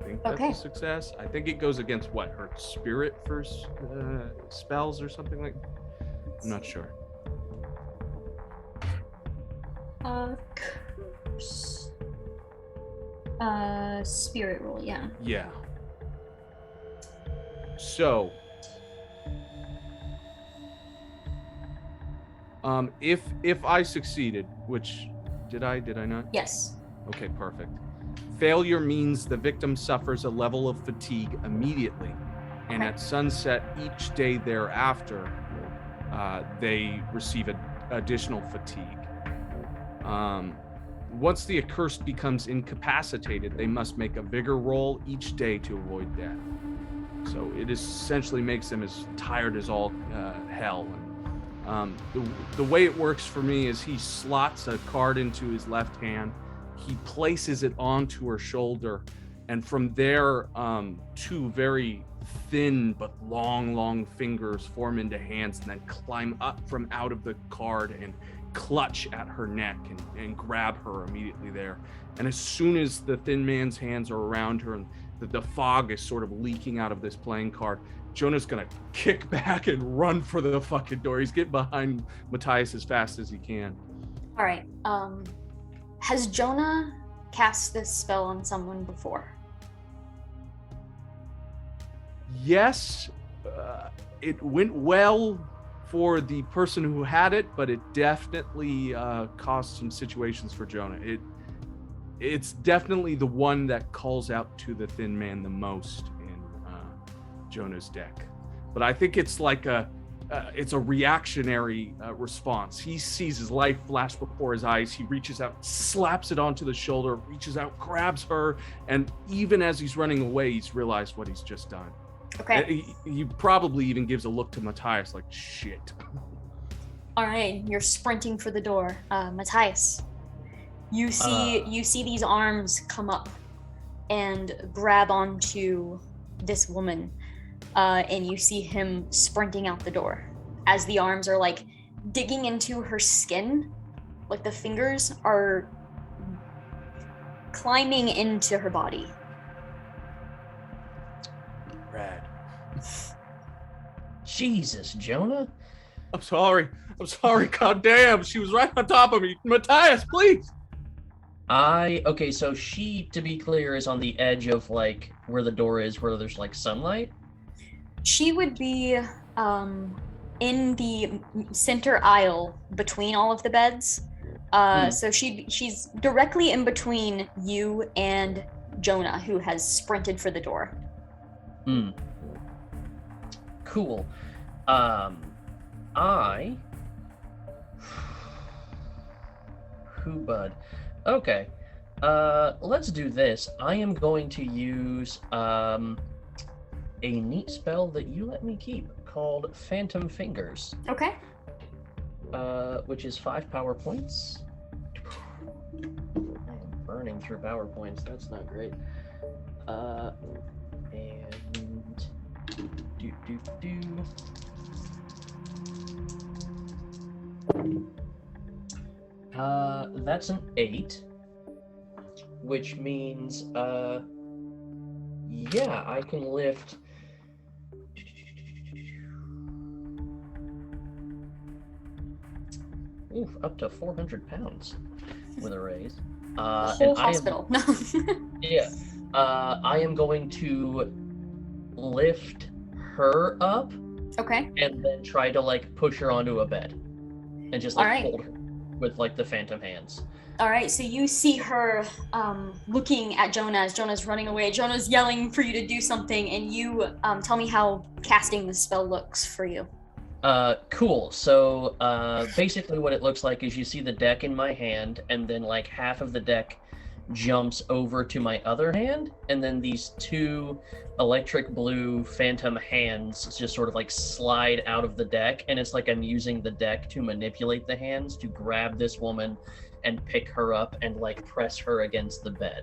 I think that's a success. I think it goes against what, her spirit for spells or something like that? I'm not sure. Curse. Spirit roll, yeah. Yeah. So, if I succeeded, which did I not? Yes. Okay, perfect. Failure means the victim suffers a level of fatigue immediately, and at sunset each day thereafter, they receive additional fatigue. Once the accursed becomes incapacitated, they must make a vigor roll each day to avoid death. So it essentially makes them as tired as all hell. And, the way it works for me is he slots a card into his left hand, he places it onto her shoulder, and from there, 2 very thin but long fingers form into hands and then climb up from out of the card and clutch at her neck and grab her immediately there. And as soon as the thin man's hands are around her and the fog is sort of leaking out of this playing card, Jonah's gonna kick back and run for the fucking door. He's getting behind Matthias as fast as he can. All right. Has Jonah cast this spell on someone before? Yes, it went well for the person who had it, but it definitely caused some situations for Jonah. It's definitely the one that calls out to the thin man the most in Jonah's deck. But I think it's like it's a reactionary response. He sees his life flash before his eyes. He reaches out, slaps it onto the shoulder, reaches out, grabs her, and even as he's running away, he's realized what he's just done. Okay. He probably even gives a look to Matthias like, shit. All right, you're sprinting for the door. Matthias, you see these arms come up and grab onto this woman, and you see him sprinting out the door as the arms are like digging into her skin, like the fingers are climbing into her body. Rad. Jesus, Jonah. I'm sorry. God damn, she was right on top of me. Matthias, please. Okay, so she, to be clear, is on the edge of like where the door is, where there's like sunlight. She would be in the center aisle between all of the beds. So she's directly in between you and Jonah, who has sprinted for the door. Cool. Who bud? Okay. Let's do this. I am going to use a neat spell that you let me keep called Phantom Fingers. Okay. Which is 5 power points. I am burning through power points. That's not great. And that's an 8, which means yeah, I can lift up to 400 pounds with a raise. Whole hospital. Yeah. I am going to lift her up. Okay. And then try to like push her onto a bed. And just like hold her with like the phantom hands. All right, so you see her looking at Jonah as Jonah's running away. Jonah's yelling for you to do something, and you tell me how casting the spell looks for you. Cool. So basically what it looks like is you see the deck in my hand, and then like half of the deck jumps over to my other hand, and then these 2 electric blue phantom hands just sort of like slide out of the deck, and it's like I'm using the deck to manipulate the hands to grab this woman and pick her up and like press her against the bed.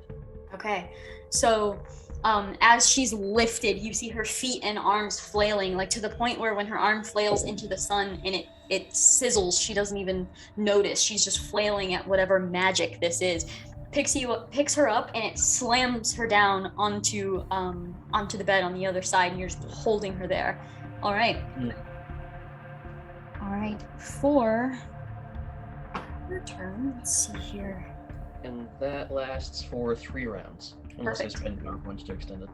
Okay, so as she's lifted, you see her feet and arms flailing, like to the point where when her arm flails into the sun and it sizzles, she doesn't even notice. She's just flailing at whatever magic this is. Picks her up, and it slams her down onto the bed on the other side, and you're just holding her there. All right. All right. For your turn, let's see here. And that lasts for 3 rounds. Unless Perfect. I spend power points to extend it.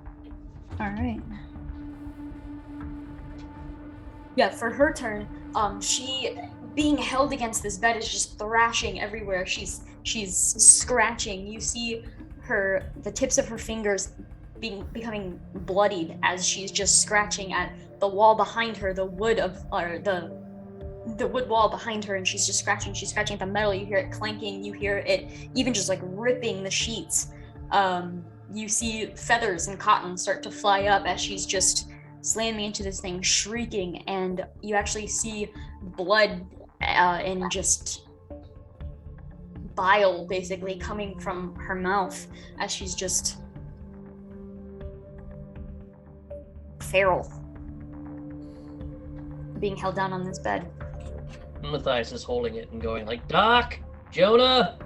All right. Yeah, for her turn, she, being held against this bed, is just thrashing everywhere. She's scratching. You see the tips of her fingers becoming bloodied as she's just scratching at the wall behind her, the wood wall behind her, and she's just scratching. She's scratching at the metal. You hear it clanking. You hear it even just like ripping the sheets. You see feathers and cotton start to fly up as she's just slamming into this thing, shrieking, and you actually see blood and just bile basically coming from her mouth as she's just feral, being held down on this bed. Matthias is holding it and going like, Doc, Jonah.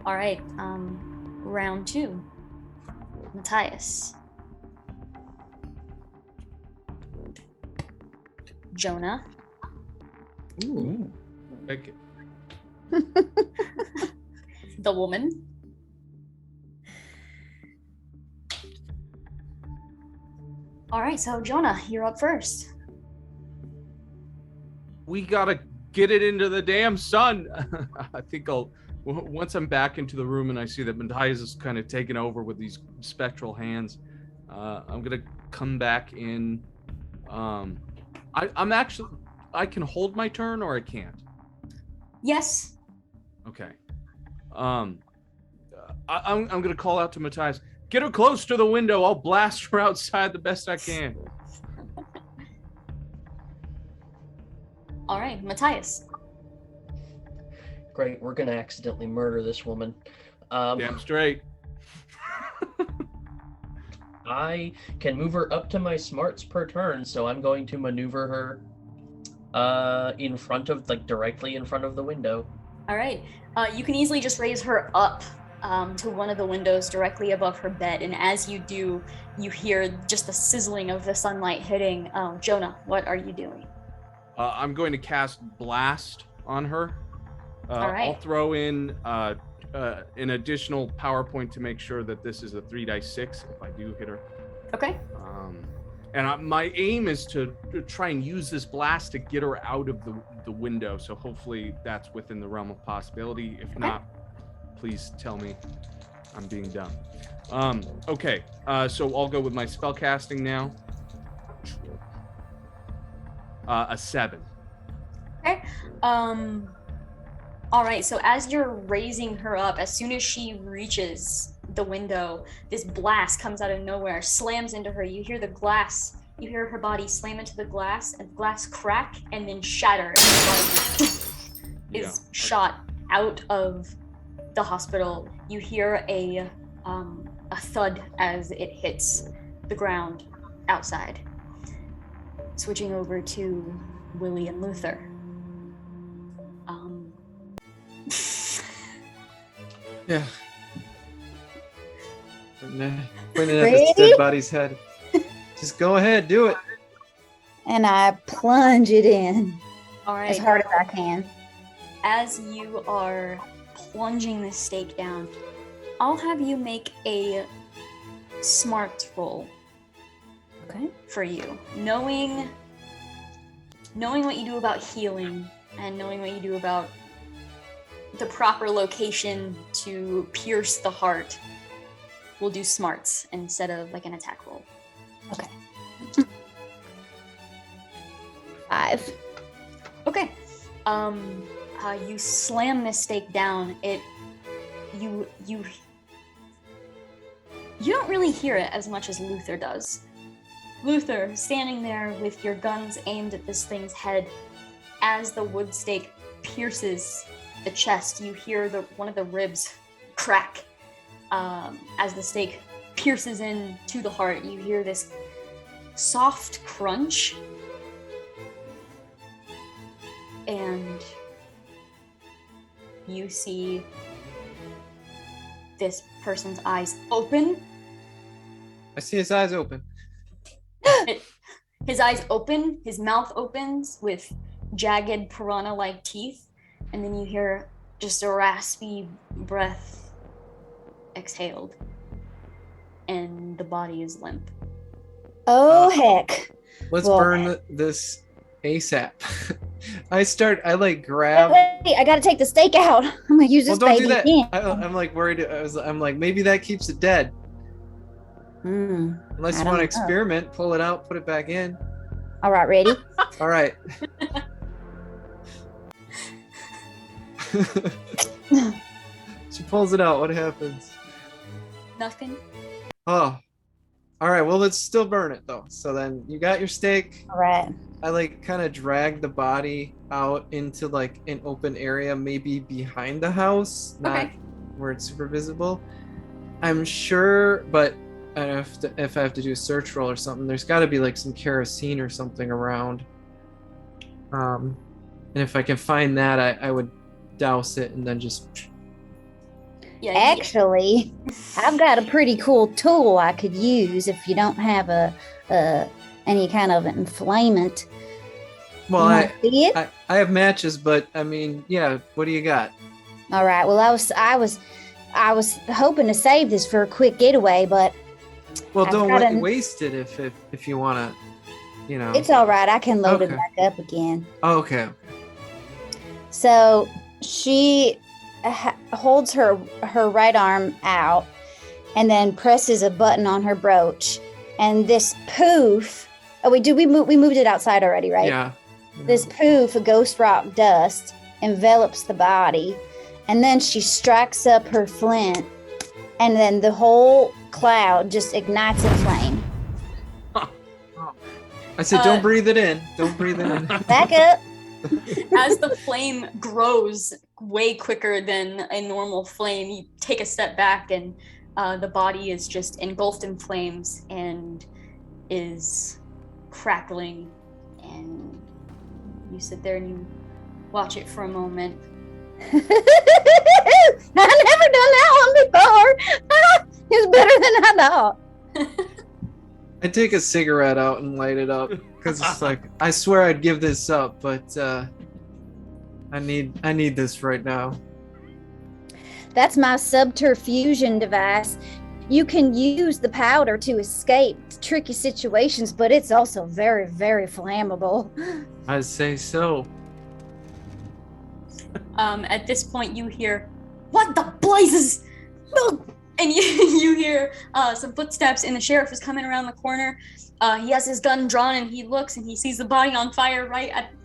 All right, round 2. Matthias. Jonah. Ooh. Okay. The woman. All right, so Jonah, you're up first. We gotta get it into the damn sun. I think once I'm back into the room and I see that Matthias is kind of taken over with these spectral hands, I'm gonna come back in. I can hold my turn, or I can't. Yes. Okay. I'm gonna call out to Matthias. Get her close to the window. I'll blast her outside the best I can. All right, Matthias. Great, we're gonna accidentally murder this woman. Damn straight. I can move her up to my smarts per turn, so I'm going to maneuver her in front of, like, directly in front of the window. All right. You can easily just raise her up to one of the windows directly above her bed, and as you do, you hear just the sizzling of the sunlight hitting. Jonah, what are you doing? I'm going to cast Blast on her. All right. I'll throw in an additional power point to make sure that this is a 3 dice 6 if I do hit her. Okay. And my aim is to try and use this blast to get her out of the window. So hopefully that's within the realm of possibility. If not, please tell me I'm being dumb. Okay, so I'll go with my spell casting now. A 7. Okay. All right. So as you're raising her up, as soon as she reaches the window, this blast comes out of nowhere, slams into her. You hear the glass. You hear her body slam into the glass, and the glass crack and then shatter. And the body is shot out of the hospital. You hear a thud as it hits the ground outside. Switching over to Willie and Luthor. Yeah. Pointing at this dead body's head. Just go ahead, do it. And I plunge it in All right. as hard as I can. As you are plunging the stake down, I'll have you make a smart roll. Okay. For you. Knowing what you do about healing and knowing what you do about the proper location to pierce the heart, we'll do smarts instead of like an attack roll. Okay. 5. Okay. You slam this stake down. You don't really hear it as much as Luthor does. Luthor, standing there with your guns aimed at this thing's head, as the wood stake pierces the chest, you hear one of the ribs crack. As the stake pierces into the heart, you hear this soft crunch, and you see this person's eyes open. I see his eyes open. His eyes open, his mouth opens with jagged piranha-like teeth, and then you hear just a raspy breath exhaled, and the body is limp. Oh, heck. Let's Well, burn this ASAP. I like grab. Wait, I gotta take the stake out. I'm gonna use Well, this don't baby do that. again. I'm like worried. I'm like, maybe that keeps it dead. Unless I you don't want to know. experiment, pull it out, put it back in. All right, ready? All right. She pulls it out. What happens? Nothing. Oh. All right. Well, let's still burn it though. So then you got your stake. All right. I like kind of drag the body out into like an open area, maybe behind the house, not where it's super visible. I'm sure, but if I have to do a search roll or something, there's got to be like some kerosene or something around. And if I can find that, I would douse it and then just. Yeah. Actually, I've got a pretty cool tool I could use if you don't have any kind of inflammant. Well, You wanna see it? I have matches, but I mean, yeah. What do you got? All right. Well, I was hoping to save this for a quick getaway, but Well, I've don't got waste it if you want to, you know. it's all right. I can load it Okay. back up again. Oh, okay. So she holds her right arm out and then presses a button on her brooch, and this poof. Oh, we moved it outside already, right? Yeah. This poof of ghost rock dust envelops the body, and then she strikes up her flint, and then the whole cloud just ignites in flame. I said, don't breathe it in. Don't breathe it in. Back up. As the flame grows way quicker than a normal flame, you take a step back, and the body is just engulfed in flames and is crackling, and you sit there and you watch it for a moment. I've never done that one before. It's better than I thought. I take a cigarette out and light it up because it's like I swear I'd give this up, but I need this right now. That's my subterfusion device. You can use the powder to escape tricky situations, but it's also very, very flammable. I'd say so. At this point, you hear, "What the blazes?" And you hear some footsteps, and the sheriff is coming around the corner. He has his gun drawn, and he looks, and he sees the body on fire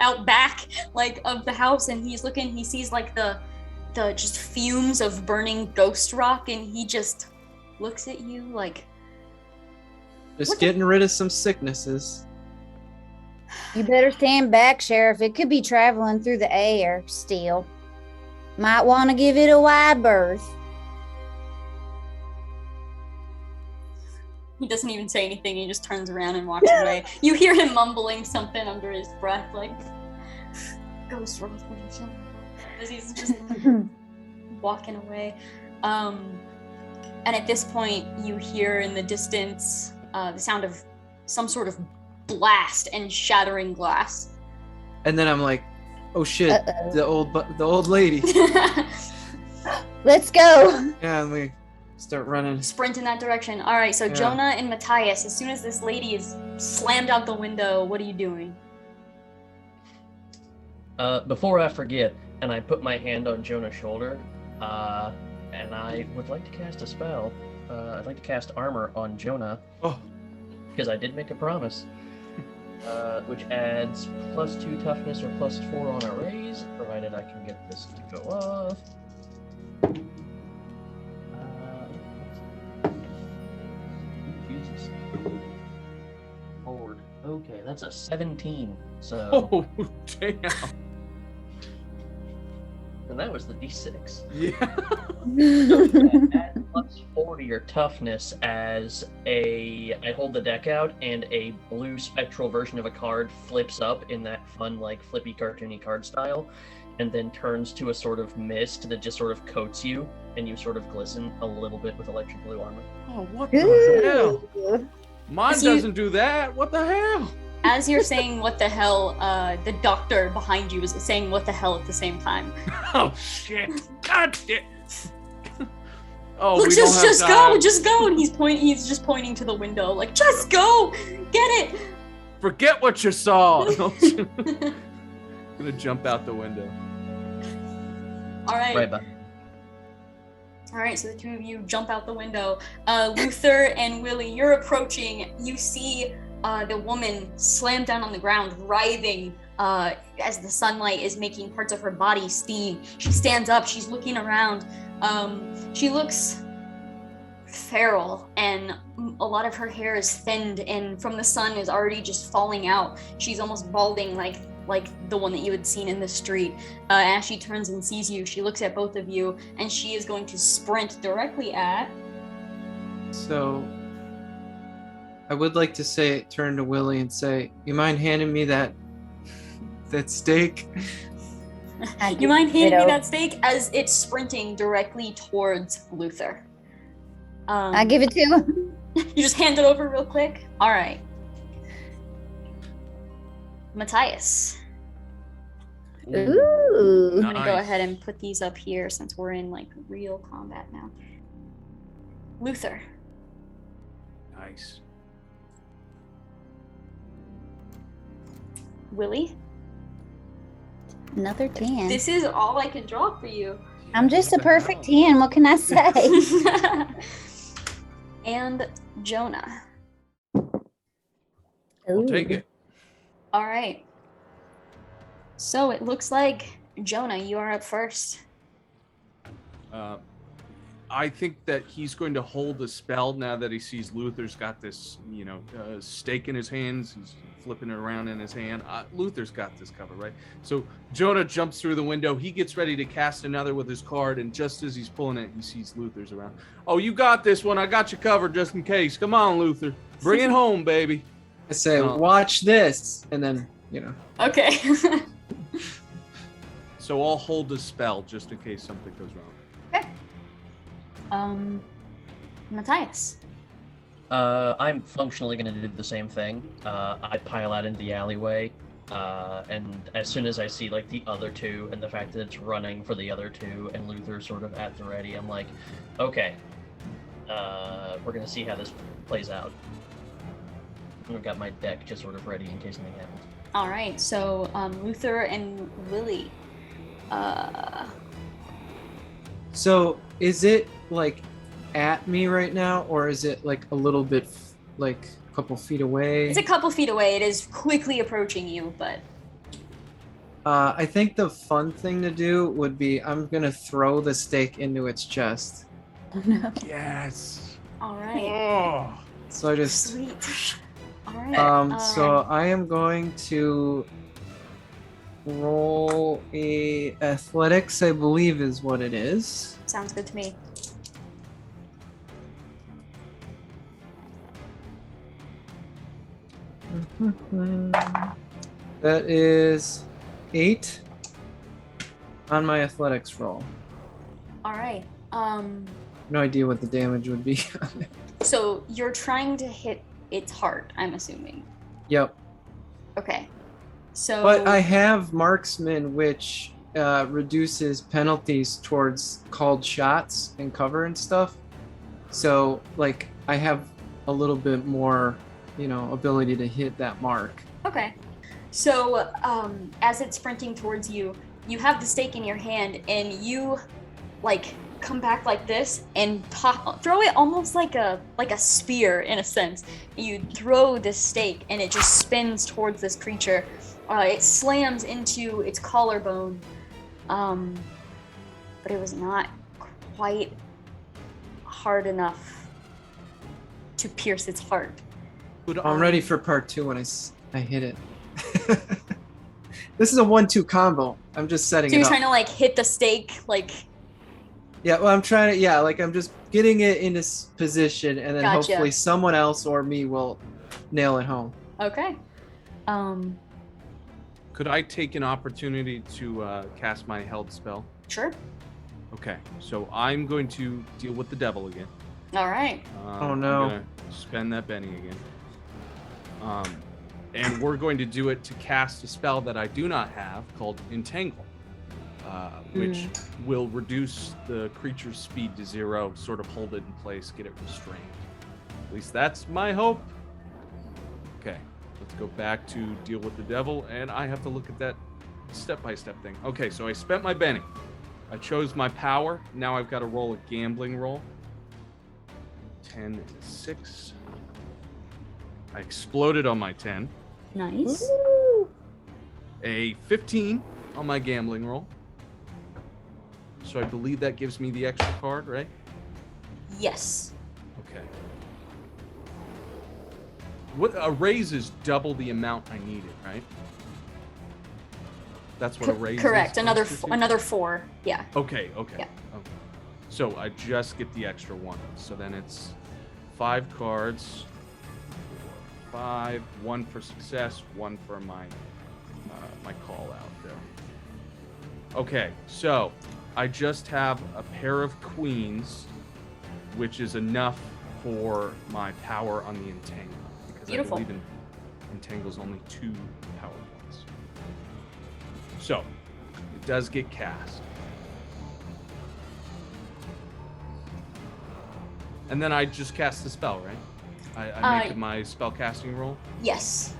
out back, like, of the house. And he's looking. He sees like the just fumes of burning ghost rock, and he just looks at you like, Just getting rid of some sicknesses. You better stand back, Sheriff. It could be traveling through the air still. Might want to give it a wide berth. He doesn't even say anything. He just turns around and walks away. You hear him mumbling something under his breath, like, "Ghost rock," as he's just walking away. And at this point, you hear in the distance the sound of some sort of blast and shattering glass. And then I'm like, oh shit, Uh-oh. the old lady. Let's go. Yeah, and we start running. Sprint in that direction. All right, so Yeah. Jonah and Matthias, as soon as this lady is slammed out the window, what are you doing? Before I forget, and I put my hand on Jonah's shoulder, and I would like to cast a spell. I'd like to cast Armor on Jonah. Oh. Because I did make a promise. Which adds +2 toughness or +4 on a raise, provided I can get this to go off. Jesus. Forward. Okay, that's a 17. So, Oh, damn. and that was the D6. Yeah. Add +4 to your toughness as I hold the deck out and a blue spectral version of a card flips up in that fun, like, flippy cartoony card style, and then turns to a sort of mist that just sort of coats you, and you sort of glisten a little bit with electric blue armor. Oh, what the hell? Ooh. Mine As you- doesn't do that. What the hell? As you're saying what the hell, the doctor behind you is saying what the hell at the same time. Oh shit! God damn. Oh, Look, we don't have time. just go, and he's just pointing to the window, like, just go, get it. Forget what you saw. Gonna jump out the window. All right. Right back. All right, so the two of you jump out the window. Luthor and Willie, you're approaching. You see the woman slam down on the ground, writhing as the sunlight is making parts of her body steam. She stands up. She's looking around. She looks feral, and a lot of her hair is thinned, and from the sun is already just falling out. She's almost balding, like the one that you had seen in the street. As she turns and sees you, she looks at both of you, and she is going to sprint directly at... So, I would like to turn to Willie and say, you mind handing me that steak? You mind handing me that steak? As it's sprinting directly towards Luthor. I give it to him. You just hand it over real quick? All right. Matthias. Ooh. I'm gonna go Nice. ahead and put these up here since we're in, like, real combat now. Luthor. Nice. Willie. Another 10. This is all I can draw for you. I'm just a What the perfect hell? 10. What can I say? And Jonah. I'll take it. All right. So it looks like, Jonah, you are up first. I think that he's going to hold the spell now that he sees Luthor's got this, stake in his hands. He's flipping it around in his hand. Luthor's got this covered, right? So Jonah jumps through the window. He gets ready to cast another with his card, and just as he's pulling it, he sees Luthor's around. Oh, you got this one. I got you covered just in case. Come on, Luthor. Bring it home, baby. I say, Oh. watch this, and then, Okay. So I'll hold the spell just in case something goes wrong. Matthias. I'm functionally going to do the same thing. I pile out into the alleyway, and as soon as I see, like, the other two and the fact that it's running for the other two and Luthor sort of at the ready, I'm like, okay, we're gonna see how this plays out. I've got my deck just sort of ready in case anything happens. All right, so Luthor and Willie. So is it like at me right now, or is it like a little bit like a couple feet away? It's a couple feet away. It is quickly approaching you, but I think the fun thing to do would be I'm gonna throw the stake into its chest. Yes. all right. Oh. So I just Sweet. All right. so I am going to roll a athletics, I believe is what it is. Sounds good to me. That is 8 on my athletics roll. All right. No idea what the damage would be. So you're trying to hit its heart, I'm assuming. Yep. Okay. So But I have marksman, which reduces penalties towards called shots and cover and stuff. So, like, I have a little bit more, ability to hit that mark. Okay. So, as it's sprinting towards you, you have the stake in your hand, and you, like, come back like this and throw it almost like a spear in a sense. You throw this stake, and it just spins towards this creature. It slams into its collarbone, but it was not quite hard enough to pierce its heart. I'm ready for part 2 when I hit it. This is a 1-2 combo. I'm just setting So it you're up. trying to like hit the stake, like. Yeah, well, I'm trying to. Yeah, like I'm just getting it in this position, and then Gotcha. hopefully someone else or me will nail it home. Okay. Could I take an opportunity to cast my held spell? Sure. Okay, so I'm going to deal with the devil again. All right. Oh, no. I'm gonna spend that Benny again. And we're going to do it to cast a spell that I do not have called Entangle, which will reduce the creature's speed to 0, sort of hold it in place, get it restrained. At least that's my hope. Okay, let's go back to deal with the devil, and I have to look at that step-by-step thing. Okay, so I spent my Benny. I chose my power. Now I've got to roll a gambling roll. 10 and 6. I exploded on my 10. Nice. A 15 on my gambling roll. So I believe that gives me the extra card, right? Yes. Okay. What a raise is double the amount I needed, right? That's what a raise Correct. is. Another 4. Yeah. Okay. Yeah. Okay. So I just get the extra 1. So then it's 5 cards. 5, 1 for success, 1 for my my call out there. Okay, so I just have a pair of queens, which is enough for my power on the entangle. Because Beautiful. I believe entangle's only 2 power points. So it does get cast. And then I just cast the spell, right? I make my spell casting roll. Yes.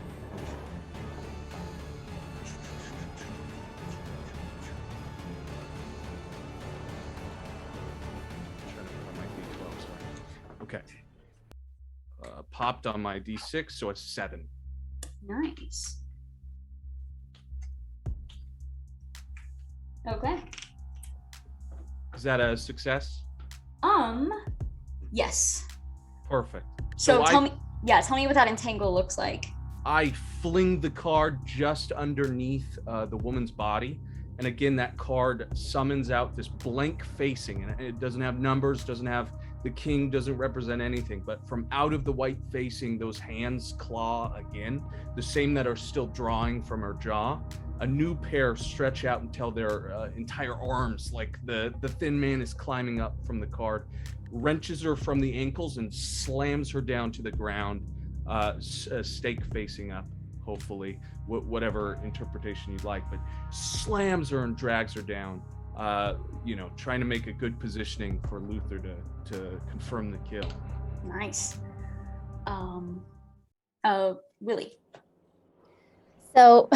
Okay. Popped on my D6, so it's 7. Nice. Okay. Is that a success? Yes. Perfect. So tell me what that entangle looks like. I fling the card just underneath the woman's body. And again, that card summons out this blank facing. And it doesn't have numbers, doesn't have the king, doesn't represent anything. But from out of the white facing, those hands claw again, the same that are still drawing from her jaw. A new pair stretch out until their entire arms, like the thin man is climbing up from the card, wrenches her from the ankles and slams her down to the ground, stake facing up, hopefully, whatever interpretation you'd like, but slams her and drags her down. trying to make a good positioning for Luthor to confirm the kill. Nice. Willie. So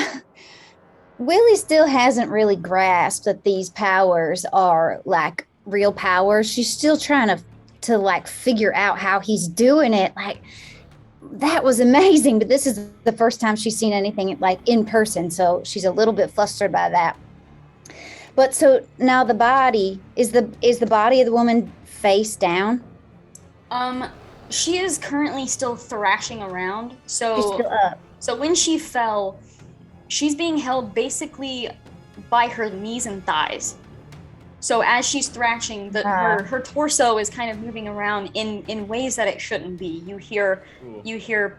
Willie still hasn't really grasped that these powers are like real powers. She's still trying to like figure out how he's doing it. Like, that was amazing, but this is the first time she's seen anything like in person, so she's a little bit flustered by that. But so now the body is the body of the woman face down? She is currently still thrashing around. So She's still up. So when she fell, she's being held basically by her knees and thighs. So as she's thrashing, her torso is kind of moving around in ways that it shouldn't be. You hear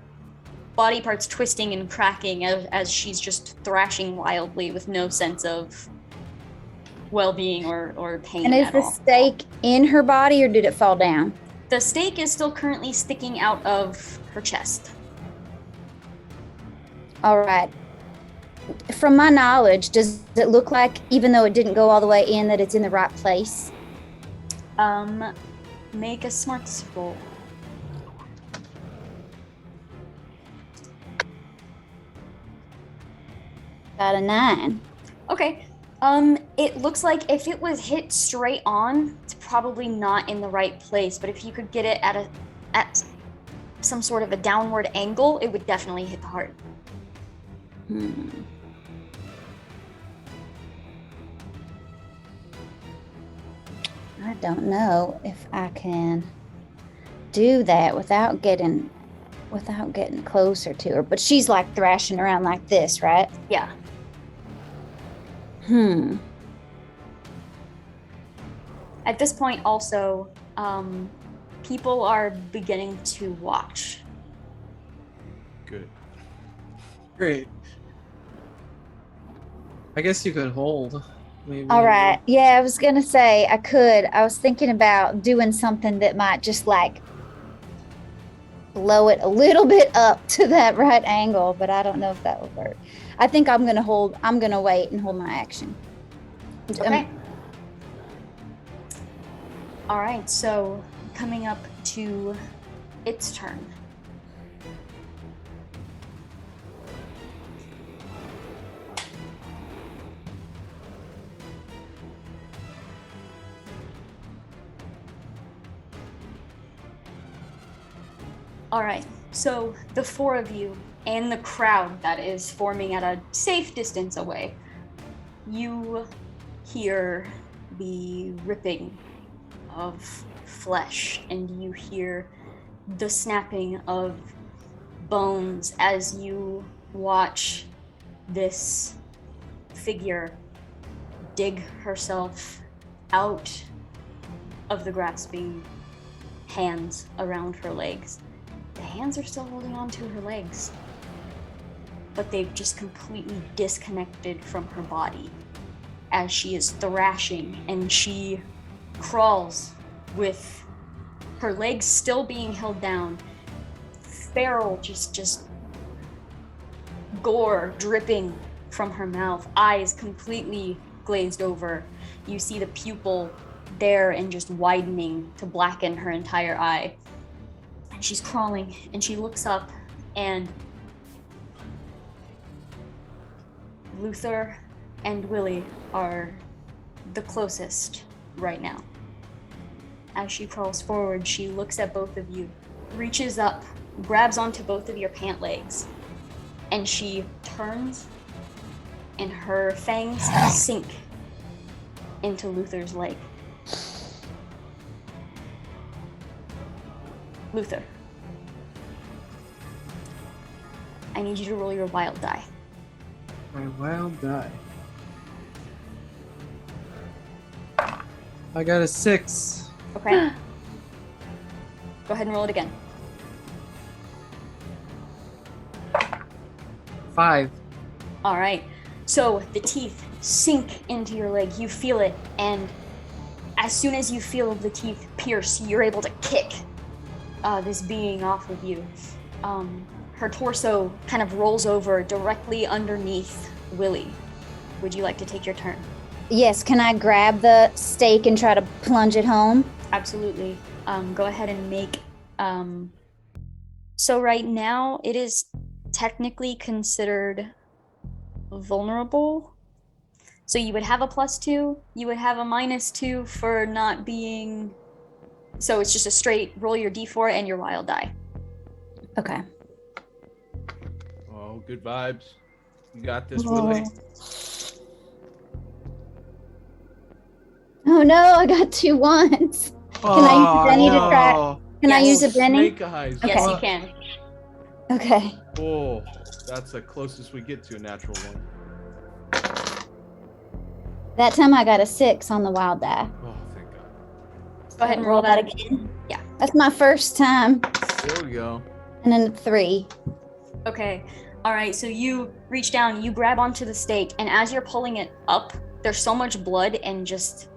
body parts twisting and cracking as she's just thrashing wildly with no sense of well-being or pain. And is the stake in her body, or did it fall down? The stake is still currently sticking out of her chest. All right. From my knowledge, does it look like, even though it didn't go all the way in, that it's in the right place? Make a smarts roll. Got a 9. Okay. It looks like if it was hit straight on, it's probably not in the right place. But if you could get it at some sort of a downward angle, it would definitely hit the heart. I don't know if I can do that without getting closer to her. But she's like thrashing around like this, right? Yeah. At this point, also, people are beginning to watch. Good. Great. I guess you could hold. Maybe. All right. Yeah, I was going to say I could. I was thinking about doing something that might just like blow it a little bit up to that right angle, but I don't know if that would work. I think I'm going to wait and hold my action. Okay. All right, so coming up to its turn. All right, so the four of you and the crowd that is forming at a safe distance away, you hear the ripping of flesh and you hear the snapping of bones as you watch this figure dig herself out of the grasping hands around her legs. The hands are still holding on to her legs, but they've just completely disconnected from her body as she is thrashing, and she crawls with her legs still being held down, feral, just gore dripping from her mouth, eyes completely glazed over. You see the pupil there and just widening to blacken her entire eye. And she's crawling, and she looks up, and Luthor and Willie are the closest right now. As she crawls forward, she looks at both of you, reaches up, grabs onto both of your pant legs, and she turns, and her fangs sink into Luthor's leg. Luthor, I need you to roll your wild die. My wild die. I got a 6. Okay. Go ahead and roll it again. 5. All right. So the teeth sink into your leg. You feel it, and as soon as you feel the teeth pierce, you're able to kick this being off of you. Her torso kind of rolls over directly underneath Willie. Would you like to take your turn? Yes, can I grab the stake and try to plunge it home? Absolutely. Go ahead and make. So right now it is technically considered vulnerable. So you would have a +2. You would have a -2 for not being. So it's just a straight roll your d4 and your wild die. Okay. Oh, good vibes. You got this, Oh. Willie. Oh no, I got 2 ones. Can I use a Benny to try? Can I Yes. use a Benny? Snake eyes. Yes, Okay. you can. Okay. Oh, that's the closest we get to a natural one. That time I got a 6 on the wild die. Oh, thank God. Go ahead and roll that again. Yeah. That's my first time. There we go. And then a 3. Okay. All right. So you reach down, you grab onto the stake, and as you're pulling it up, there's so much blood and just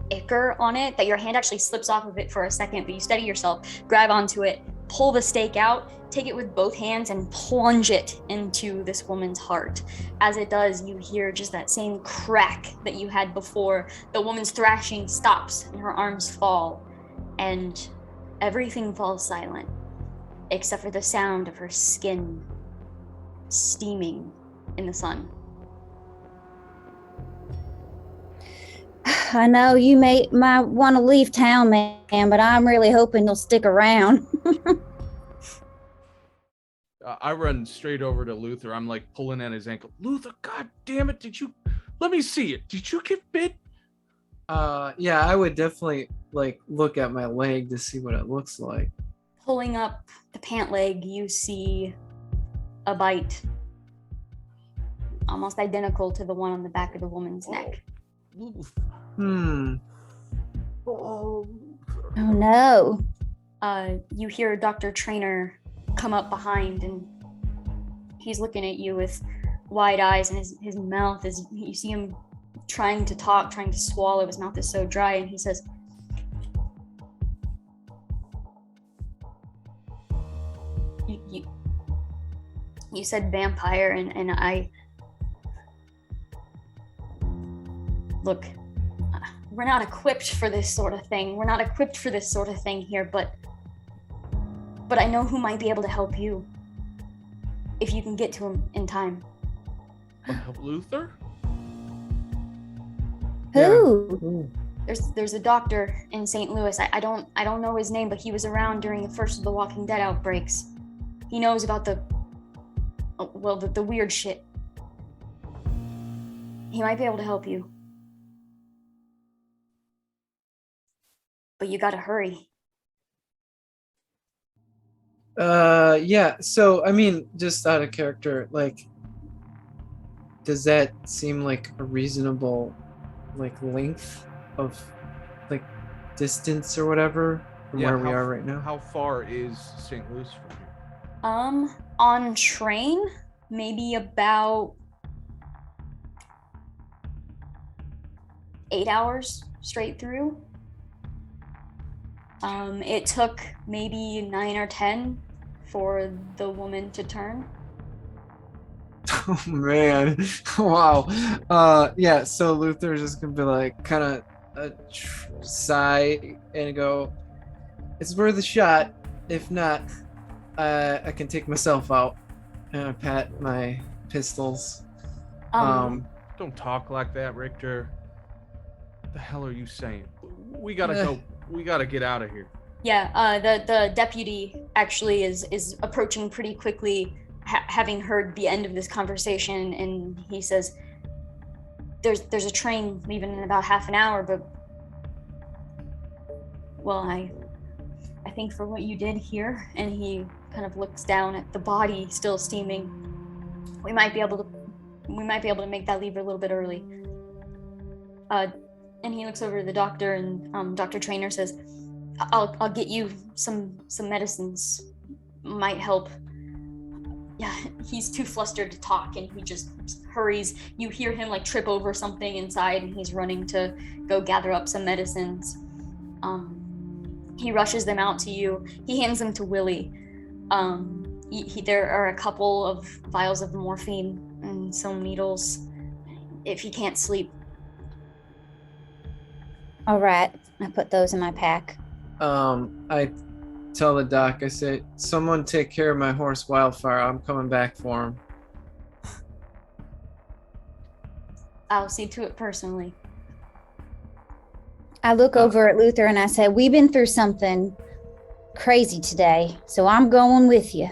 ichor on it that your hand actually slips off of it for a second, but you steady yourself, grab onto it, pull the stake out, take it with both hands and plunge it into this woman's heart. As it does, you hear just that same crack that you had before. The woman's thrashing stops and her arms fall, and everything falls silent except for the sound of her skin steaming in the sun. I know you might want to leave town, man, but I'm really hoping you'll stick around. I run straight over to Luthor. I'm like pulling at his ankle. Luthor, God damn it! Let me see it. Did you get bit? Yeah, I would definitely like look at my leg to see what it looks like. Pulling up the pant leg, you see a bite almost identical to the one on the back of the woman's neck. Oh no. You hear Dr. Trainer come up behind, and he's looking at you with wide eyes, and his mouth is, you see him trying to talk, trying to swallow. His mouth is so dry, and he says, you said vampire, and I look, we're not equipped for this sort of thing. We're not equipped for this sort of thing here, but I know who might be able to help you if you can get to him in time. Help Luthor? Who? There's a doctor in St. Louis. I don't know his name, but he was around during the first of the Walking Dead outbreaks. He knows about the weird shit. He might be able to help you. But you gotta hurry. Yeah, so I mean, just out of character, like, does that seem like a reasonable like length of like distance or whatever from where we are right now? How far is St. Louis from here? On train, maybe about 8 hours straight through. It took maybe 9 or 10 for the woman to turn. Oh man, wow. Yeah, so Luthor's just gonna be like kind of sigh and go, it's worth a shot. If not, I can take myself out. And I pat my pistols. Don't talk like that, Richter. What the hell are you saying? We gotta go. We gotta get out of here. Yeah, the deputy actually is approaching pretty quickly, having heard the end of this conversation, and he says, "There's a train leaving in about half an hour, but well, I think for what you did here," and he kind of looks down at the body still steaming, we might be able to make that leave a little bit early. And he looks over to the doctor, and Dr. Trainer says, I'll get you some medicines. Might help. Yeah, he's too flustered to talk, and he just hurries. You hear him like trip over something inside, and he's running to go gather up some medicines. He rushes them out to you. He hands them to Willie. There are a couple of vials of morphine and some needles if he can't sleep. All right. I put those in my pack. I tell the doc, I say, someone take care of my horse Wildfire. I'm coming back for him. I'll see to it personally. I look over at Luthor and I say, we've been through something crazy today, so I'm going with you.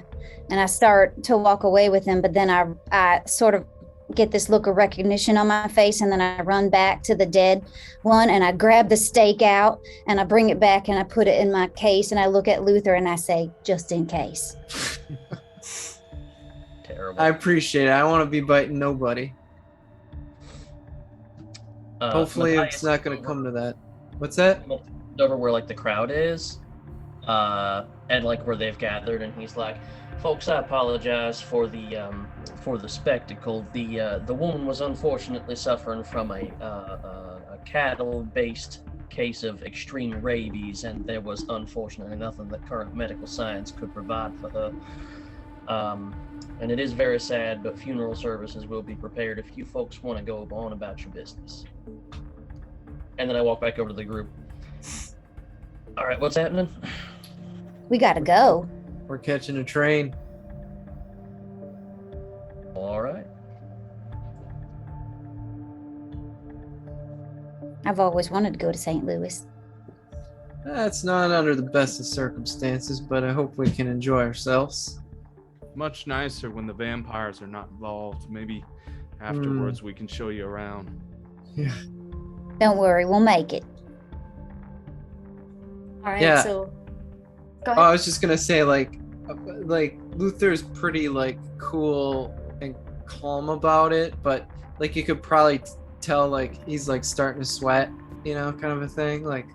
And I start to walk away with him, but then I sort of get this look of recognition on my face, and then I run back to the dead one and I grab the stake out and I bring it back and I put it in my case, and I look at Luthor and I say, just in case. Terrible. I appreciate it. I want to be biting nobody. Hopefully Matthias it's not going to come to that. What's that? over where like the crowd is, and like where they've gathered, and he's like, "Folks, I apologize for the spectacle. The woman was unfortunately suffering from a cattle-based case of extreme rabies, and there was unfortunately nothing that current medical science could provide for her. And it is very sad, but funeral services will be prepared if you folks want to go on about your business." And then I walk back over to the group. All right, what's happening? We gotta go. We're catching a train. All right. I've always wanted to go to St. Louis. That's not under the best of circumstances, but I hope we can enjoy ourselves. Much nicer when the vampires are not involved. Maybe afterwards we can show you around. Yeah. Don't worry, we'll make it. All right, Yeah. so go Oh, ahead. I was just gonna say, like Luthor's pretty like cool and calm about it, but like you could probably tell like he's like starting to sweat, kind of a thing. Like,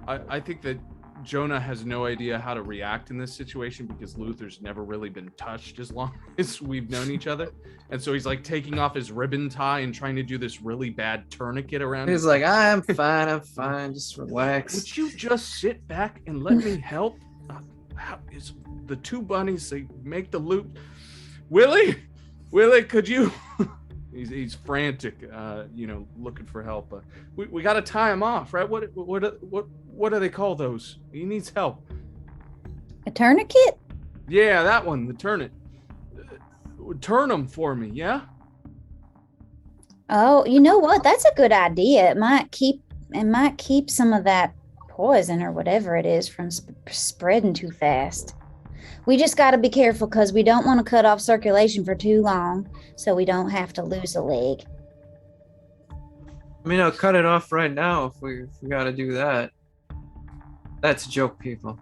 I think that Jonah has no idea how to react in this situation because Luthor's never really been touched as long as we've known each other. And so he's like taking off his ribbon tie and trying to do this really bad tourniquet around. he's like, I'm fine, just relax. Would you just sit back and let me help? How is the two bunnies, they make the loop. Willie, could you? He's frantic, looking for help. We got to tie him off, right? What do they call those? He needs help. A tourniquet? Yeah, that one, the turn it. Turn them for me, yeah? Oh, you know what? That's a good idea. It might keep some of that poison or whatever it is from spreading too fast. We just got to be careful because we don't want to cut off circulation for too long, so we don't have to lose a leg. I mean, I'll cut it off right now if we got to do that. That's a joke, people.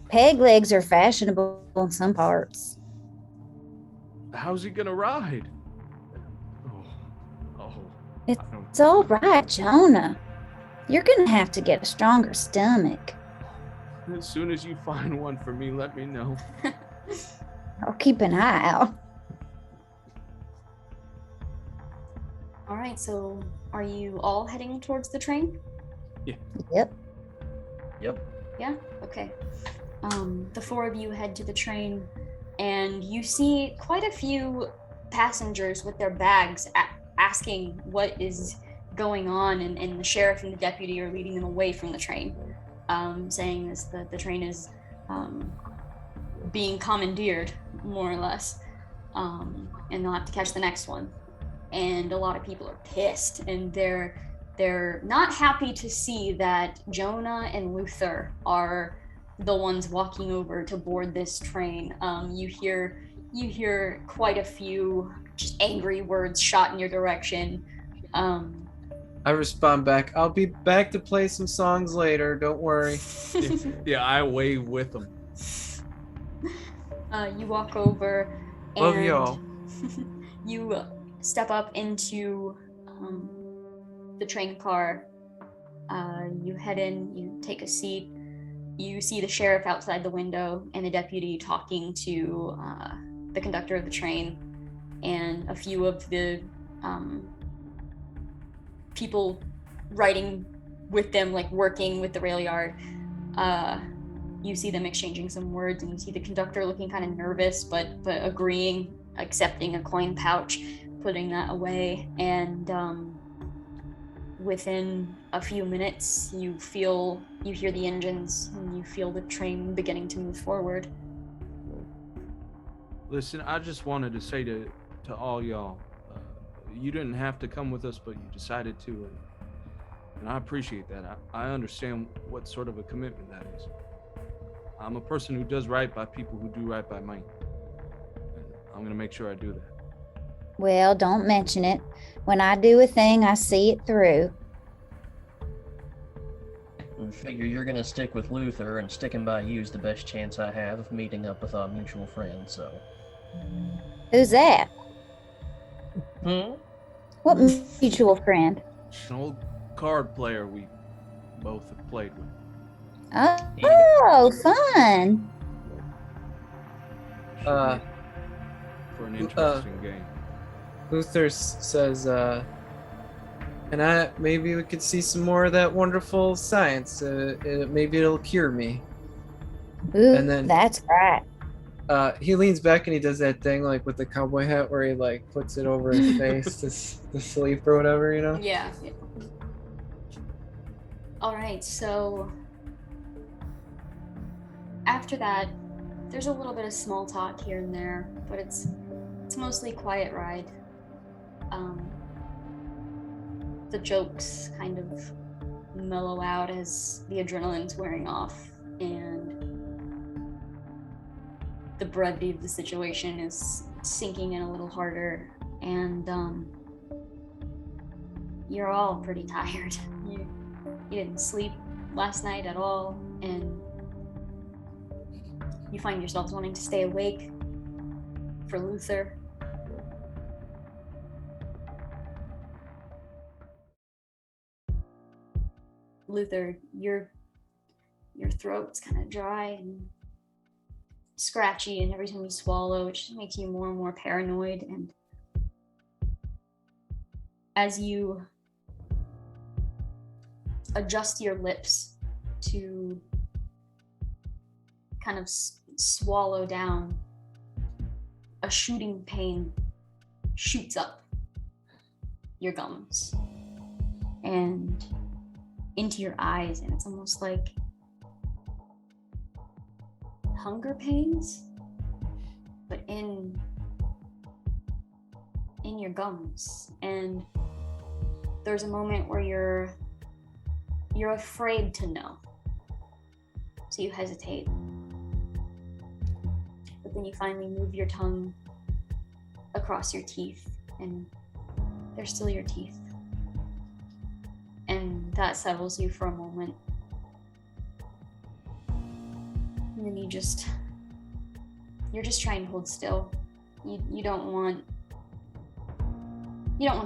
Peg legs are fashionable in some parts. How's he gonna ride? It's all right, Jonah. You're gonna have to get a stronger stomach. As soon as you find one for me, let me know. I'll keep an eye out. All right, so are you all heading towards the train? Yep. Yeah? Okay. The four of you head to the train, and you see quite a few passengers with their bags asking what is going on, and the sheriff and the deputy are leading them away from the train, saying that the train is being commandeered, more or less, and they'll have to catch the next one. And a lot of people are pissed, and they're not happy to see that Jonah and Luthor are the ones walking over to board this train. You hear quite a few just angry words shot in your direction. I respond back, I'll be back to play some songs later, don't worry. Yeah, I wave with them. You walk over and Love y'all. you step up into the train car. You head in, you take a seat. You see the sheriff outside the window and the deputy talking to the conductor of the train, and a few of the people riding with them, like working with the rail yard. You see them exchanging some words, and you see the conductor looking kind of nervous, but agreeing, accepting a coin pouch, putting that away. And within a few minutes, you hear the engines, and you feel the train beginning to move forward. Listen, I just wanted to say to all y'all, you didn't have to come with us, but you decided to, and I appreciate that. I understand what sort of a commitment that is. I'm a person who does right by people who do right by me. And I'm going to make sure I do that. Well, don't mention it. When I do a thing, I see it through. I figure you're gonna stick with Luthor, and sticking by you is the best chance I have of meeting up with our mutual friend, so. Who's that? What mutual friend? An old card player we both have played with. Oh, fun. Should be for an interesting game. Luthor says, and maybe we could see some more of that wonderful science. Maybe it'll cure me. Ooh, And then- that's right. He leans back and he does that thing like with the cowboy hat where he like puts it over his face to sleep or whatever, you know? Yeah. All right, so after that, there's a little bit of small talk here and there, but it's mostly quiet ride. The jokes kind of mellow out as the adrenaline's wearing off, and the brevity of the situation is sinking in a little harder, and you're all pretty tired. You didn't sleep last night at all, and you find yourselves wanting to stay awake for Luthor. Luthor, your throat's kind of dry and scratchy, and every time you swallow, it just makes you more and more paranoid. And as you adjust your lips to kind of swallow down, a shooting pain shoots up your gums and into your eyes, and it's almost like hunger pains, but in your gums. And there's a moment where you're afraid to know, so you hesitate, but then you finally move your tongue across your teeth, and they're still your teeth. And that settles you for a moment. And then you're just trying to hold still. You don't want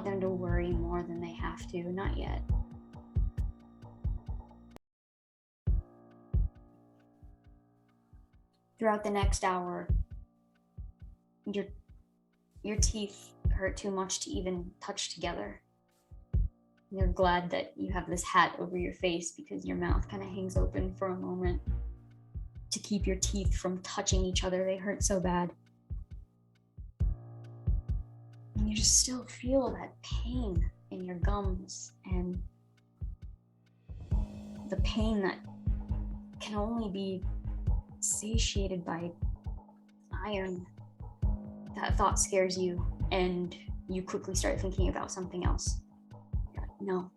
them to worry more than they have to, not yet. Throughout the next hour, your teeth hurt too much to even touch together. You're glad that you have this hat over your face because your mouth kind of hangs open for a moment to keep your teeth from touching each other. They hurt so bad. And you just still feel that pain in your gums, and the pain that can only be satiated by iron. That thought scares you, and you quickly start thinking about something else. No,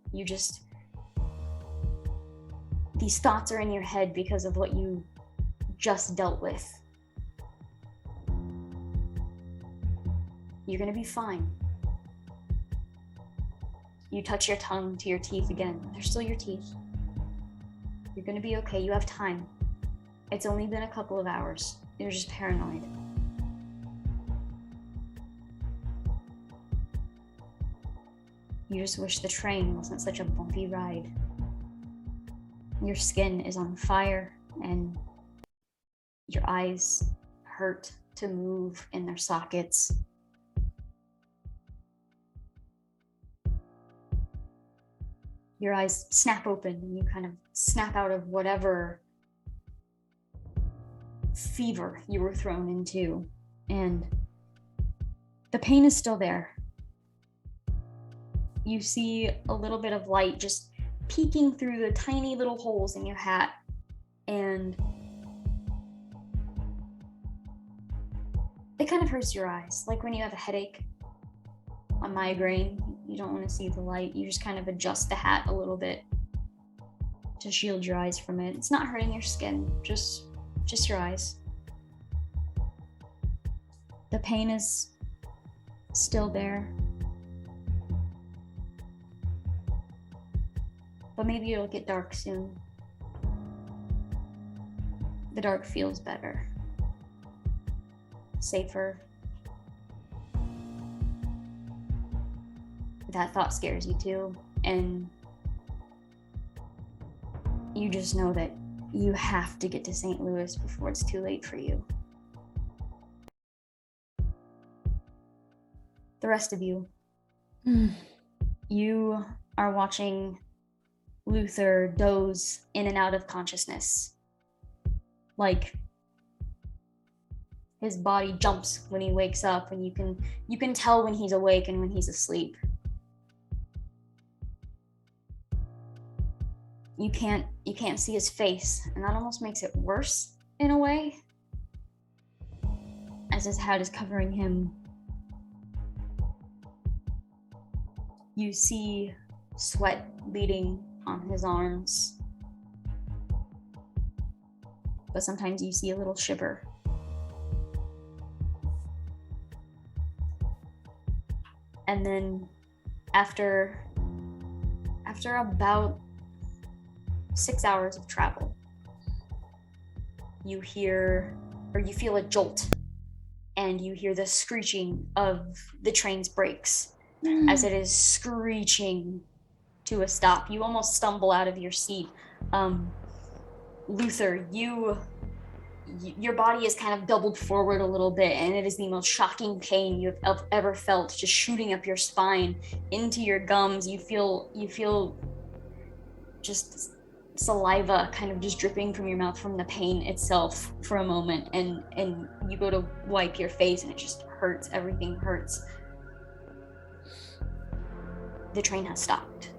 these thoughts are in your head because of what you just dealt with. You're gonna be fine. You touch your tongue to your teeth again. They're still your teeth. You're gonna be okay. You have time. It's only been a couple of hours. You're just paranoid. You just wish the train wasn't such a bumpy ride. Your skin is on fire, and your eyes hurt to move in their sockets. Your eyes snap open, and you kind of snap out of whatever fever you were thrown into, and the pain is still there. you see a little bit of light just peeking through the tiny little holes in your hat, and it kind of hurts your eyes, like when you have a headache, a migraine. You don't want to see the light. You just kind of adjust the hat a little bit to shield your eyes from it. It's not hurting your skin, just your eyes. The pain is still there, but maybe it'll get dark soon. The dark feels better, safer. That thought scares you too, and you just know that you have to get to St. Louis before it's too late for you. The rest of you, you are watching Luthor doze in and out of consciousness. Like, his body jumps when he wakes up, and you can tell when he's awake and when he's asleep. You can't see his face, and that almost makes it worse in a way, as his hat is covering him. You see sweat beading on his arms, but sometimes you see a little shiver. And then after about 6 hours of travel, you hear, or you feel a jolt, and you hear the screeching of the train's brakes as it is screeching to a stop. You almost stumble out of your seat. Luthor, your body is kind of doubled forward a little bit, and it is the most shocking pain you have ever felt, just shooting up your spine into your gums. You feel just saliva kind of just dripping from your mouth from the pain itself for a moment, and you go to wipe your face and it just hurts. Everything hurts. The train has stopped.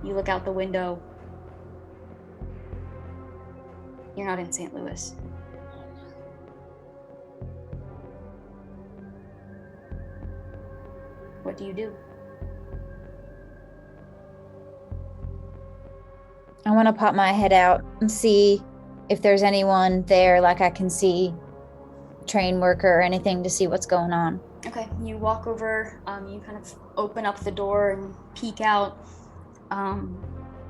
You look out the window. You're not in St. Louis. What do you do? I want to pop my head out and see if there's anyone there, like I can see train worker or anything to see what's going on. Okay, you walk over, you kind of open up the door and peek out.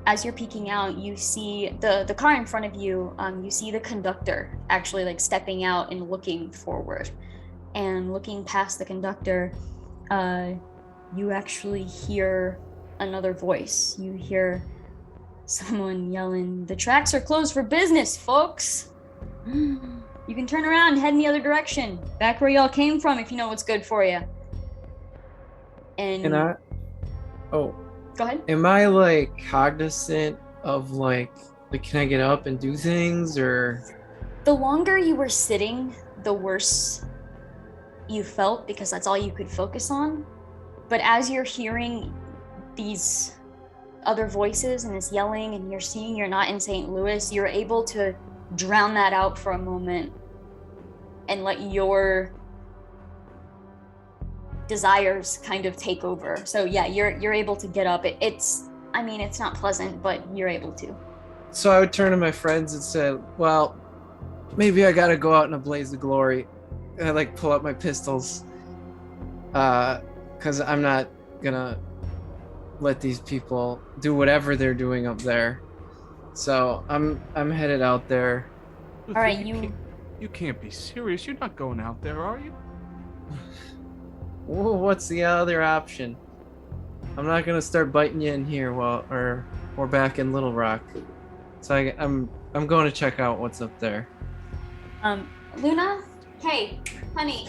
As you're peeking out, you see the car in front of you, you see the conductor actually like stepping out and looking forward. And looking past the conductor, you actually hear another voice. You hear someone yelling, "The tracks are closed for business, folks. You can turn around and head in the other direction, back where y'all came from, if you know what's good for you." And go ahead. Am I like cognizant of like can I get up and do things, or? The longer you were sitting, the worse you felt, because that's all you could focus on. But as you're hearing these other voices and this yelling, and you're seeing you're not in St. Louis, you're able to drown that out for a moment and let your desires kind of take over. So yeah, you're able to get up. It's not pleasant, but you're able to. So I would turn to my friends and say, well, maybe I gotta go out in a blaze of glory. And I like pull out my pistols, because I'm not gonna let these people do whatever they're doing up there. So I'm headed out there. All right, you can't be serious. You're not going out there, are you? Whoa, what's the other option? I'm not gonna start biting you in here or back in Little Rock. So I'm going to check out what's up there. Luna, hey, honey,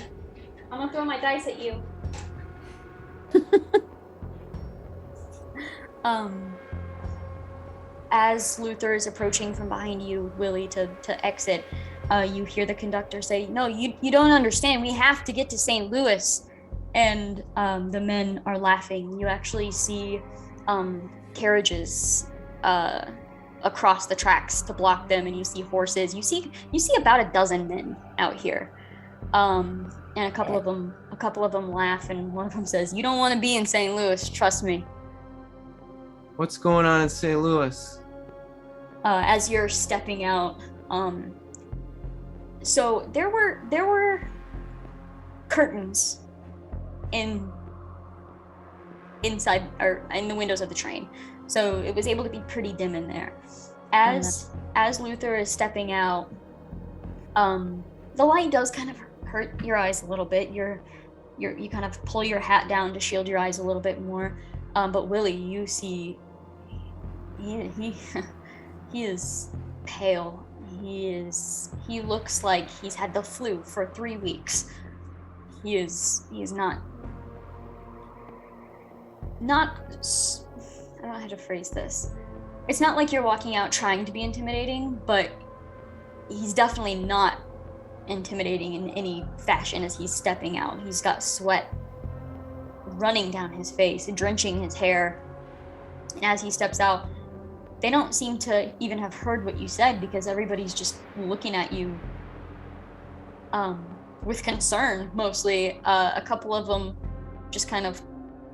I'm gonna throw my dice at you. As Luthor is approaching from behind you, Willie, to exit, you hear the conductor say, "No, you don't understand. We have to get to St. Louis." and the men are laughing. You actually see carriages across the tracks to block them, and you see horses. You see about a dozen men out here, and a couple of them laugh, and one of them says, "You don't want to be in St. Louis, trust me." What's going on in St. Louis? As you're stepping out, so there were curtains inside or in the windows of the train, so it was able to be pretty dim in there. As Luthor is stepping out, the light does kind of hurt your eyes a little bit. You kind of pull your hat down to shield your eyes a little bit more. But Willie, you see, he is pale. He looks like he's had the flu for 3 weeks. He is not, I don't know how to phrase this. It's not like you're walking out trying to be intimidating, but he's definitely not intimidating in any fashion as he's stepping out. He's got sweat running down his face, drenching his hair. And as he steps out, they don't seem to even have heard what you said because everybody's just looking at you with concern, mostly. A couple of them just kind of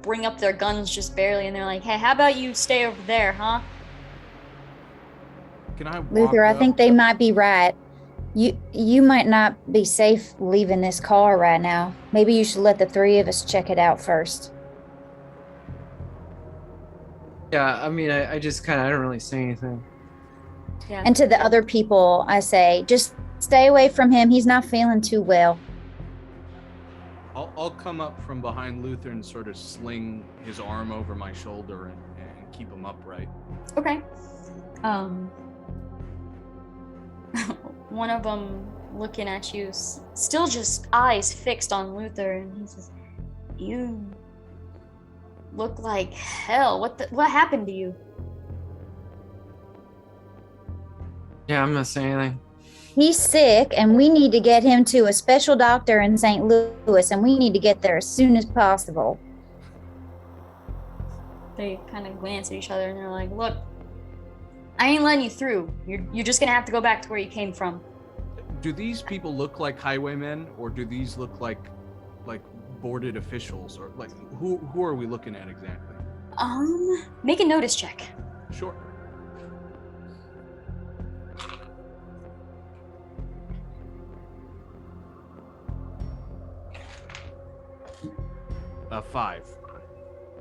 bring up their guns just barely, and they're like, "Hey, how about you stay over there, huh?" Can I walk Luthor, I up? think they might be right. You might not be safe leaving this car right now. Maybe you should let the three of us check it out first. Yeah, I mean, I just kind of, I don't really say anything. Yeah. And to the other people, I say, just stay away from him. He's not feeling too well. I'll come up from behind Luthor and sort of sling his arm over my shoulder and keep him upright. Okay. One of them looking at you, still just eyes fixed on Luthor, and he says, "You look like hell. What happened to you?" Yeah, I'm not saying anything. He's sick, and we need to get him to a special doctor in St. Louis, and we need to get there as soon as possible. They kind of glance at each other, and they're like, "Look, I ain't letting you through. You're just gonna have to go back to where you came from." Do these people look like highwaymen, or do these look like boarded officials, or like who are we looking at exactly? Make a notice check. Sure. A 5.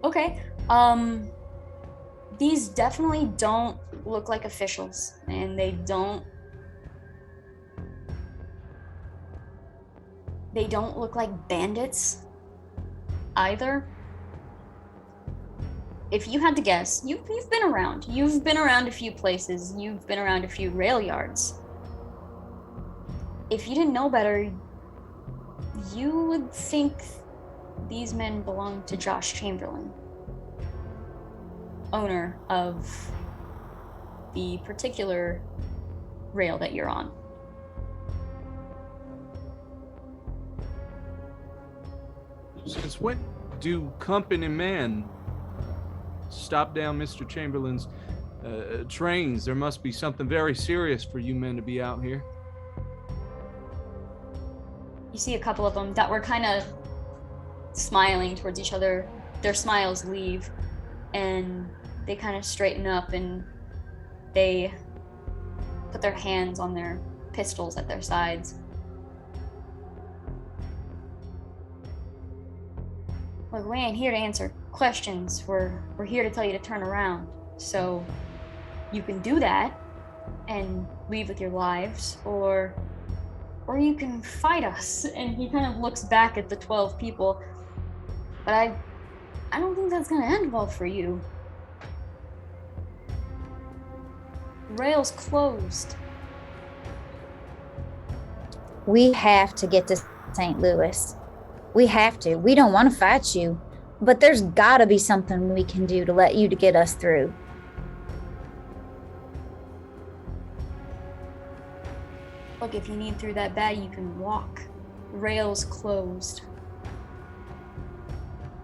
Okay. These definitely don't look like officials, and they don't look like bandits either. If you had to guess, you've been around. You've been around a few places. You've been around a few rail yards. If you didn't know better, you would think these men belong to Josh Chamberlain, owner of the particular rail that you're on. Since when do company men stop down Mr. Chamberlain's trains? There must be something very serious for you men to be out here. You see a couple of them that were kind of smiling towards each other. Their smiles leave, and they kind of straighten up, and they put their hands on their pistols at their sides. Look, we ain't here to answer questions. We're here to tell you to turn around. So you can do that and leave with your lives, or you can fight us. And he kind of looks back at the 12 people. But I don't think that's gonna end well for you. Rail's closed. We have to get to St. Louis. We have to. We don't want to fight you, but there's got to be something we can do to let you to get us through. Look, if you need through that bad, you can walk. Rail's closed.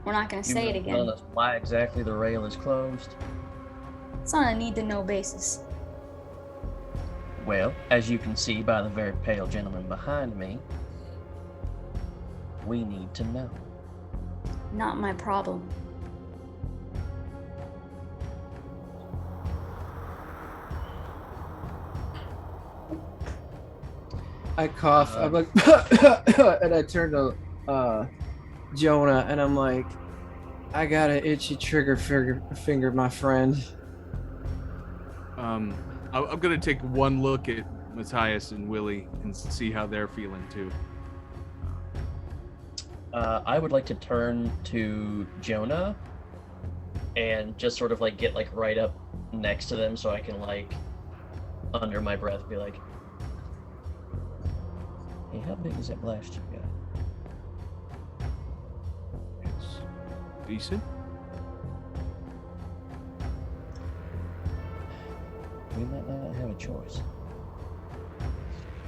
We're not gonna say it again. Telling us why exactly the rail is closed? It's on a need-to-know basis. Well, as you can see by the very pale gentleman behind me, we need to know. Not my problem. I cough. I'm like, and I turn to Jonah, and I'm like, I got an itchy trigger finger, my friend. I'm gonna take one look at Matthias and Willie and see how they're feeling too. I would like to turn to Jonah and just sort of like get like right up next to them so I can like under my breath be like, hey, how big is that blast you got? It's decent. We might not have a choice.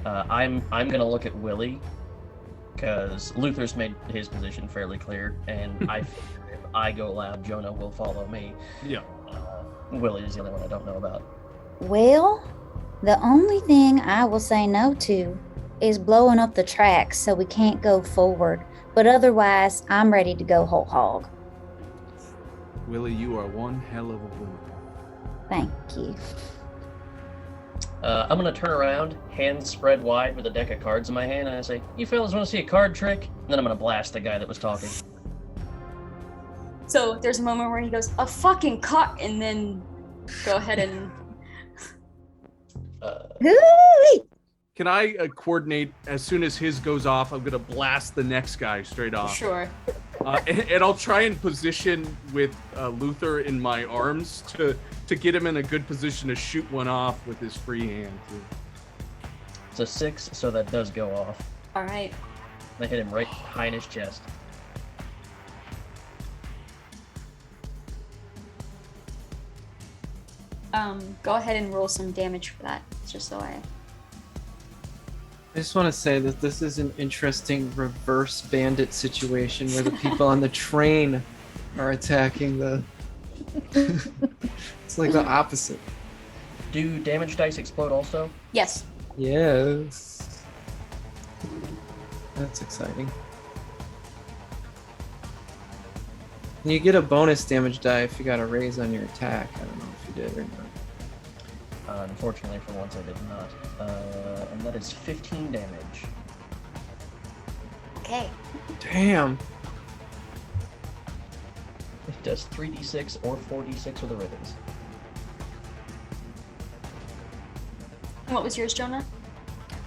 I'm gonna look at Willie because Luthor's made his position fairly clear, and I figure if I go loud, Jonah will follow me. Yeah. Willie is the only one I don't know about. Well, the only thing I will say no to is blowing up the tracks so we can't go forward. But otherwise, I'm ready to go whole hog. Willie, you are one hell of a woman. Thank you. I'm gonna turn around, hands spread wide with a deck of cards in my hand, and I say, "You fellas want to see a card trick?" And then I'm gonna blast the guy that was talking. So there's a moment where he goes, "A fucking cock," and then go ahead and. Hoo-wee! Can I coordinate as soon as his goes off? I'm gonna blast the next guy straight off. Sure. And I'll try and position with Luthor in my arms to get him in a good position to shoot one off with his free hand. It's a 6, so that does go off. All right. I hit him right high in his chest. Go ahead and roll some damage for that, just so I. I just want to say that this is an interesting reverse bandit situation where the people on the train are attacking the. It's like the opposite. Do damage dice explode also? Yes. Yes. That's exciting. And you get a bonus damage die if you got a raise on your attack. I don't know if you did or not. Unfortunately, for once I did not. And that is 15 damage. Okay. Damn. It does 3d6 or 4d6 with the ribbons. And what was yours, Jonah?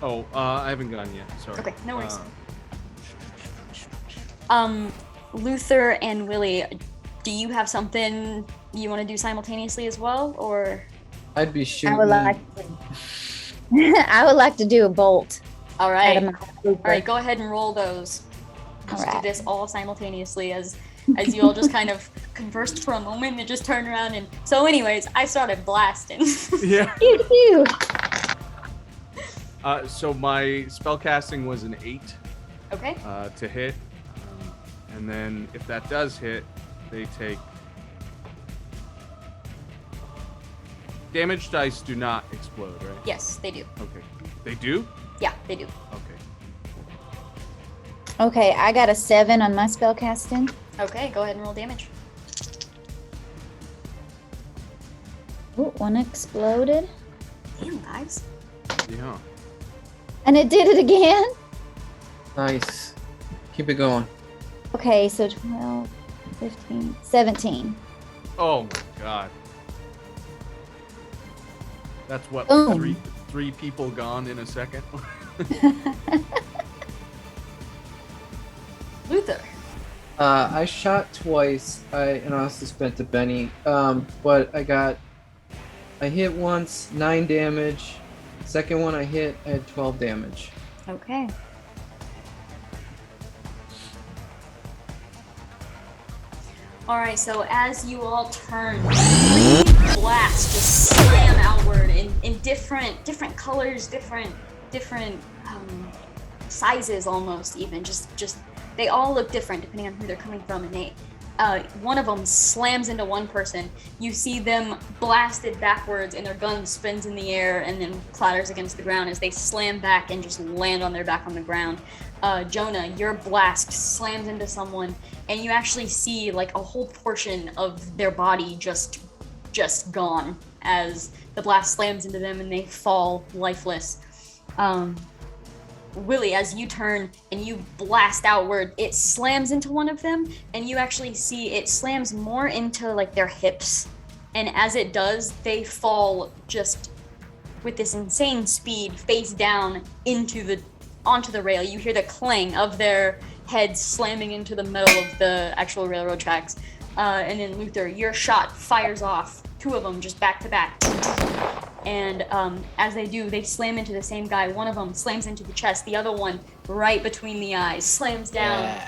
Oh, I haven't gone yet. Sorry. Okay, no worries. Luthor and Willie, do you have something you want to do simultaneously as well, or? I'd be shooting. I would like to do a bolt. All right. Out of my All right, go ahead and roll those. Just do Alright. this all simultaneously as you all just kind of conversed for a moment and just turned around and. So, anyways, I started blasting. Yeah. Pew, pew. So my spellcasting was an 8 Okay. to hit, and then if that does hit, they take. Damage dice do not explode, right? Yes, they do. Okay. They do? Yeah, they do. Okay. Okay, I got a 7 on my spell casting. Okay, go ahead and roll damage. Ooh, one exploded. Damn, guys. Yeah. And it did it again. Nice. Keep it going. Okay, so 12, 15, 17. Oh my god. That's what, Boom. three people gone in a second? Luthor. I shot twice. And I also spent to Benny. But I hit once, 9 damage. Second one I hit, I had 12 damage. Okay. All right, so as you all turn, 3 blasts just slam outward in different colors, different sizes almost even. Just they all look different depending on who they're coming from, and one of them slams into one person. You see them blasted backwards and their gun spins in the air and then clatters against the ground as they slam back and just land on their back on the ground. Jonah, your blast slams into someone and you actually see like a whole portion of their body just gone as the blast slams into them and they fall lifeless. Willie, as you turn and you blast outward, it slams into one of them and you actually see it slams more into like their hips, and as it does they fall just with this insane speed face down onto the rail. You hear the clang of their heads slamming into the metal of the actual railroad tracks, and then Luthor, your shot fires off, two of them just back to back. And as they do, they slam into the same guy. One of them slams into the chest. The other one, right between the eyes, slams down,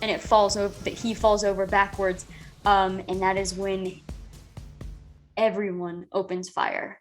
and it falls over. He falls over backwards. And that is when everyone opens fire.